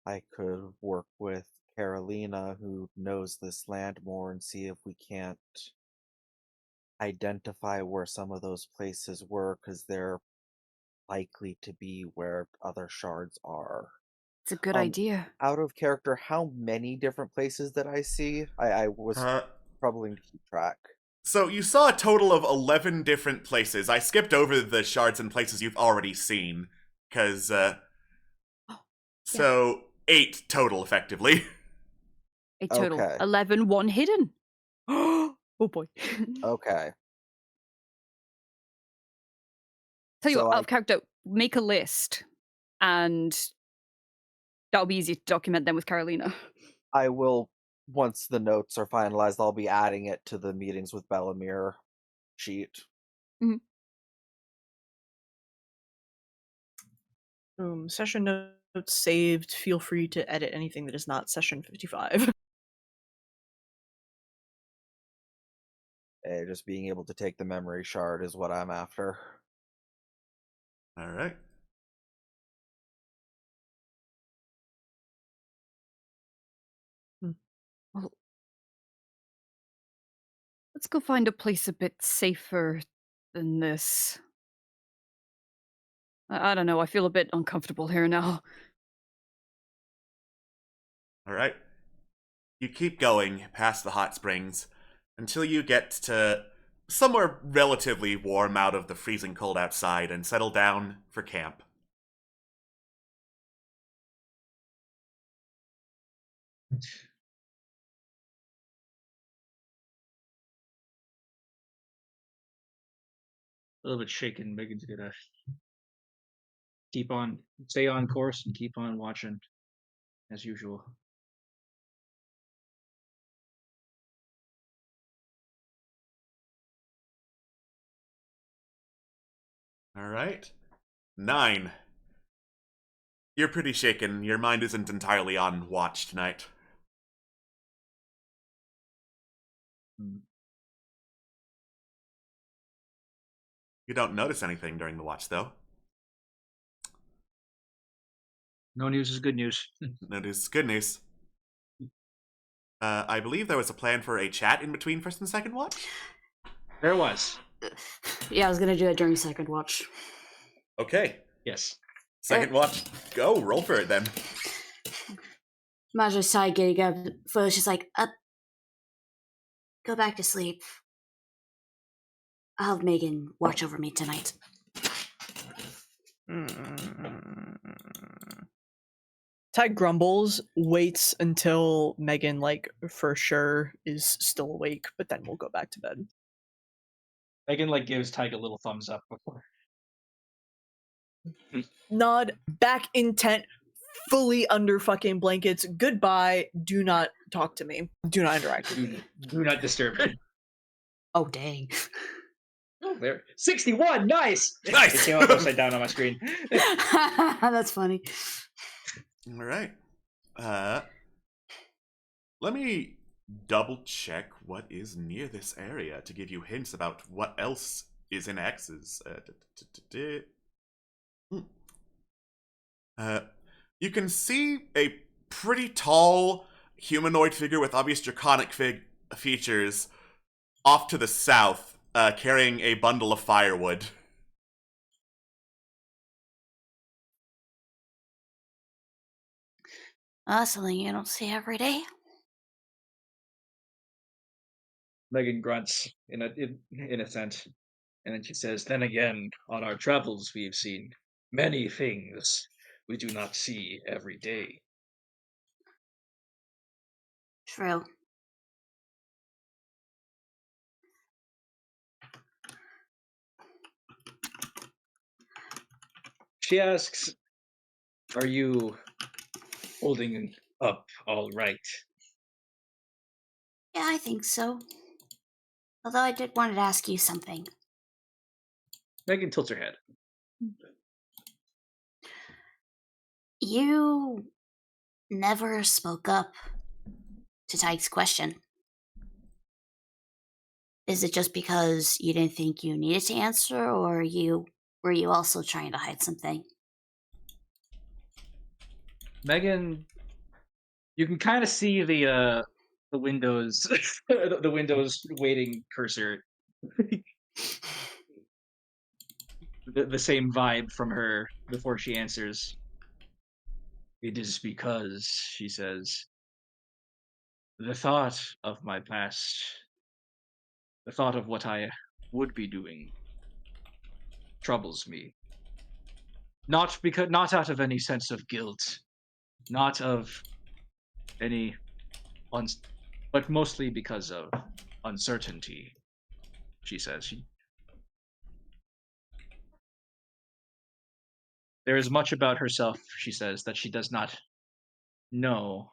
I could work with Carolina, who knows this land more, and see if we can't identify where some of those places were, because they're likely to be where other shards are. It's a good idea. Out of character, how many different places did I see? I was troubling to keep track. So you saw a total of 11 different places. I skipped over the shards and places you've already seen, because, so 8 total, effectively. 8 total. Okay. 11, 1 hidden. Oh boy. Okay. Tell you So what, out of character, make a list, and that'll be easy to document then with Carolina. I will, once the notes are finalized, I'll be adding it to the meetings with Bellamere sheet. Session notes saved. Feel free to edit anything that is not session 55. Just being able to take the memory shard is what I'm after. All right. Well, let's go find a place a bit safer than this. I don't know, I feel a bit uncomfortable here now. All right. You keep going past the hot springs until you get to somewhere relatively warm out of the freezing cold outside and settle down for camp. A little bit shaken. Megan's gonna stay on course and keep on watching as usual. All right. 9. You're pretty shaken. Your mind isn't entirely on watch tonight. You don't notice anything during the watch, though. No news is good news. No news is good news. I believe there was a plan for a chat in between first and second watch? There was. Yeah, I was gonna do it during second watch. Okay. Yes. Second watch. Go. Roll for it, then. Maja's tired getting up. Fo's just like, up. Go back to sleep. I'll have Megan watch over me tonight. Ty grumbles, waits until Megan, like, for sure is still awake, but then we'll go back to bed. Megan gives Tyke a little thumbs up before. Nod, back intent, fully under fucking blankets. Goodbye. Do not talk to me. Do not interact with me. Do not disturb me. Oh, dang. Oh, there. 61! Nice! Nice! It came up upside down on my screen. That's funny. All right. Let me double check what is near this area to give you hints about what else is in X's. You can see a pretty tall humanoid figure with obvious draconic features off to the south, carrying a bundle of firewood. Something you don't see every day. Megan grunts in a sense, and then she says, "Then again, on our travels we've seen many things we do not see every day." Trill. She asks, "Are you holding up all right. Yeah, I think so. Although I did wanted to ask you something. Megan tilts her head. You never spoke up to Tyke's question. Is it just because you didn't think you needed to answer, or were you also trying to hide something? Megan, you can kind of see the Windows the Windows waiting cursor. The same vibe from her before she answers. It is because, she says, the thought of my past, the thought of what I would be doing, troubles me. Not out of any sense of guilt, not of any but mostly because of uncertainty, she says. There is much about herself, she says, that she does not know,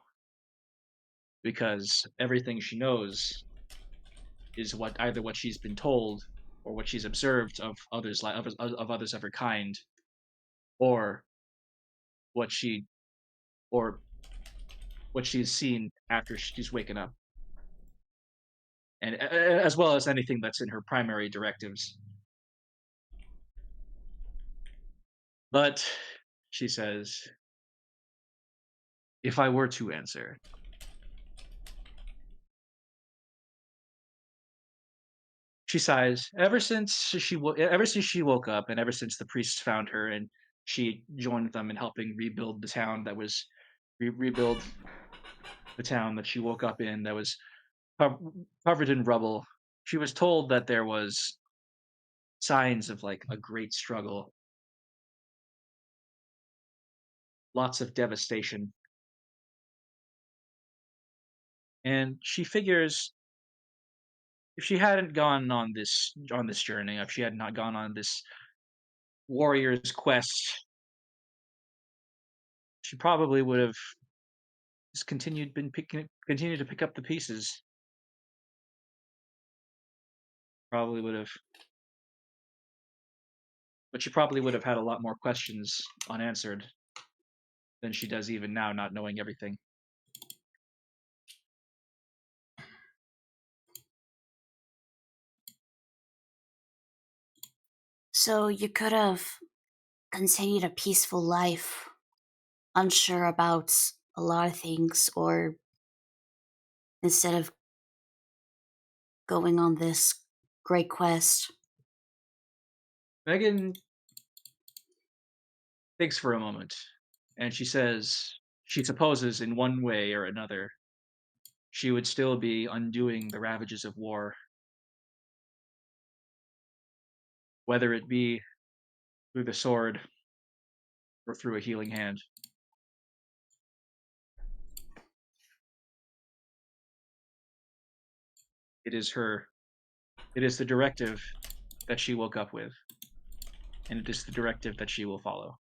because everything she knows is either what she's been told or what she's observed of others of others of her kind, or what she or what she's seen after she's waken up, and as well as anything that's in her primary directives. But she says, if I were to answer, she sighs. Ever since she woke up, and ever since the priests found her, and she joined them in helping rebuild the town that was rebuild the town that she woke up in, that was covered in rubble. She was told that there was signs of like a great struggle, lots of devastation, and she figures if she hadn't gone on this journey, if she had not gone on this warrior's quest, she probably would have just continued to pick up the pieces. Probably would have, but she probably would have had a lot more questions unanswered than she does even now, not knowing everything. So you could have continued a peaceful life, unsure about a lot of things, or instead of going on this great quest. Megan thinks for a moment, and she says she supposes in one way or another she would still be undoing the ravages of war, whether it be through the sword or through a healing hand. It is the directive that she woke up with, and it is the directive that she will follow.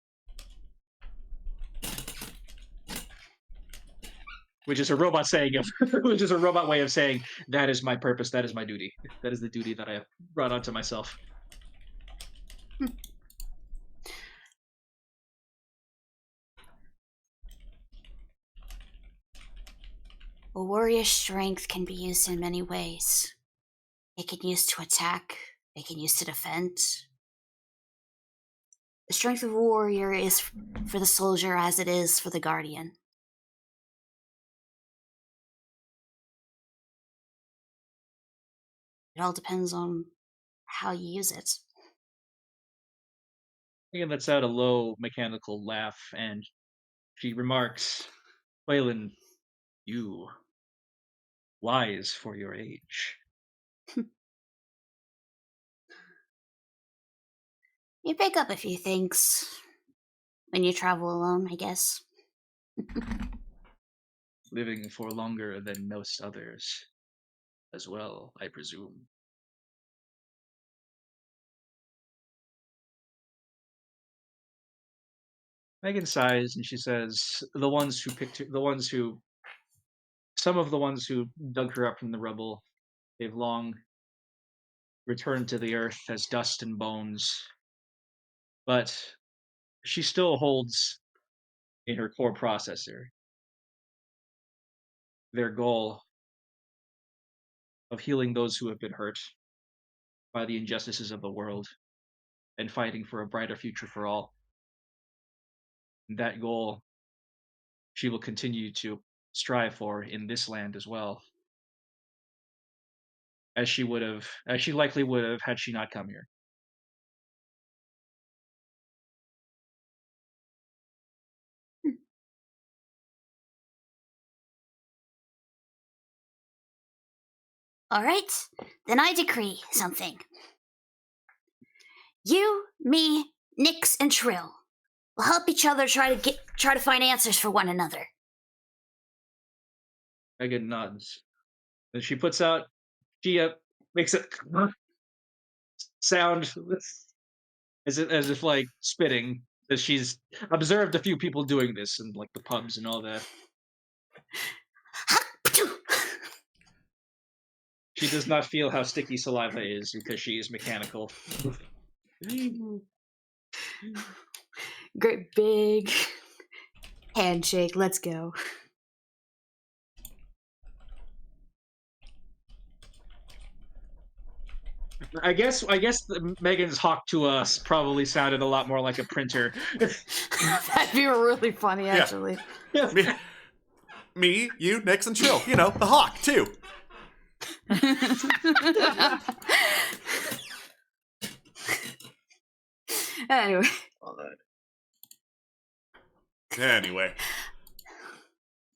Which is a robot which is a robot way of saying, that is my purpose, that is my duty. That is the duty that I have brought onto myself. A warrior's strength can be used in many ways. It can be used to attack, it can be used to defend. The strength of a warrior is for the soldier as it is for the guardian. It all depends on how you use it. Megan lets out a low mechanical laugh, and she remarks, Waylon, you, wise for your age. You pick up a few things when you travel alone, I guess. Living for longer than most others as well, I presume. Megan sighs and she says, "The ones who picked her, some of the ones who dug her up from the rubble, they've long returned to the earth as dust and bones. But she still holds in her core processor their goal of healing those who have been hurt by the injustices of the world and fighting for a brighter future for all. And that goal she will continue to strive for in this land as well, as she likely would have had she not come here." All right, then I decree something. You, me, Nyx, and Trill will help each other try to find answers for one another. Megan nods. And she makes a sound as if like spitting, as she's observed a few people doing this in like the pubs and all that. She does not feel how sticky saliva is because she is mechanical. Great big handshake. Let's go. I guess Megan's hawk to us probably sounded a lot more like a printer. That'd be really funny, actually. Yeah. Me, you, Nyx, and Trill. You know, the hawk, too. Anyway. Anyway.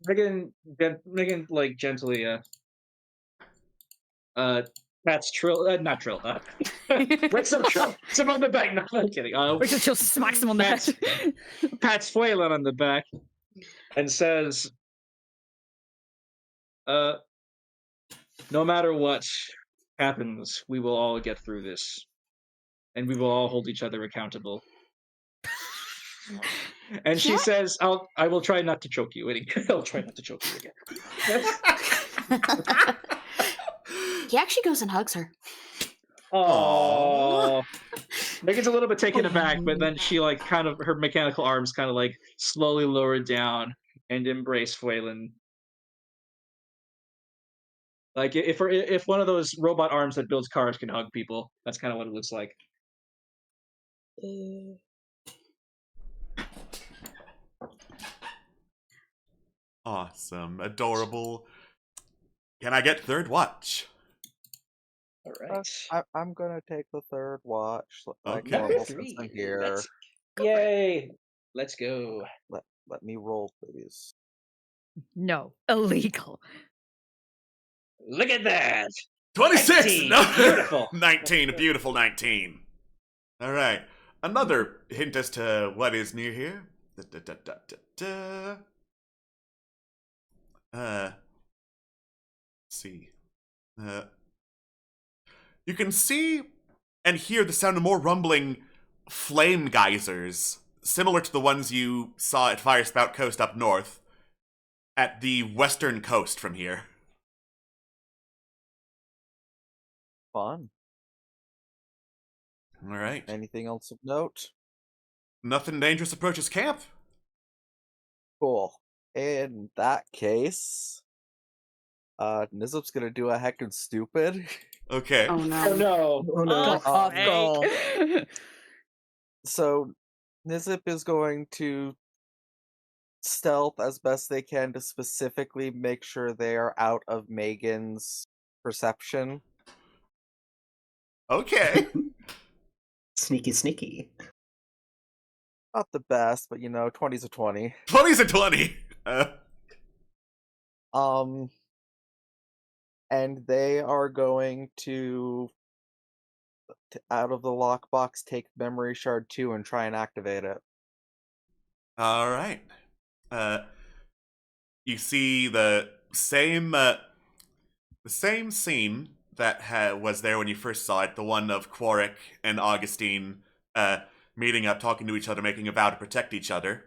Megan like gently pats Trill, not Trill, breaks some Trill, some on the back. No, I'm kidding. Rachel just smacks him on the head. Pats Phelan on the back and says, "No matter what happens, we will all get through this, and we will all hold each other accountable." And she says, "I will try not to choke you. I'll try not to choke you again." He actually goes and hugs her. Oh, Megan's a little bit taken aback, but then she like kind of her mechanical arms kind of like slowly lower down and embrace Phelan. Like if one of those robot arms that builds cars can hug people, that's kind of what it looks like. Awesome. Adorable. Can I get third watch? All right. I'm gonna take the third watch. Like Okay. normal since I'm here. Yay! Let's go. Let me roll, please. No, illegal. Look at that. 26! 19. No. Beautiful. 19, a beautiful 19. All right. Another hint as to what is near here. Let's see. You can see and hear the sound of more rumbling flame geysers, similar to the ones you saw at Firespout Coast up north, at the western coast from here. Fun. All right. Anything else of note? Nothing dangerous approaches camp. Cool. In that case, Nizip's gonna do a heckin' stupid. Okay. Oh no. Oh no. Oh no. So, Nizip is going to stealth as best they can to specifically make sure they are out of Megan's perception. Okay. Sneaky, sneaky. Not the best, but 20's a 20. 20's a 20. And they are going to out of the lockbox take Memory Shard 2 and try and activate it. All right. You see the same scene that was there when you first saw it, the one of Quarrick and Augustine meeting up, talking to each other, making a vow to protect each other.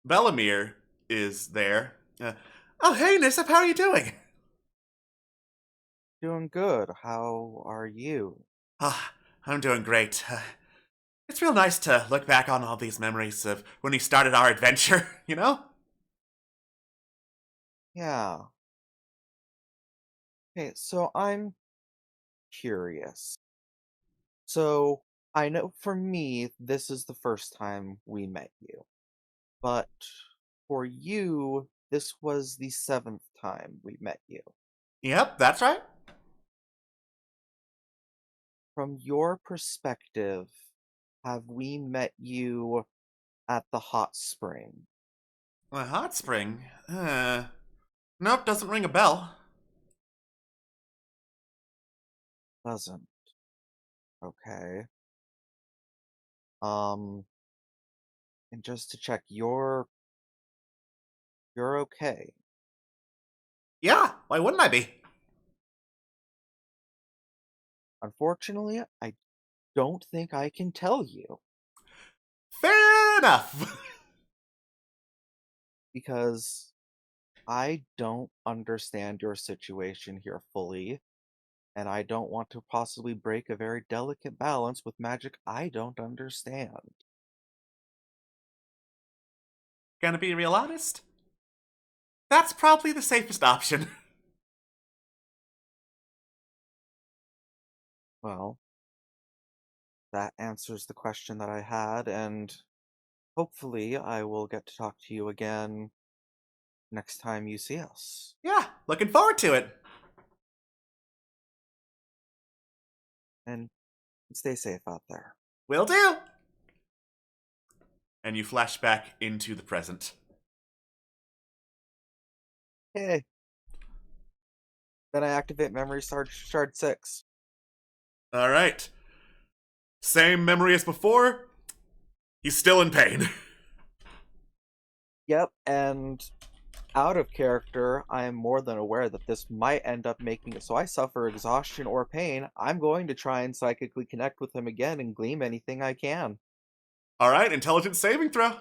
Belamir is there. Oh, hey, Nisip, how are you doing? Doing good. How are you? Ah, I'm doing great. It's real nice to look back on all these memories of when we started our adventure, you know? Yeah. Okay, so I'm curious. So, I know for me, this is the first time we met you. But for you, this was the 7th time we met you. Yep, that's right. From your perspective, have we met you at the hot spring? A hot spring? Nope, doesn't ring a bell. Doesn't. Okay. And just to check, you're okay. Yeah, why wouldn't I be? Unfortunately, I don't think I can tell you Fair enough. because I don't understand your situation here fully, and I don't want to possibly break a very delicate balance with magic I don't understand. Gonna be real honest? That's probably the safest option. Well, that answers the question that I had, and hopefully I will get to talk to you again next time you see us. Yeah, looking forward to it. And stay safe out there. Will do. And you flash back into the present. Yay. Then I activate Memory Shard 6. All right. Same memory as before. He's still in pain. Yep, and out of character, I am more than aware that this might end up making it so I suffer exhaustion or pain. I'm going to try and psychically connect with him again and glean anything I can. All right, intelligence saving throw.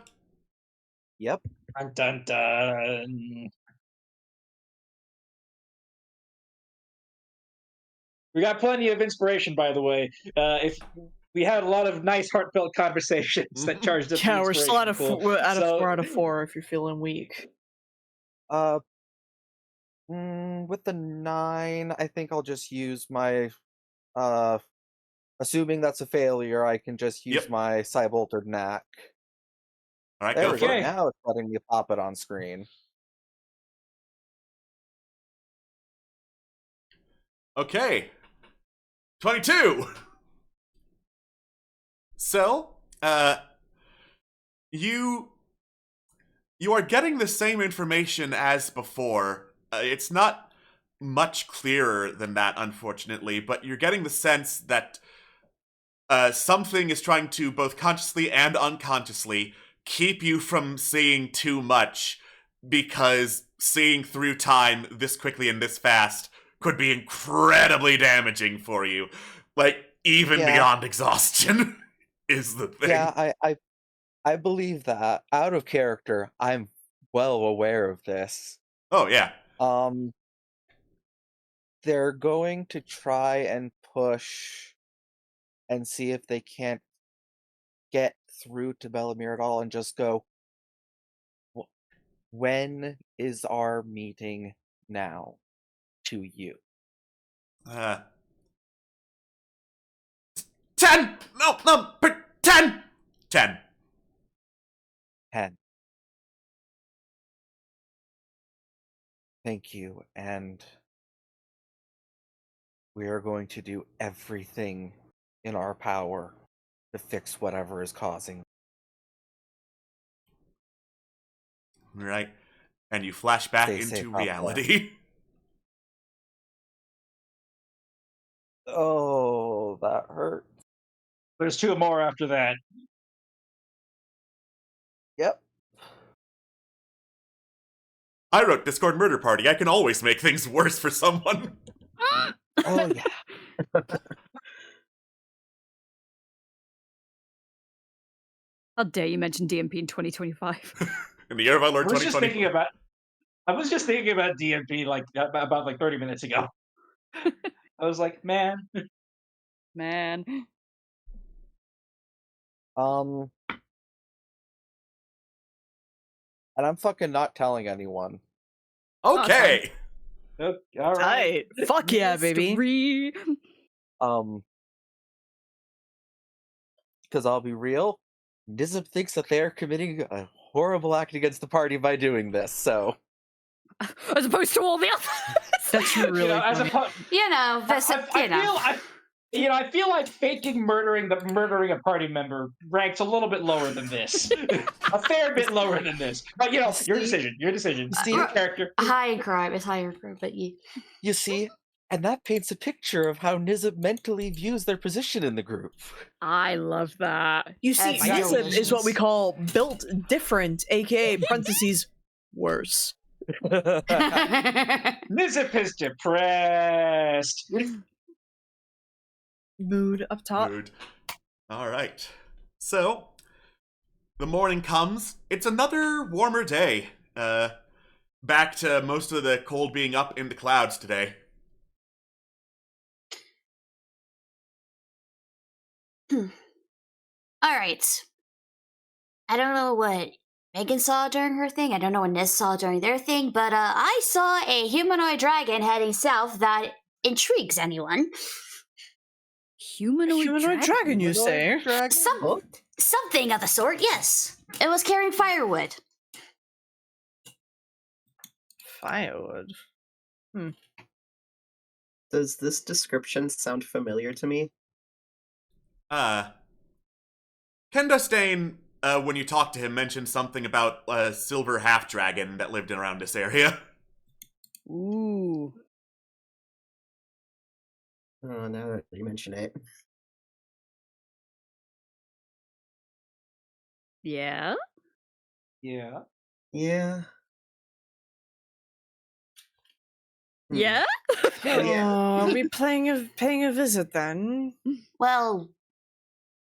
Yep. Dun dun dun. We got plenty of inspiration, by the way. If we had a lot of nice, heartfelt conversations that charged up the Yeah, we're still inspiration out of pool. we're out of So- 4 out of 4 if you're feeling weak. With the 9, I think I'll just use my, assuming that's a failure, I can just use Yep. my Cybolted Knack. All right, There go we for go. it. Now it's letting me pop it on screen. Okay. 22. So, you are getting the same information as before. It's not much clearer than that, unfortunately, but you're getting the sense that something is trying to both consciously and unconsciously keep you from seeing too much, because seeing through time this quickly and this fast could be incredibly damaging for you. Like, even Yeah. beyond exhaustion is the thing. Yeah, I believe that. Out of character, I'm well aware of this. Oh, yeah. They're going to try and push and see if they can't get through to Belamir at all and just go, when is our meeting now to you? 10! No, 10! 10. 10. Thank you, and we are going to do everything in our power to fix whatever is causing. Right. And you flash back Stay safe into out there. reality. Oh, that hurt. There's 2 more after that. Yep. I wrote Discord Murder Party. I can always make things worse for someone. Oh, yeah. How dare you mention DMP in 2025? In the year of our Lord I was just 2020. thinking about. I was just thinking about DMP about 30 minutes ago. I was like, man. Man. And I'm fucking not telling anyone. Okay. All right. Tight. Fuck yeah, baby. Mystery. Because I'll be real, Nizip thinks that they are committing a horrible act against the party by doing this, so... As opposed to all the others. That's really As a funny. I feel like faking murdering a party member ranks a little bit lower than this. A fair bit lower than this. But your decision. Your decision. See, Your character. High crime. It's higher crime, but You see, and that paints a picture of how Nizip mentally views their position in the group. I love that. You see, That's Nizip is what we call built different, aka parentheses worse. Nizip is depressed. Mood up top. Mood. All right. So, the morning comes. It's another warmer day. Back to most of the cold being up in the clouds today. All right. I don't know what Megan saw during her thing. I don't know what Niz saw during their thing, but I saw a humanoid dragon heading south that intrigues anyone. Humanoid dragon, you say? Something of the sort, yes. It was carrying firewood. Firewood. Does this description sound familiar to me? Kendastain, when you talked to him, mentioned something about a silver half-dragon that lived around this area. Ooh. Oh, now that you mention it. Yeah? Yeah. Yeah. Yeah? Oh, are we paying a visit then? Well,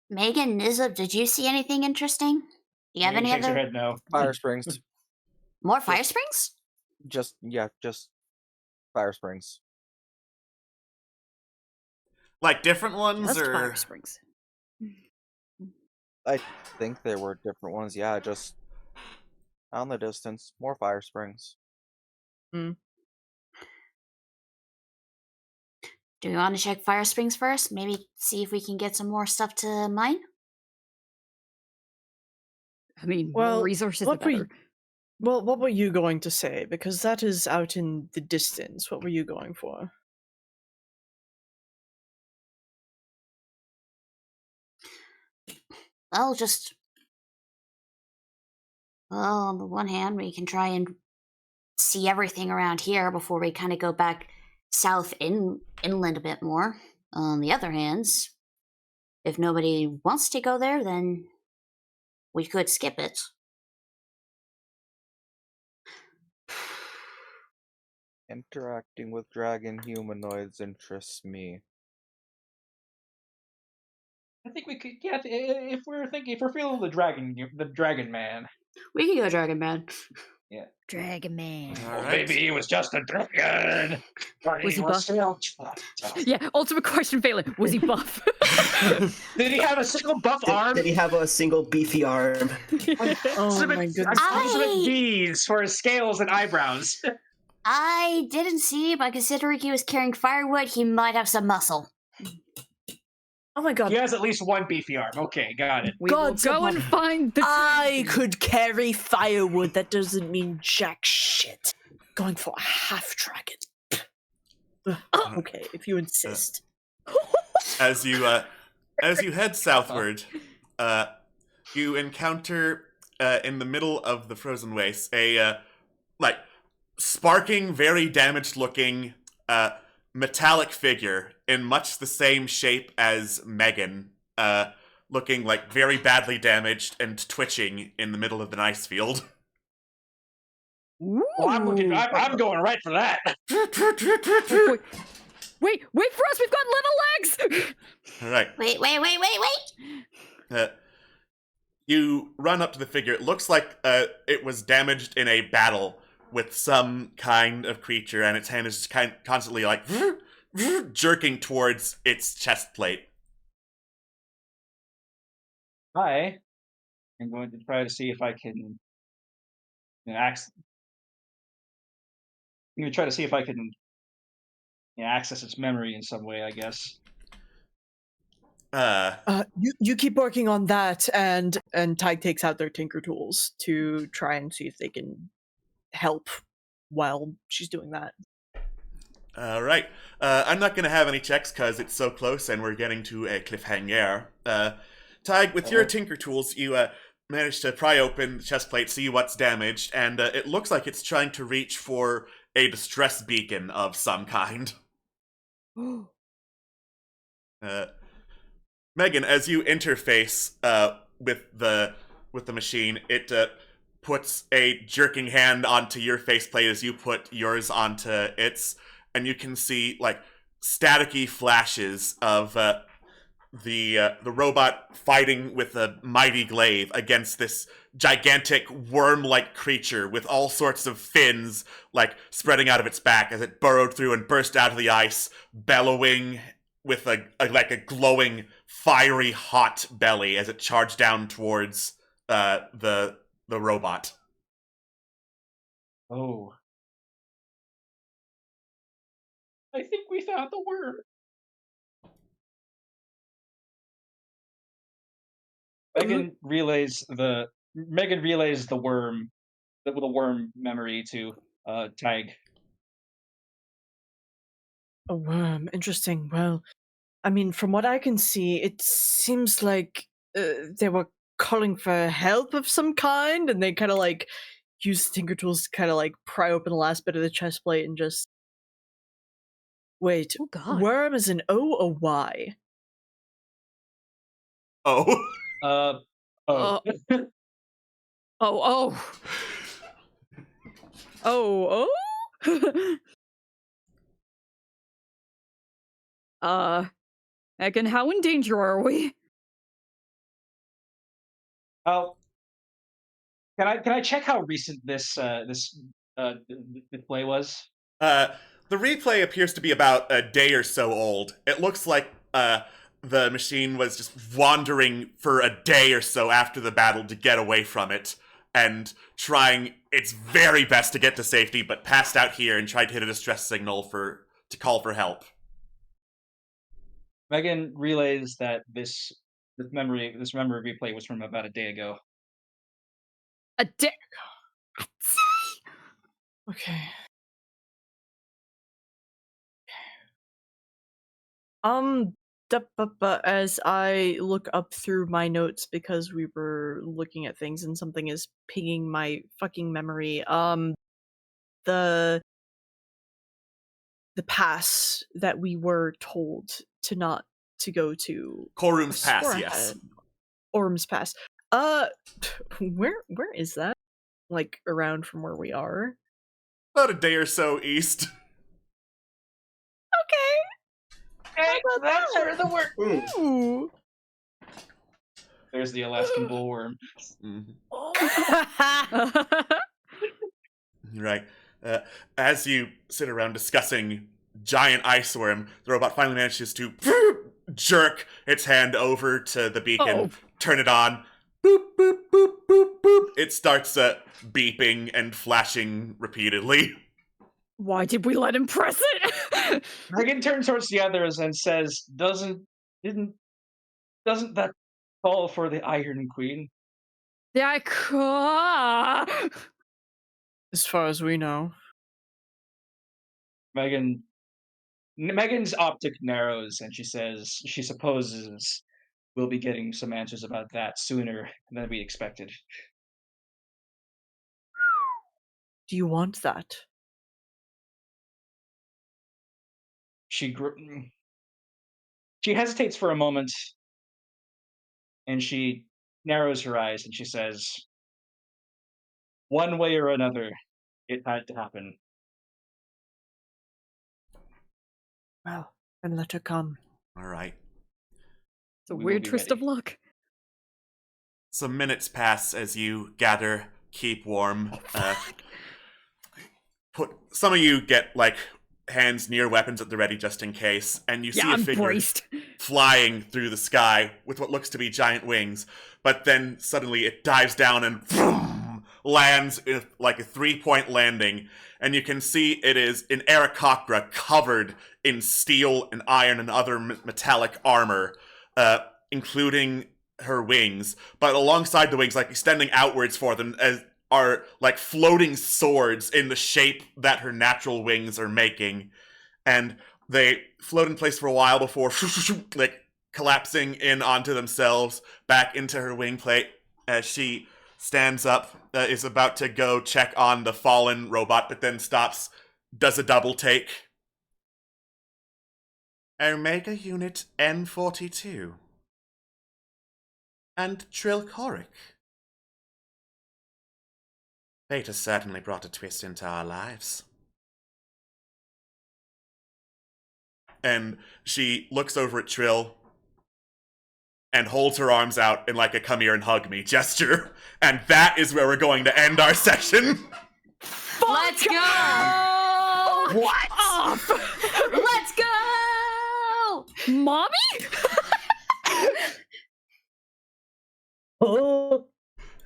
Megan, Nizip, did you see anything interesting? Do you have any Shakes her other head no. Fire Springs. more fire springs? Just Fire Springs. Like different ones, Just or Fire Springs. I think there were different ones, yeah, just out in the distance. More Fire Springs. Do we want to check fire springs first? Maybe see if we can get some more stuff to mine? I mean, Well, more resources, the what were better. what were you going to say? Because that is out in the distance. What were you going for? Well, on the one hand, we can try and see everything around here before we kind of go back south inland a bit more. On the other hand, if nobody wants to go there, then we could skip it. Interacting with dragon humanoids interests me. I think we could get if we're feeling the dragon man. We can go Dragon Man. Yeah. Dragon Man. All right. Maybe he was just a dragon. But Was he was buff? still- Yeah, ultimate question failing. Was he buff? Did he have a single buff arm? Did he have a single beefy arm? Oh my goodness. Ultimate D's for his scales and eyebrows. I didn't see, but considering he was carrying firewood, he might have some muscle. Oh my god. He has at least one beefy arm. Okay, got it. We will God's go above. and find the I could carry firewood. That doesn't mean jack shit. Going for a half dragon. Okay, if you insist. As you head southward, you encounter in the middle of the frozen waste a sparking, very damaged-looking metallic figure in much the same shape as Megan, looking like very badly damaged and twitching in the middle of an ice field. Well, I'm going right for that. Wait for us! We've got little legs! All right. Wait. You run up to the figure. It looks like it was damaged in a battle with some kind of creature, and its hand is just constantly like jerking towards its chest plate. I am going to try to see if I can access. I'm going to try to see if I can access its memory in some way, I guess. You keep working on that, and Tig takes out their tinker tools to try and see if they can help while she's doing that. All right. I'm not going to have any checks because it's so close and we're getting to a cliffhanger. Tig, with your tinker tools, you managed to pry open the chest plate, see what's damaged, and it looks like it's trying to reach for a distress beacon of some kind. Megan, as you interface with the machine, it puts a jerking hand onto your faceplate as you put yours onto its, and you can see like staticky flashes of the robot fighting with a mighty glaive against this gigantic worm-like creature with all sorts of fins like spreading out of its back as it burrowed through and burst out of the ice, bellowing with a glowing, fiery, hot belly as it charged down towards the robot. Oh. I think we found the worm. Megan relays the worm, the worm memory to Tig. A worm. Interesting. Well, I mean, from what I can see, it seems like they were calling for help of some kind, and they kind of like use the tinker tools to kind of like pry open the last bit of the chest plate and just wait. Oh God. Worm is an O or Y? Oh. Oh. Oh, oh. Oh, oh. Megan, how in danger are we? Oh. Can I check how recent this display was? The replay appears to be about a day or so old. It looks like the machine was just wandering for a day or so after the battle to get away from it, and trying its very best to get to safety, but passed out here and tried to hit a distress signal to call for help. Megan relays that this memory replay was from about a day ago. A day? Okay. As I look up through my notes because we were looking at things and something is pinging my fucking memory. The pass that we were told to not to go to. Korum's Pass, yes. Orm's Pass. Where is that? Like around from where we are? About a day or so east. Okay. Hey, that's where the worm. Ooh. There's the Alaskan bullworm. Right. As you sit around discussing giant ice worm, the robot finally manages to jerk its hand over to the beacon, turn it on. Boop, boop, boop, boop, boop. It starts beeping and flashing repeatedly. Why did we let him press it? Megan turns towards the others and says, Doesn't that call for the Iron Queen? Yeah, as far as we know. Megan's optic narrows and she says she supposes we'll be getting some answers about that sooner than we expected. Do you want that? She hesitates for a moment and she narrows her eyes and she says, one way or another, it had to happen. Well, then let her come. All right. It's a weird twist of luck. Some minutes pass as you gather, keep warm. Some of you get like hands near weapons at the ready just in case, and you see a figure braced. flying through the sky with what looks to be giant wings, but then suddenly it dives down and vroom, lands in like a 3-point landing, and you can see it is an Aarakocra covered in steel and iron and other metallic armor, including her wings, but alongside the wings, like extending outwards for them, are like floating swords in the shape that her natural wings are making, and they float in place for a while before like collapsing in onto themselves back into her wing plate as she stands up, is about to go check on the fallen robot, but then stops, does a double take. Omega Unit N42 and Trill Coric. Fate has certainly brought a twist into our lives. And she looks over at Trill and holds her arms out in like a come here and hug me gesture. And that is where we're going to end our session. Let's go! What? Off! Let's go! Mommy? Oh.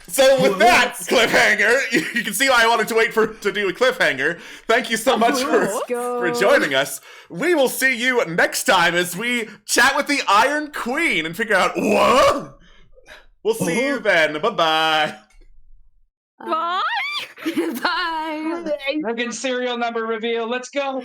So with that cliffhanger, you can see why I wanted to wait to do a cliffhanger. Thank you so much for joining us. We will see you next time as we chat with the Iron Queen and figure out what. We'll see you then. Bye-bye. Bye. Bye. Megan serial number reveal. Let's go.